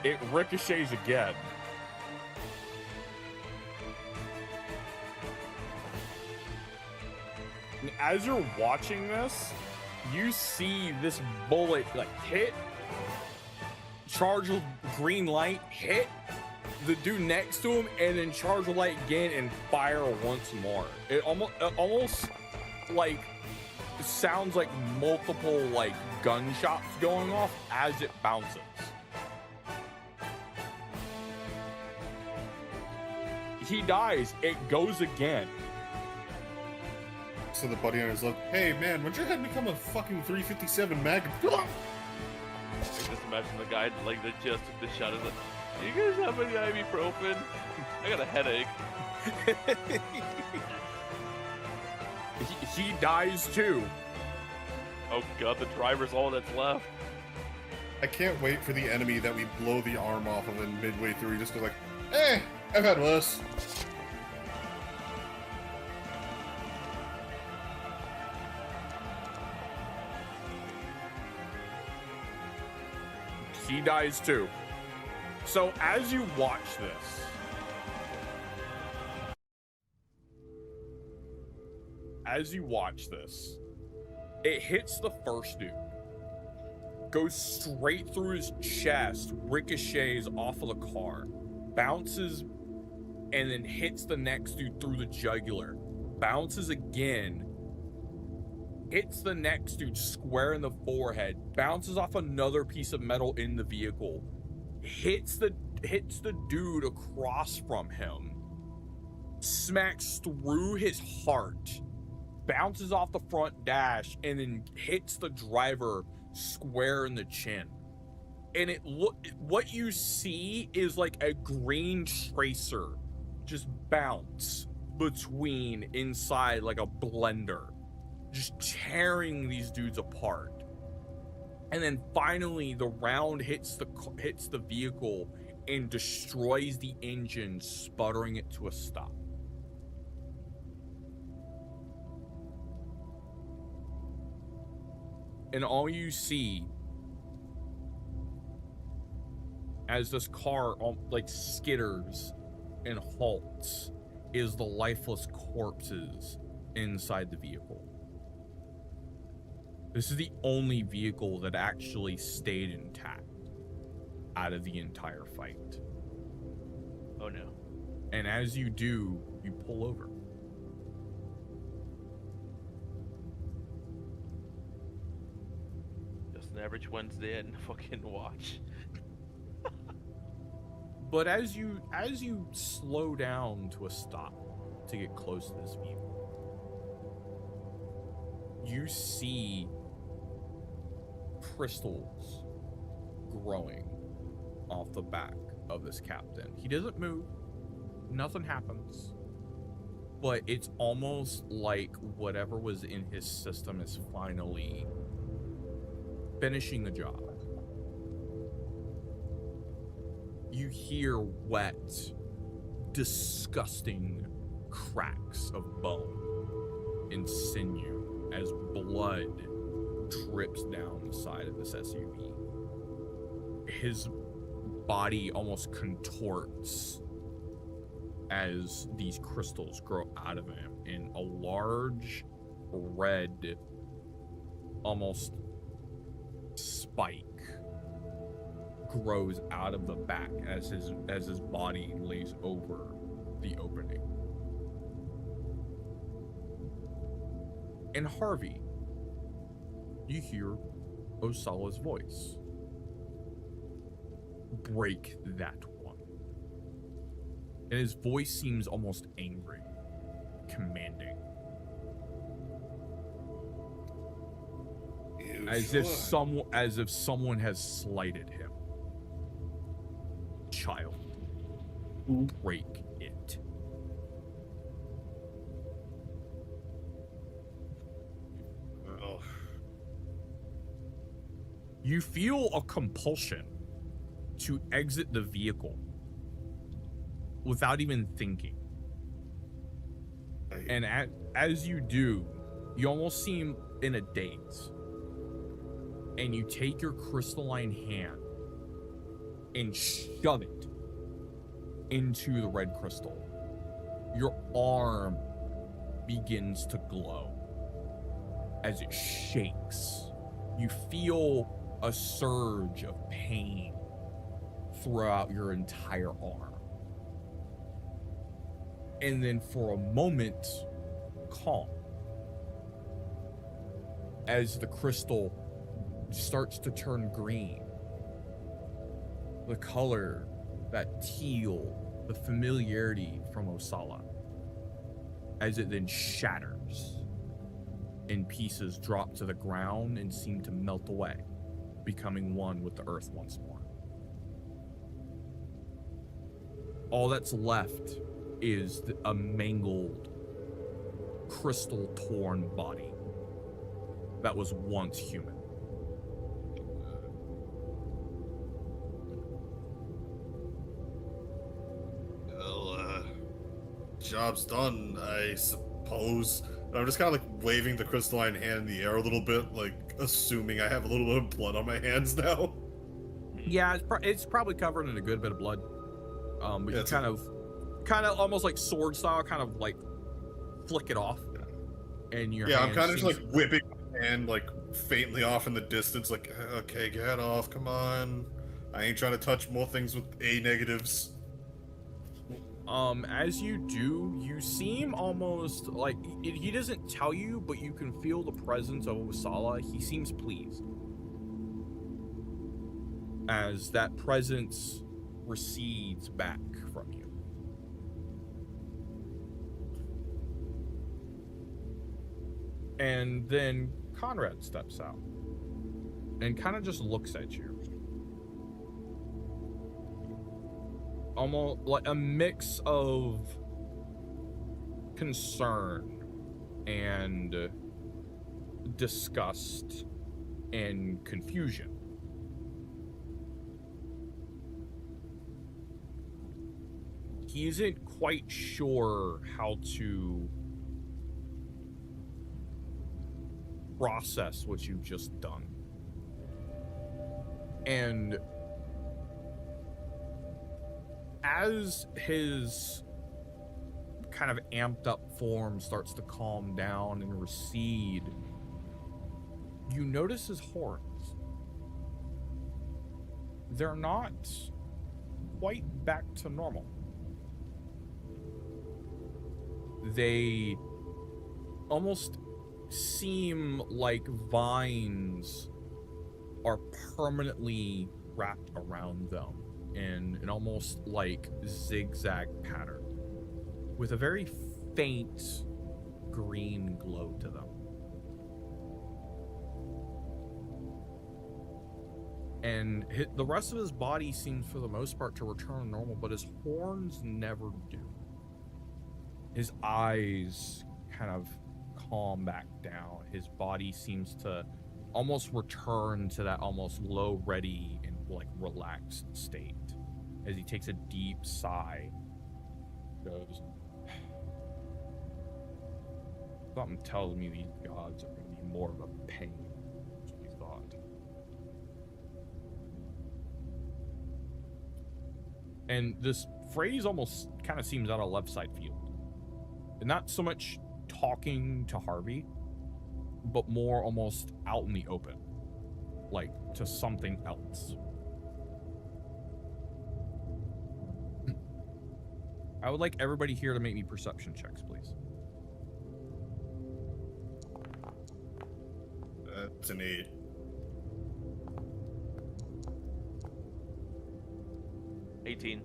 It ricochets again. And as you're watching this, you see this bullet like hit, charge a green light, hit the dude next to him, and then charge a light again and fire once more. It almost like sounds like multiple like gunshots going off as it bounces. He dies. It goes again. So the buddy on his left, hey man, when'd your head become a fucking 357 Magnum? Like, just imagine the guy like that just took the shot. Is like, do you guys have any ibuprofen? I got a headache. He dies too. Oh god, the driver's all that's left. I can't wait for the enemy that we blow the arm off of him midway through. He just goes like, eh, I've had worse. He dies too. So as you watch this, it hits the first dude, goes straight through his chest, ricochets off of the car, bounces, and then hits the next dude through the jugular, bounces again, hits the next dude square in the forehead, bounces off another piece of metal in the vehicle, hits the dude across from him, smacks through his heart, bounces off the front dash, and then hits the driver square in the chin. And what you see is like a green tracer just bounce between inside like a blender, just tearing these dudes apart. And then finally the round hits the vehicle and destroys the engine, sputtering it to a stop. And all you see as this car like skitters and halts is the lifeless corpses inside the vehicle. This is the only vehicle that actually stayed intact out of the entire fight. Oh no. And as you do, you pull over. Just an average Wednesday and fucking watch. But as you slow down to a stop to get close to this vehicle, you see crystals growing off the back of this captain. He doesn't move, nothing happens, but it's almost like whatever was in his system is finally finishing the job. You hear wet, disgusting cracks of bone and sinew as blood drips down the side of this SUV. His body almost contorts as these crystals grow out of him, and a large red, almost spike grows out of the back as his body lays over the opening. And Harvey, you hear Osala's voice break that one. And his voice seems almost angry, commanding. as if someone has slighted him. Child, break it. Oh. You feel a compulsion to exit the vehicle without even thinking. And as you do, you almost seem in a daze. And you take your crystalline hand and shove it into the red crystal. Your arm begins to glow as it shakes. You feel a surge of pain throughout your entire arm. And then for a moment, calm. As the crystal starts to turn green. The color, that teal, the familiarity from Osala. As it then shatters and pieces drop to the ground and seem to melt away, becoming one with the earth once more. All that's left is a mangled, crystal-torn body that was once human. Well, job's done, I suppose. I'm just kind of like waving the crystalline hand in the air a little bit, like assuming I have a little bit of blood on my hands now. Yeah, it's probably covered in a good bit of blood. But Yeah, you kind of almost like sword style, kind of like flick it off. And your I'm hand kind of just seems- like whipping my hand like faintly off in the distance, like, okay, get off, come on. I ain't trying to touch more things with A negatives. As you do, you seem almost like he doesn't tell you, but you can feel the presence of Osala. He seems pleased as that presence recedes back from you. And then Conrad steps out and kind of just looks at you. Almost like a mix of concern and disgust and confusion. He isn't quite sure how to process what you've just done. And as his kind of amped up form starts to calm down and recede, you notice his horns. They're not quite back to normal. They almost seem like vines are permanently wrapped around them in an almost like zigzag pattern with a very faint green glow to them. And the rest of his body seems for the most part to return normal, but his horns never do. His eyes kind of calm back down. His body seems to almost return to that almost low, ready, and like relaxed state. As he takes a deep sigh, goes, something tells me these gods are going to be more of a pain than we thought. And this phrase almost kind of seems out of left side field. And not so much talking to Harvey, but more almost out in the open, like to something else. I would like everybody here to make me perception checks, please. That's an 8. $18.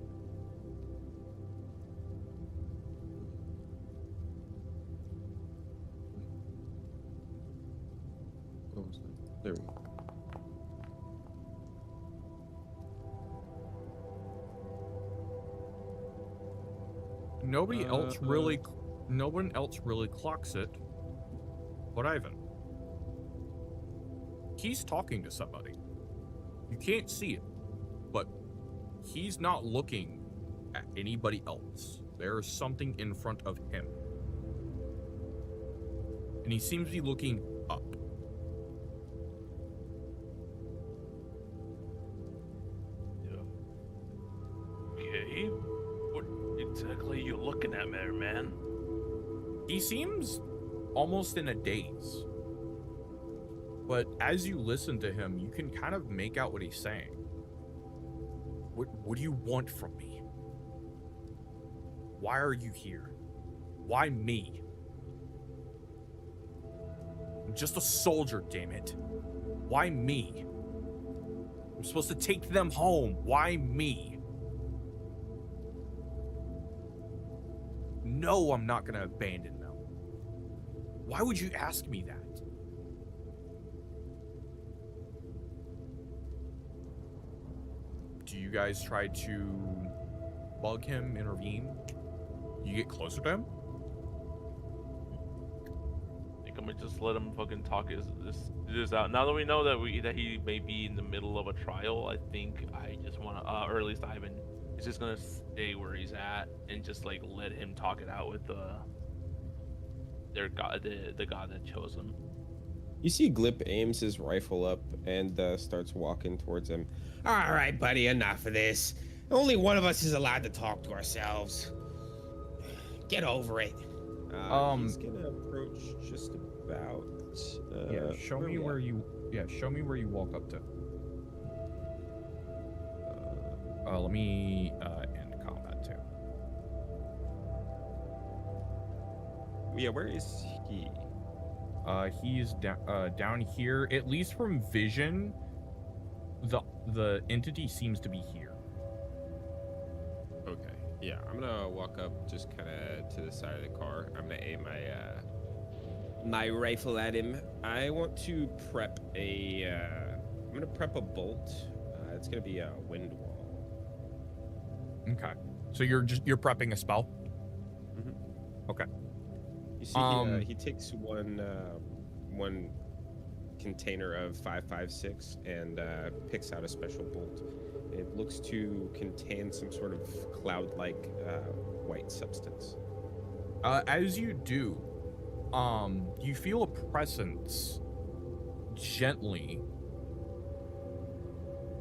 What was that? There we go. Nobody else really, no one else really clocks it, but Ivan. He's talking to somebody. You can't see it, but he's not looking at anybody else. There is something in front of him. And he seems to be looking up. Okay. What exactly are you looking at there, man? He seems almost in a daze. But as you listen to him, you can kind of make out what he's saying. What do you want from me? Why are you here? Why me? I'm just a soldier, damn it. Why me? I'm supposed to take them home. Why me? No, I'm not gonna abandon them. Why would you ask me that? Do you guys try to bug him, intervene? You get closer to him? I think I'm gonna just let him fucking talk this out. Now that we know that he may be in the middle of a trial, I think I just wanna, or at least Ivan is just gonna stay where he's at and just like let him talk it out with their god, the god that chose him. You see Glip aims his rifle up and starts walking towards him. All right, buddy, enough of this. Only one of us is allowed to talk to ourselves. Get over it. He's gonna approach just about. Yeah, show me where you. Yeah, show me where you walk up to. Let me end combat too. Yeah, where is he? He's down here. At least from vision, the entity seems to be here. Okay. Yeah, I'm gonna walk up just kind of to the side of the car. I'm gonna aim my rifle at him. I want to prep a. I'm gonna prep a bolt. It's gonna be a wind wall. Okay. So you're prepping a spell. Mm-hmm. Okay. You see, he takes one container of 556 and picks out a special bolt. It looks to contain some sort of cloud-like white substance. As you do, you feel a presence gently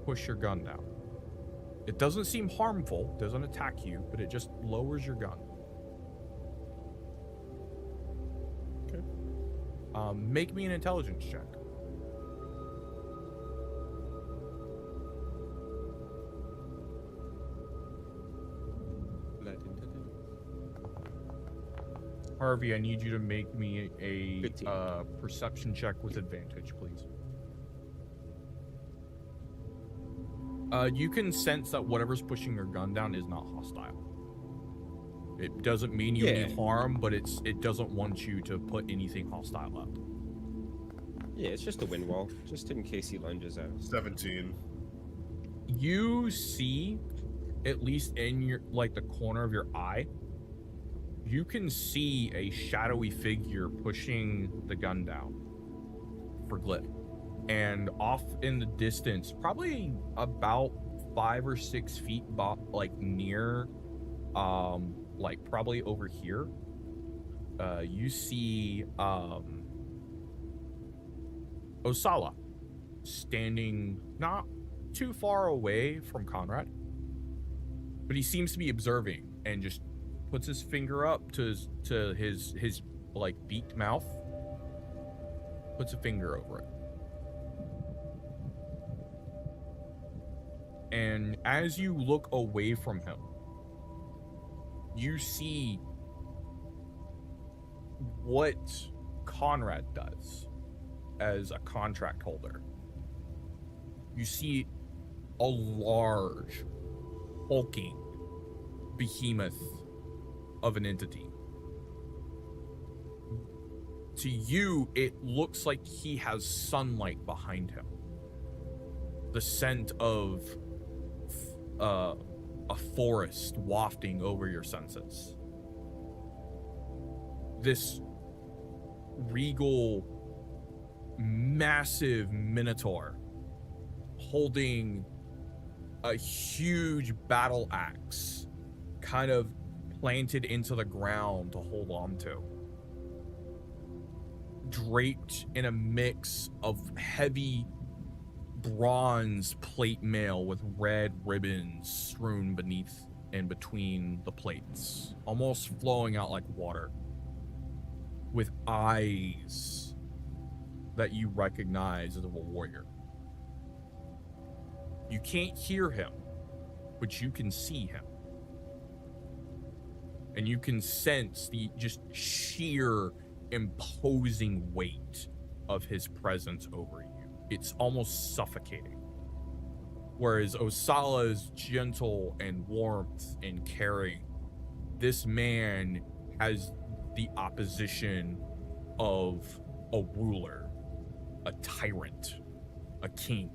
push your gun down. It doesn't seem harmful, doesn't attack you, but it just lowers your gun. Okay. Make me an intelligence check. Harvey, I need you to make me a 15. Perception check with advantage, please. You can sense that whatever's pushing your gun down is not hostile. It doesn't mean you mean harm, but it doesn't want you to put anything hostile up. Yeah, it's just a wind wall, just in case he lunges at us. 17. You see, at least in your the corner of your eye, you can see a shadowy figure pushing the gun down for Glip. And off in the distance, probably about 5 or 6 feet, near, probably over here, you see, Osala standing not too far away from Conrad, but he seems to be observing and just puts his finger up to his beaked mouth, puts a finger over it. And as you look away from him, you see what Conrad does as a contract holder. You see a large, hulking behemoth of an entity To you, it looks like he has sunlight behind him. The scent of a forest wafting over your senses. This regal, massive minotaur holding a huge battle axe kind of planted into the ground to hold on to. Draped in a mix of heavy bronze plate mail with red ribbons strewn beneath and between the plates, almost flowing out like water, with eyes that you recognize as of a warrior. You can't hear him, but you can see him. And you can sense the just sheer imposing weight of his presence over you. It's almost suffocating. Whereas Osala's gentle and warmth and caring, this man has the opposition of a ruler, a tyrant, a king.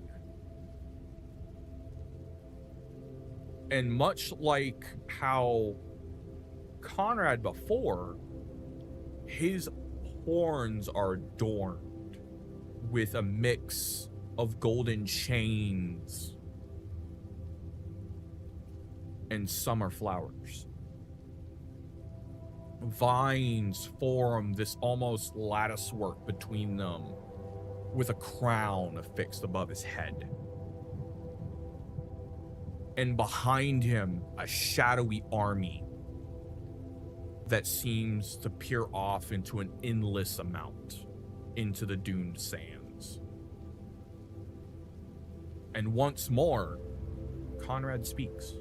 And much like how Conrad before, his horns are adorned with a mix of golden chains and summer flowers. Vines form this almost lattice work between them, with a crown affixed above his head. And behind him, a shadowy army that seems to peer off into an endless amount into the doomed sands. And once more, Conrad speaks.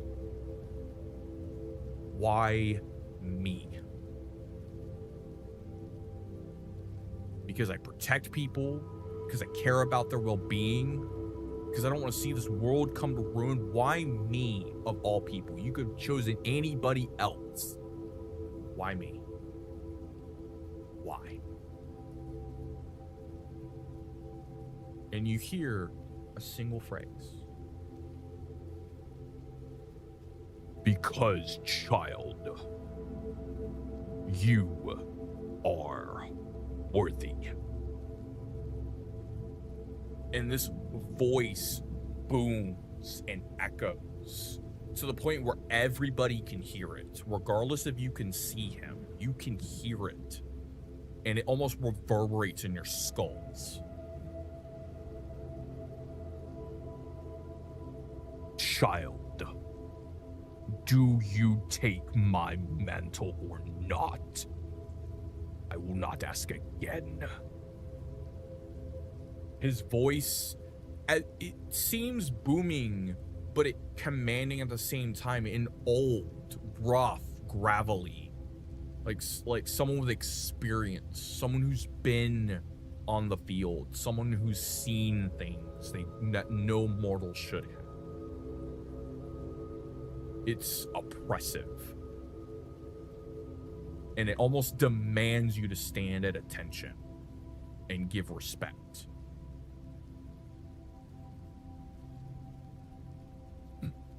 Why me? Because I protect people, because I care about their well-being, because I don't want to see this world come to ruin. Why me, of all people? You could have chosen anybody else. Why me? Why? And you hear a single phrase. Because, child, you are worthy. And this voice booms and echoes to the point where everybody can hear it. Regardless if you can see him, you can hear it. And it almost reverberates in your skulls. Child, do you take my mantle or not? I will not ask again. His voice, it seems booming, but it commanding at the same time, in old, rough, gravelly, like someone with experience, someone who's been on the field, someone who's seen things that no mortal should have. It's oppressive, and it almost demands you to stand at attention and give respect.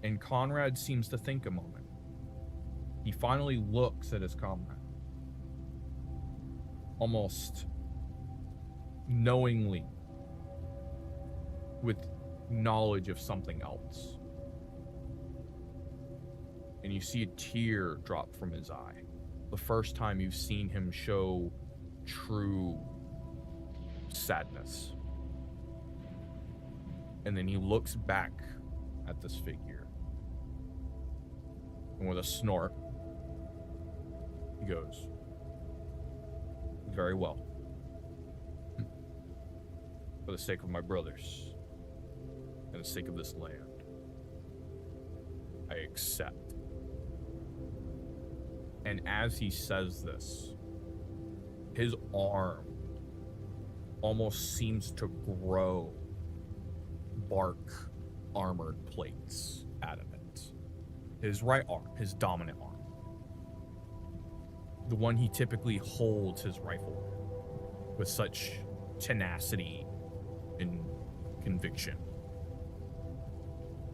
And Conrad seems to think a moment. He finally looks at his comrade, almost knowingly, with knowledge of something else. And you see a tear drop from his eye. The first time you've seen him show true sadness. And then he looks back at this figure. And with a snort, he goes, very well. For the sake of my brothers and the sake of this land, I accept. And as he says this, his arm almost seems to grow bark armored plates out of it. His right arm, his dominant arm, the one he typically holds his rifle with, with such tenacity and conviction.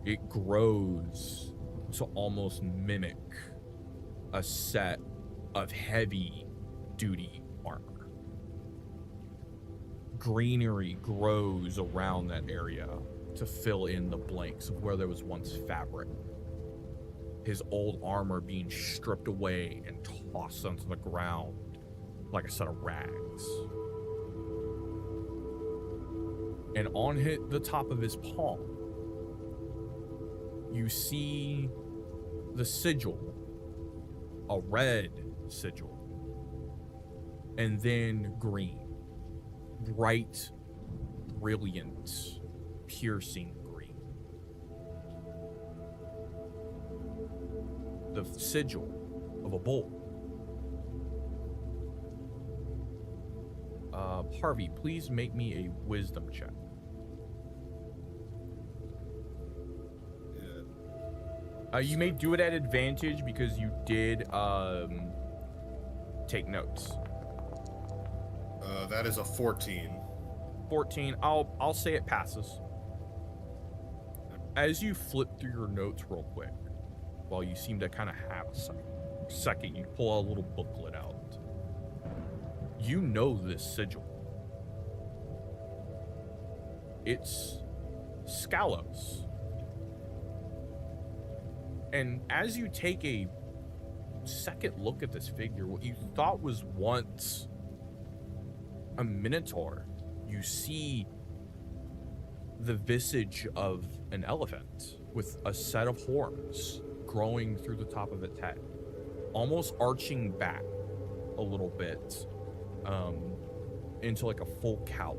It grows to almost mimic a set of heavy-duty armor. Greenery grows around that area to fill in the blanks of where there was once fabric. His old armor being stripped away and tossed onto the ground like a set of rags. And on the top of his palm, you see the sigil, a red sigil, and then green, bright, brilliant, piercing green. The sigil of a bull. Harvey, please make me a wisdom check. You may do it at advantage because you did take notes. That is a 14. 14. I'll say it passes. As you flip through your notes real quick, while you seem to kind of have a second, you pull a little booklet out. You know this sigil. It's Scalos. And as you take a second look at this figure, what you thought was once a minotaur, you see the visage of an elephant with a set of horns growing through the top of its head, almost arching back a little bit into like a full cowl.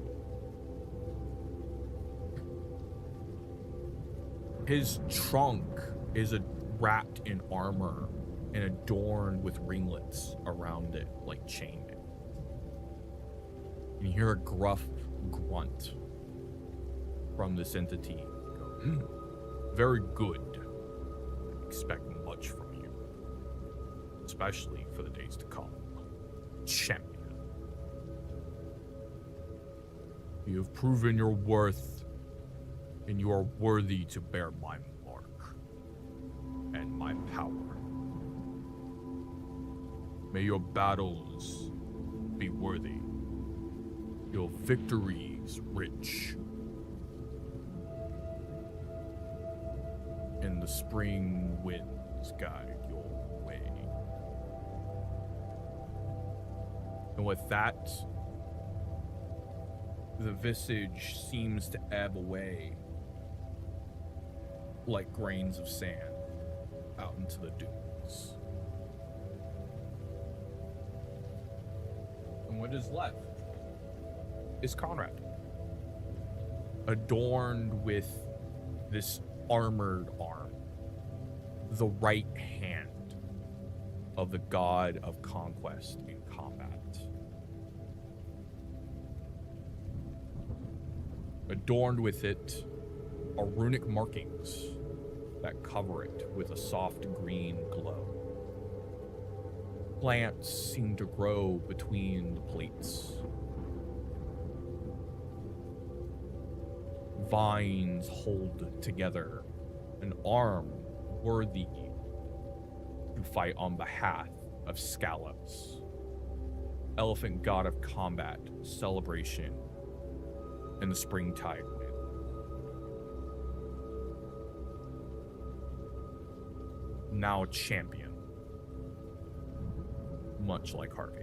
His trunk is wrapped in armor and adorned with ringlets around it like chainmail. And you hear a gruff grunt from this entity. Very good. I expect much from you, especially for the days to come. Champion. You have proven your worth, and you are worthy to bear my mark and my power. May your battles be worthy, your victories rich, and the spring winds guide your way. And with that, the visage seems to ebb away like grains of sand out into the dunes. And what is left is Conrad, adorned with this armored arm, the right hand of the god of conquest in combat. Adorned with it are runic markings that cover it with a soft green glow. Plants seem to grow between the plates. Vines hold together an arm worthy to fight on behalf of Scalos, elephant god of combat, celebration, and the springtide wind. Now a champion, much like Harvey.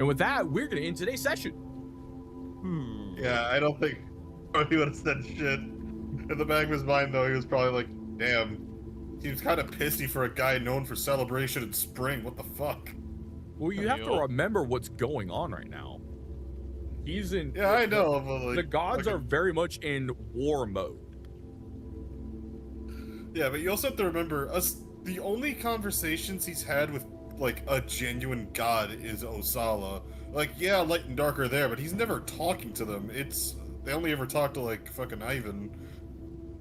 And with that, we're going to end today's session. Yeah, I don't think he would have said shit. In the back of his mind, though, he was probably like, damn, seems kind of pissy for a guy known for celebration in spring. What the fuck? Well, you have to remember what's going on right now. He's in... Yeah, I know, but like... The gods are very much in war mode. Yeah, but you also have to remember, the only conversations he's had with, like, a genuine god is Osala. Like, yeah, Light and Dark are there, but he's never talking to them. They only ever talk to, like, fucking Ivan.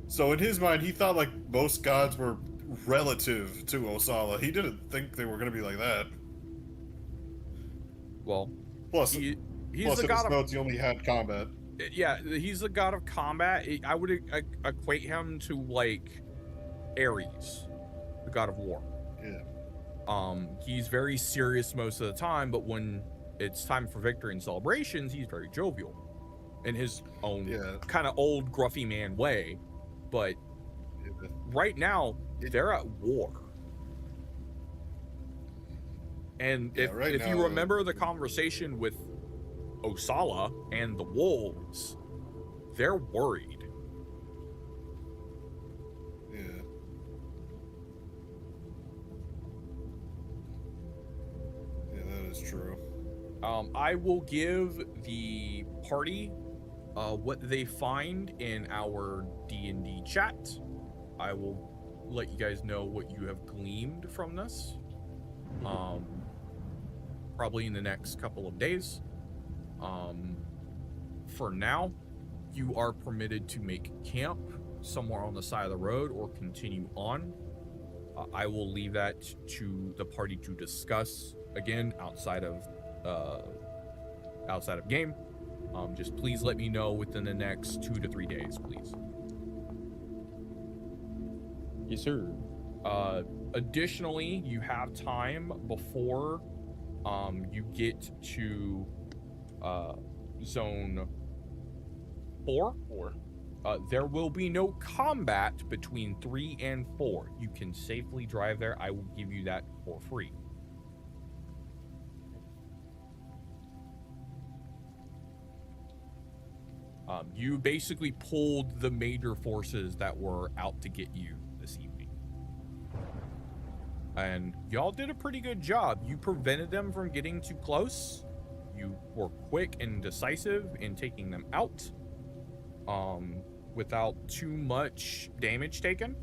So in his mind, he thought, like, most gods were relative to Osala. He didn't think they were going to be like that. Well, Plus, he's plus the in his god of notes, he only had combat. yeah. He's the god of combat. I would equate him to like Ares, the god of war. Yeah. He's very serious most of the time, but when it's time for victory and celebrations, he's very jovial in his own kind of old gruffy man way. But right now, they're at war. And if you remember the conversation with Osala and the wolves, they're worried. Yeah. Yeah, that is true. I will give the party what they find in our D&D chat. I will let you guys know what you have gleaned from this. Probably in the next couple of days. For now, you are permitted to make camp somewhere on the side of the road or continue on. I will leave that to the party to discuss again outside of game. Just please let me know within the next 2 to 3 days, please. Yes, sir. Additionally, you have time before you get to zone 4. There will be no combat between 3 and 4. You can safely drive there. I will give you that for free. You basically pulled the major forces that were out to get you this evening. And y'all did a pretty good job. You prevented them from getting too close. You were quick and decisive in taking them out without too much damage taken.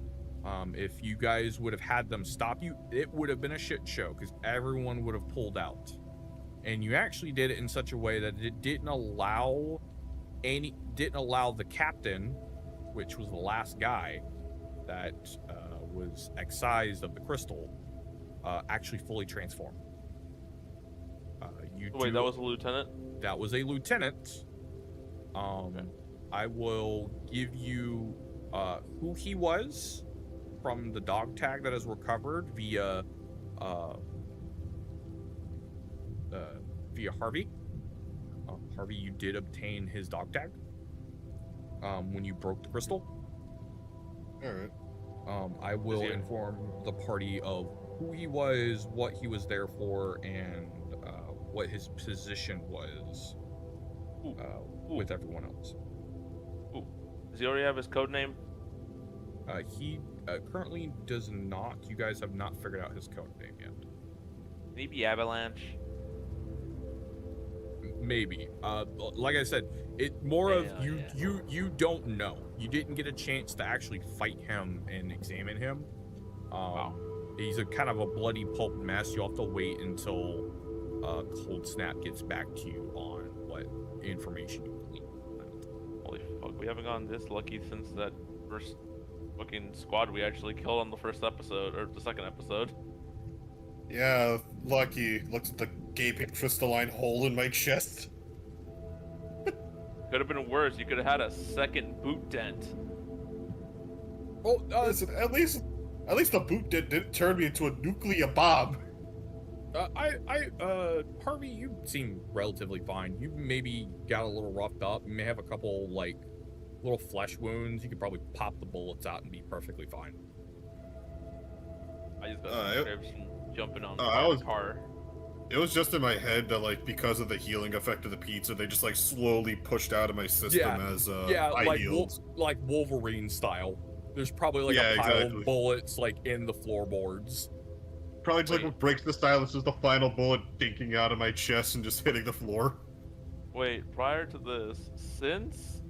If you guys would have had them stop you, it would have been a shit show because everyone would have pulled out. And you actually did it in such a way that it didn't allow the captain, which was the last guy that was excised of the crystal, actually fully transform. Wait, that was a lieutenant? That was a lieutenant. Okay. I will give you who he was from the dog tag that is recovered via Harvey. Harvey, you did obtain his dog tag when you broke the crystal. All right. I will inform the party of who he was, what he was there for, and what his position was with everyone else. Does he already have his code name? He currently does not. You guys have not figured out his code name yet. Maybe Avalanche. Maybe. Like I said, it more of you don't know. You didn't get a chance to actually fight him and examine him. Wow. He's a kind of a bloody pulp mess. You'll have to wait until Cold Snap gets back to you on what information you gleaned. Holy fuck, we haven't gotten this lucky since that first fucking squad we actually killed on the first episode, or the second episode. Yeah, lucky. Looks at the gaping crystalline hole in my chest. Could have been worse. You could have had a second boot dent. Oh, listen, at least the boot didn't turn me into a nuclear bomb. Harvey, you seem relatively fine. You maybe got a little roughed up. You may have a couple, like, little flesh wounds. You could probably pop the bullets out and be perfectly fine. I just got scared from jumping on the car. It was just in my head that, like, because of the healing effect of the pizza, they just, like, slowly pushed out of my system as I healed. Like Wolverine style. There's probably, like, a pile of bullets, like, in the floorboards. Probably just, like, what breaks the silence is the final bullet dinking out of my chest and just hitting the floor. Wait, prior to this, since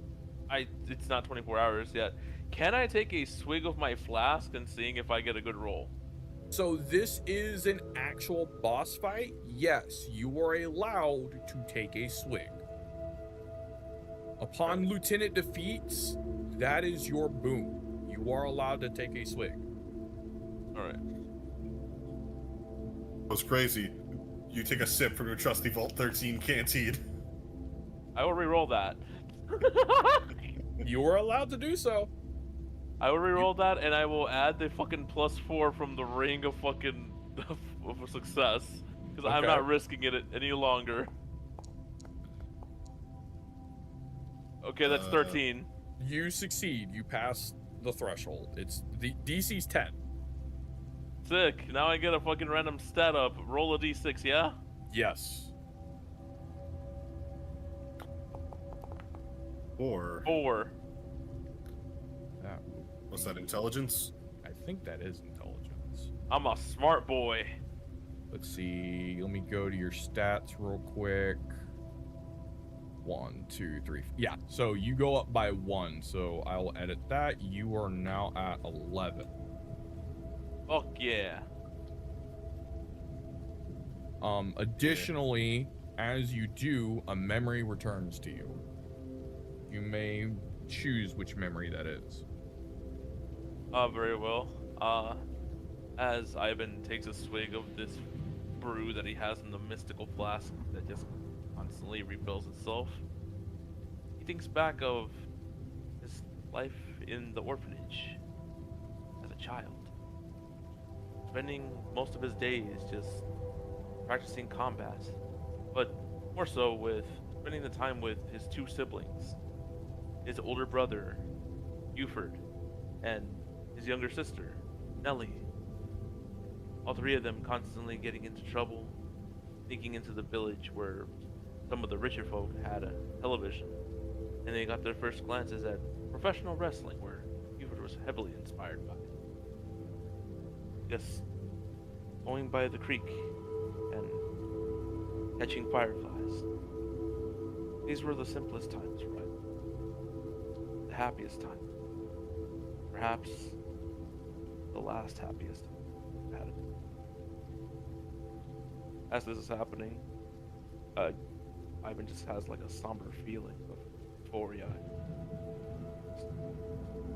it's not 24 hours yet, can I take a swig of my flask and seeing if I get a good roll? So this is an actual boss fight? Yes, you are allowed to take a swig. Upon lieutenant defeats, that is your boon. You are allowed to take a swig. All right. What's crazy? You take a sip from your trusty Vault 13 canteen. I will re-roll that. You are allowed to do so. I will re-roll that, and I will add the fucking +4 from the ring of fucking of success, because I'm Okay. not risking it any longer. Okay, that's 13. You succeed. You pass the threshold. It's the DC's 10. Sick. Now I get a fucking random stat up. Roll a d6, yeah? Yes. 4. 4. That, What's that, intelligence? I think that is intelligence. I'm a smart boy. Let's see. Let me go to your stats real quick. 1, 2, 3. Yeah. So you go up by 1. So I'll edit that. You are now at 11. Fuck yeah. Additionally, as you do, a memory returns to you. You may choose which memory that is. Very well. As Ivan takes a swig of this brew that he has in the mystical flask that just constantly refills itself, he thinks back of his life in the orphanage as a child, spending most of his days just practicing combat, but more so with spending the time with his two siblings, his older brother, Buford, and his younger sister, Nellie. All three of them constantly getting into trouble, sneaking into the village where some of the richer folk had a television, and they got their first glances at professional wrestling, where Buford was heavily inspired by. Just going by the creek and catching fireflies. These were the simplest times, right? The happiest time. Perhaps the last happiest I've had. As this is happening, Ivan just has like a somber feeling of euphoria. Just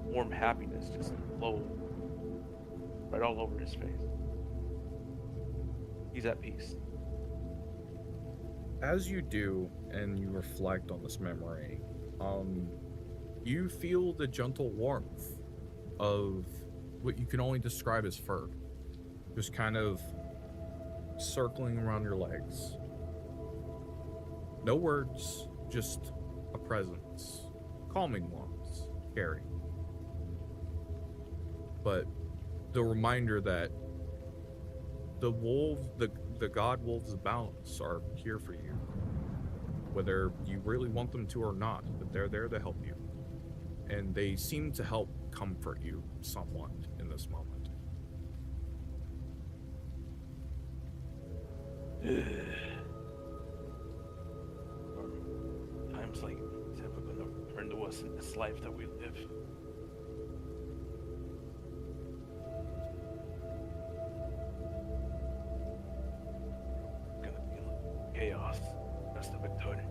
warm happiness just flowing right all over his face. He's at peace. As you do and you reflect on this memory, you feel the gentle warmth of what you can only describe as fur, just kind of circling around your legs. No words, just a presence, calming ones, scary. But the reminder that the wolves, the god wolves of balance are here for you, whether you really want them to or not, but they're there to help you. And they seem to help comfort you somewhat in this moment. Times like these never gonna return to us in this life that we live. Gonna be like chaos the rest of eternity.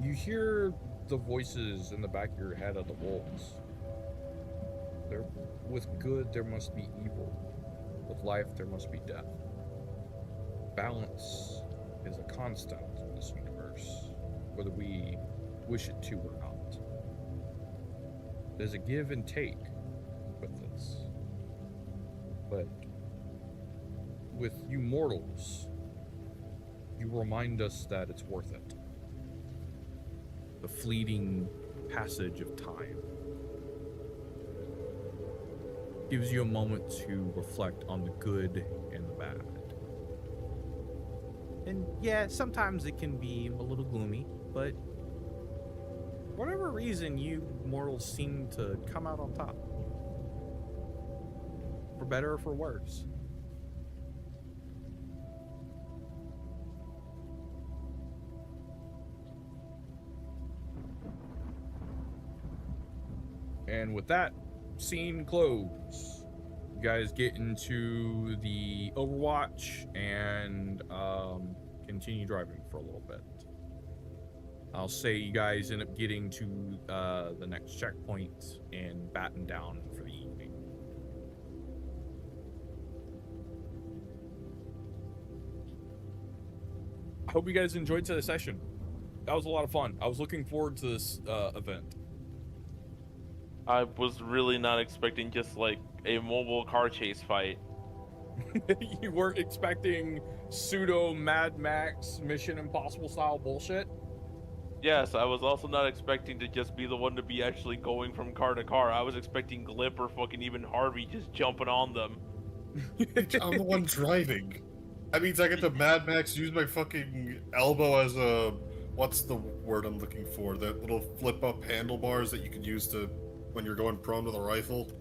You hear the voices in the back of your head of the wolves. With good, there must be evil. With life, there must be death. Balance is a constant in this universe, whether we wish it to or not. There's a give and take with this. But with you mortals, you remind us that it's worth it. The fleeting passage of time gives you a moment to reflect on the good and the bad. And yeah, sometimes it can be a little gloomy, but for whatever reason, you mortals seem to come out on top. For better or for worse. And with that, scene close. You guys get into the Overwatch and continue driving for a little bit. I'll say you guys end up getting to the next checkpoint and batten down for the evening. I hope you guys enjoyed today's session. That was a lot of fun. I was looking forward to this event. I was really not expecting just like a mobile car chase fight. You weren't expecting pseudo Mad Max Mission Impossible style bullshit? Yes, I was also not expecting to just be the one to be actually going from car to car. I was expecting Glip or fucking even Harvey just jumping on them. I'm the one driving. That means I get to Mad Max use my fucking elbow as a... What's the word I'm looking for? The little flip-up handlebars that you can use to... when you're going prone with a rifle.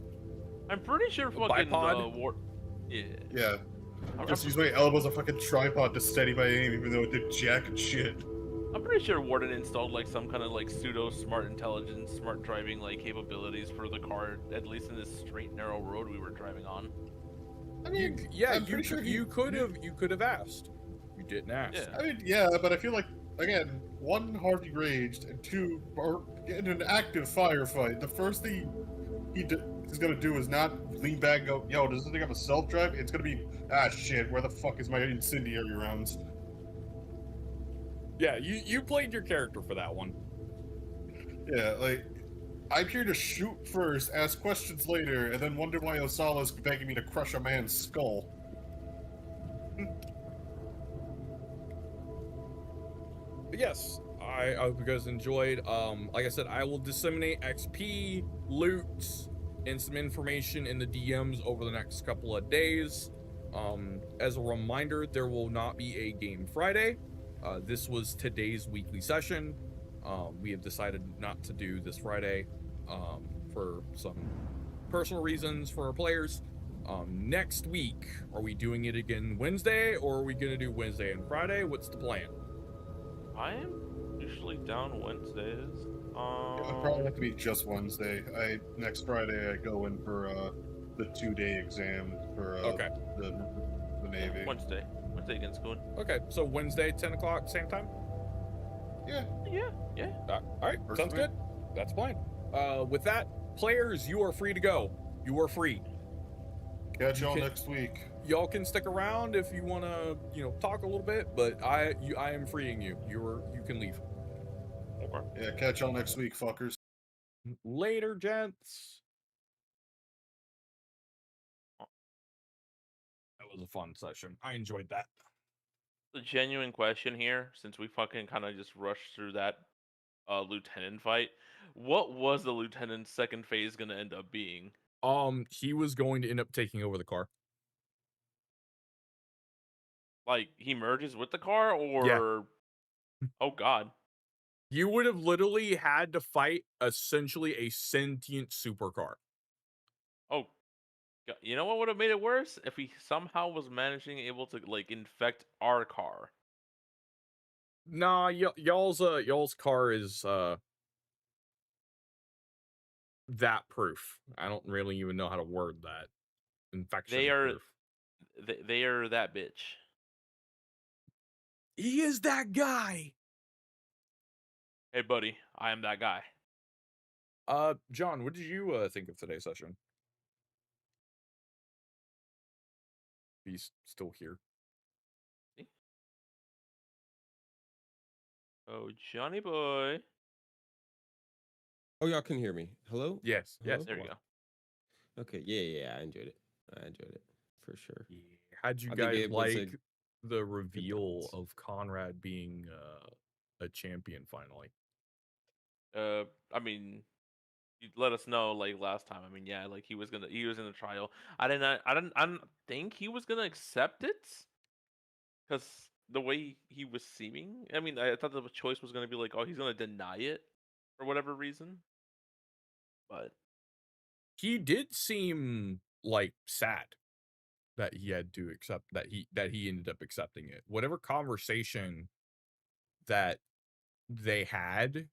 I'm pretty sure fucking bipod? Yeah. Yeah. I'm, Just I'm- use my elbow as a fucking tripod to steady my aim, even though it did jack and shit. I'm pretty sure Warden installed like some kind of like pseudo smart intelligence, smart driving like capabilities for the car, at least in this straight narrow road we were driving on. I mean, you could have asked. You didn't ask. Yeah. I mean, yeah, but I feel like, again, one, Harvey raged, and two, in an active firefight, the first thing he's gonna do is not lean back and go, yo, does this thing have a self-drive? It's gonna be, ah, shit, where the fuck is my incendiary rounds? Yeah, you played your character for that one. Yeah, like, I'm here to shoot first, ask questions later, and then wonder why Osala's begging me to crush a man's skull. But yes, I hope you guys enjoyed. Like I said, I will disseminate XP, loot, and some information in the DMs over the next couple of days. As a reminder, there will not be a game Friday. This was today's weekly session. We have decided not to do this Friday for some personal reasons for our players. Next week, are we doing it again Wednesday, or are we going to do Wednesday and Friday? What's the plan? I am usually down Wednesdays. It'll probably have to be just Wednesday. Next Friday I go in for the 2-day exam for Okay. the Navy. Wednesday against Goon. Okay, so Wednesday, 10 o'clock, same time? Yeah. Yeah. All right, Works sounds for me. good. That's fine. With that, players, you are free to go. You are free. Catch You y'all can- next week. Y'all can stick around if you want to, talk a little bit, but I am freeing you. You can leave. Okay. Yeah, catch y'all next week, fuckers. Later, gents. That was a fun session. I enjoyed that. The genuine question here, since we fucking kind of just rushed through that lieutenant fight, what was the lieutenant's second phase gonna end up being? He was going to end up taking over the car. Like he merges with the car, or oh god, You would have literally had to fight essentially a sentient supercar. oh, you know what would have made it worse if he somehow was managing able to like infect our car. Nah, y'all's car is that proof. I don't really even know how to word that. Infection They are- proof. They are that bitch. He is that guy. Hey buddy, I am that guy. John, what did you think of today's session? He's still here. Oh Johnny boy. Oh, y'all can hear me. Hello? Yes, yes. Hello? There you go. Okay, yeah, I enjoyed it. For sure. Yeah. How'd you I think guys it was a like the reveal balance. of Conrad being a champion finally? I mean, you let us know like last time. I mean, yeah, like he was in the trial. I didn't think he was gonna accept it, because the way he was seeming. I mean, I thought the choice was gonna be like, oh, he's gonna deny it for whatever reason. But He did seem like sad that he had to accept that he ended up accepting it. Whatever conversation that they had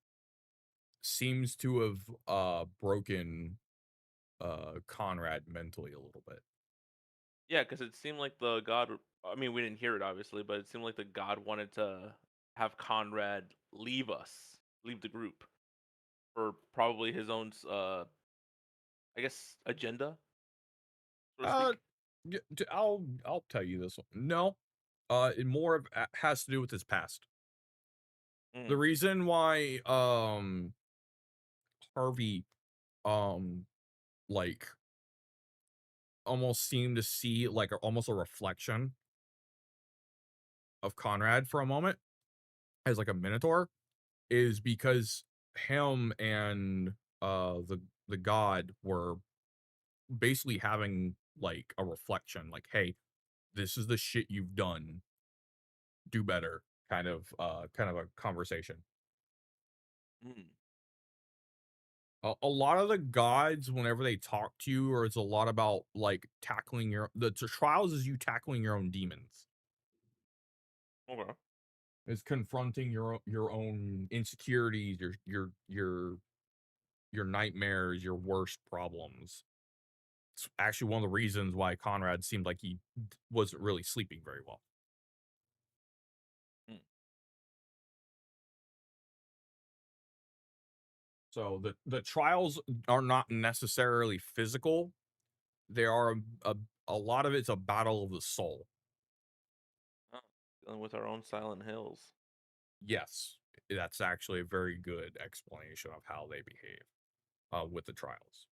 seems to have broken Conrad mentally a little bit. yeah, because it seemed like the god. I mean, we didn't hear it obviously, but it seemed like the god wanted to have Conrad leave the group for probably his own, I guess, agenda, so to Uh, speak. I'll tell you this one. No, it more of has to do with his past. The Mm, reason why Harvey um like almost seemed to see like almost a reflection of Conrad for a moment as like a minotaur is because him and the god were basically having like a reflection like, hey, this is the shit you've done, do better, kind of a conversation. mm. A lot of the gods, whenever they talk to you, or it's a lot about like tackling the trials is you tackling your own demons. Okay. Is confronting your own insecurities, your nightmares, your worst problems. It's actually one of the reasons why Conrad seemed like he wasn't really sleeping very well. Mm. So the trials are not necessarily physical. They are a lot of it's a battle of the soul. Oh, dealing with our own Silent Hills. Yes, that's actually a very good explanation of how they behave with the trials.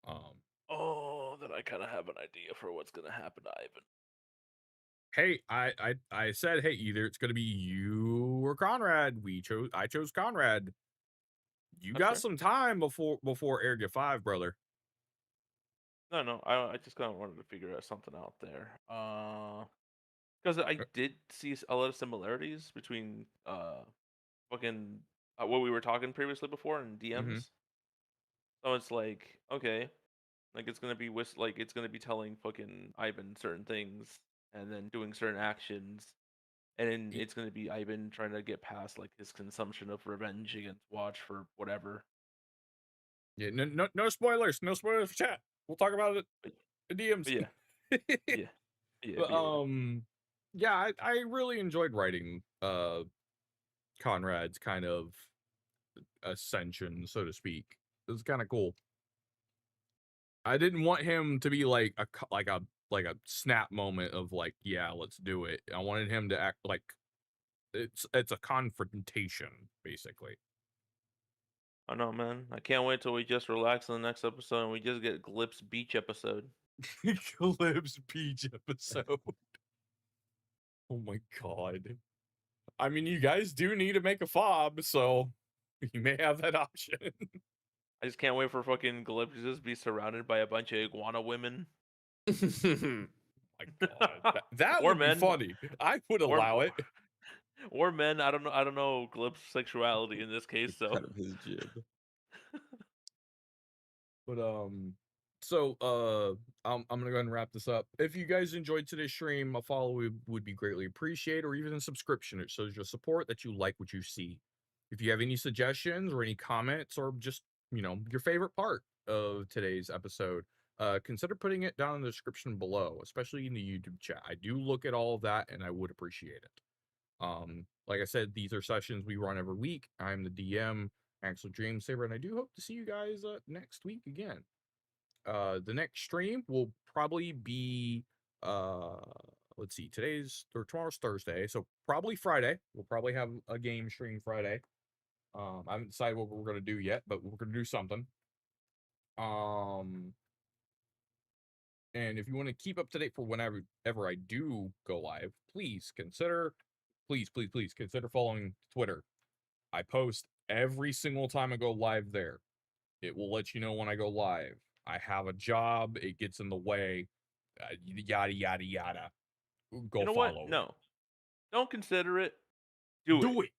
Um, Oh, then I kind of have an idea for what's gonna happen to Ivan. hey, I said, hey, either it's gonna be you or Conrad. I chose Conrad. You That's got fair. some time before Area 5, brother. No, no, I just kind of wanted to figure out something out there. Because I did see a lot of similarities between fucking what we were talking previously before in Mm-hmm. DMs. So it's like, okay, like it's gonna be like it's gonna be telling fucking Ivan certain things and then doing certain actions, and then it's gonna be Ivan trying to get past like his consumption of revenge against Watch for whatever. Yeah, no spoilers, no spoilers for chat. We'll talk about it But, in DMs. but yeah, yeah, yeah, But but yeah. yeah, I really enjoyed writing Conrad's kind of ascension, so to speak. It was kind of cool. I didn't want him to be like like a snap moment of like, yeah, let's do it. I wanted him to act like it's a confrontation, basically. I know, man. I can't wait till we just relax in the next episode and we just get Glip's beach episode. Calypso Beach episode. Oh my god. I mean, you guys do need to make a fob, so you may have that option. I just can't wait for fucking Glip to just be surrounded by a bunch of iguana women. My god. That Or would be men. funny. I would Or allow it. or men. I don't know Glip's sexuality in this case, so Kind of his jib. But so I'm gonna go ahead and wrap this up. If you guys enjoyed today's stream, a follow would be greatly appreciated, or even a subscription. It shows your support that you like what you see. If you have any suggestions or any comments, or just your favorite part of today's episode, consider putting it down in the description below, especially in the YouTube chat. I do look at all of that, and I would appreciate it. Like I said, these are sessions we run every week. I'm the DM, Axel Dreamsaver, and I do hope to see you guys next week again. The next stream will probably be let's see, tomorrow's Thursday, so probably Friday. We'll probably have a game stream Friday. I haven't decided what we're gonna do yet, but we're gonna do something. Um, and if you want to keep up to date for whenever I do go live, please consider following Twitter. I post every single time I go live there. It will let you know when I go live. I have a job, it gets in the way, yada, yada, yada. you Go know what? follow. No, don't consider it. Do it. Do it.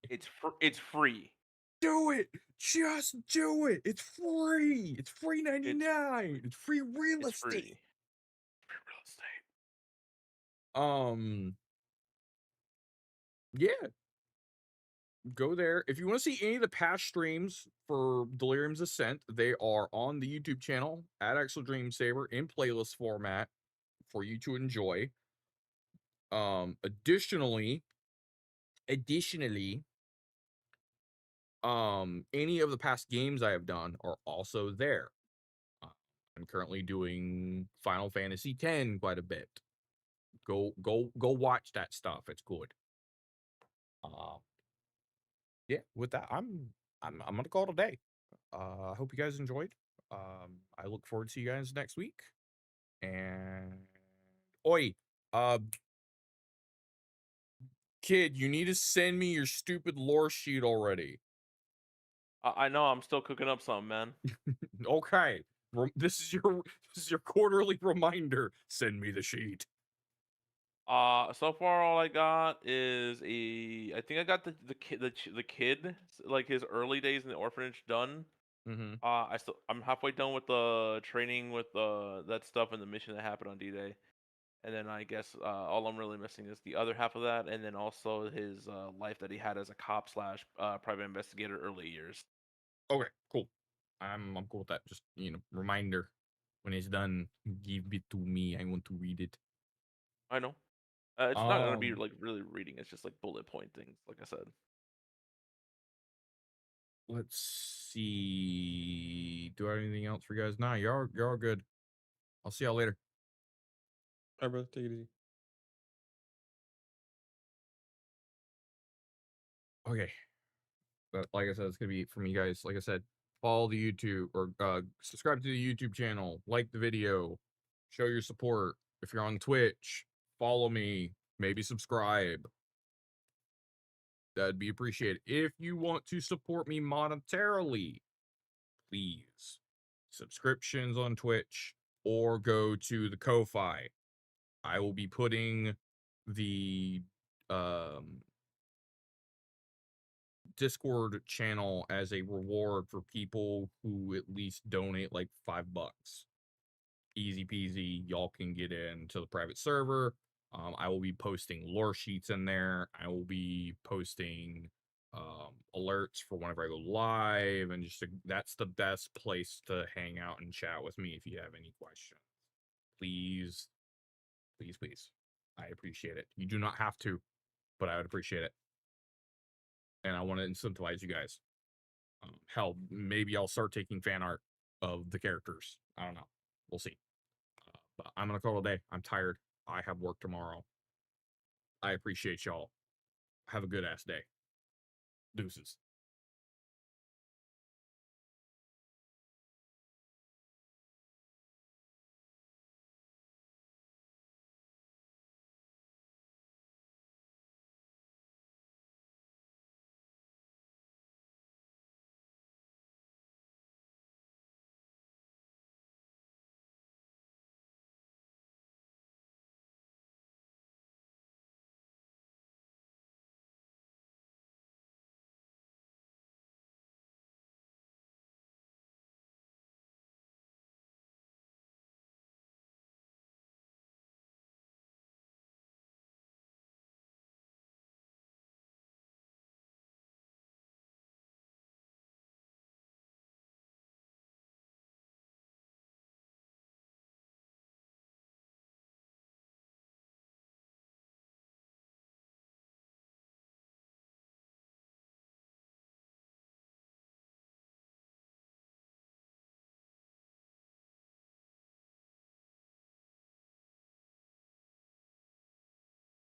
It's free. Do it. Just do it. It's free. It's free 99. It's free real It's estate. free. Free real estate. Yeah. Go there. If you want to see any of the past streams for Deliriums Ascent, they are on the YouTube channel at Axel Dreamsaver in playlist format for you to enjoy. Additionally, Additionally, any of the past games I have done are also there. Uh, I'm currently doing Final Fantasy X quite a bit. Go watch that stuff. It's good. Yeah, with that, I'm gonna call it a day. I hope you guys enjoyed. I look forward to see you guys next week. And oi, uh, kid, you need to send me your stupid lore sheet already. I know I'm still cooking up something, man. Okay, this is your quarterly reminder. Send me the sheet. So far all I got is I think I got the kid like his early days in the orphanage done. Mm-hmm. I'm halfway done with the training with that stuff and the mission that happened on D-Day. And then I guess all I'm really missing is the other half of that, and then also his life that he had as a cop slash private investigator early years. Okay, cool. I'm cool with that. Just reminder when it's done, give it to me. I want to read it. I know. It's not gonna be Um, like really reading. It's just like bullet point things, like I said. let's see. Do I have anything else for you guys? Nah, you're all good. I'll see y'all later. All right, brother. Take it easy. Okay. But like I said, it's gonna be from you guys. Like I said, follow the YouTube or subscribe to the YouTube channel, like the video, show your support. If you're on Twitch, follow me, maybe subscribe. That'd be appreciated. If you want to support me monetarily, please subscriptions on Twitch or go to the Ko-Fi. I will be putting the Discord channel as a reward for people who at least donate like $5. Easy peasy. Y'all can get into the private server. I will be posting lore sheets in there. I will be posting alerts for whenever I go live, and that's the best place to hang out and chat with me if you have any questions. Please, please, please. I appreciate it. You do not have to, but I would appreciate it. And I want to incentivize you guys. Hell, maybe I'll start taking fan art of the characters. I don't know. We'll see. But I'm gonna call it a day. I'm tired. I have work tomorrow. I appreciate y'all. Have a good ass day. Deuces.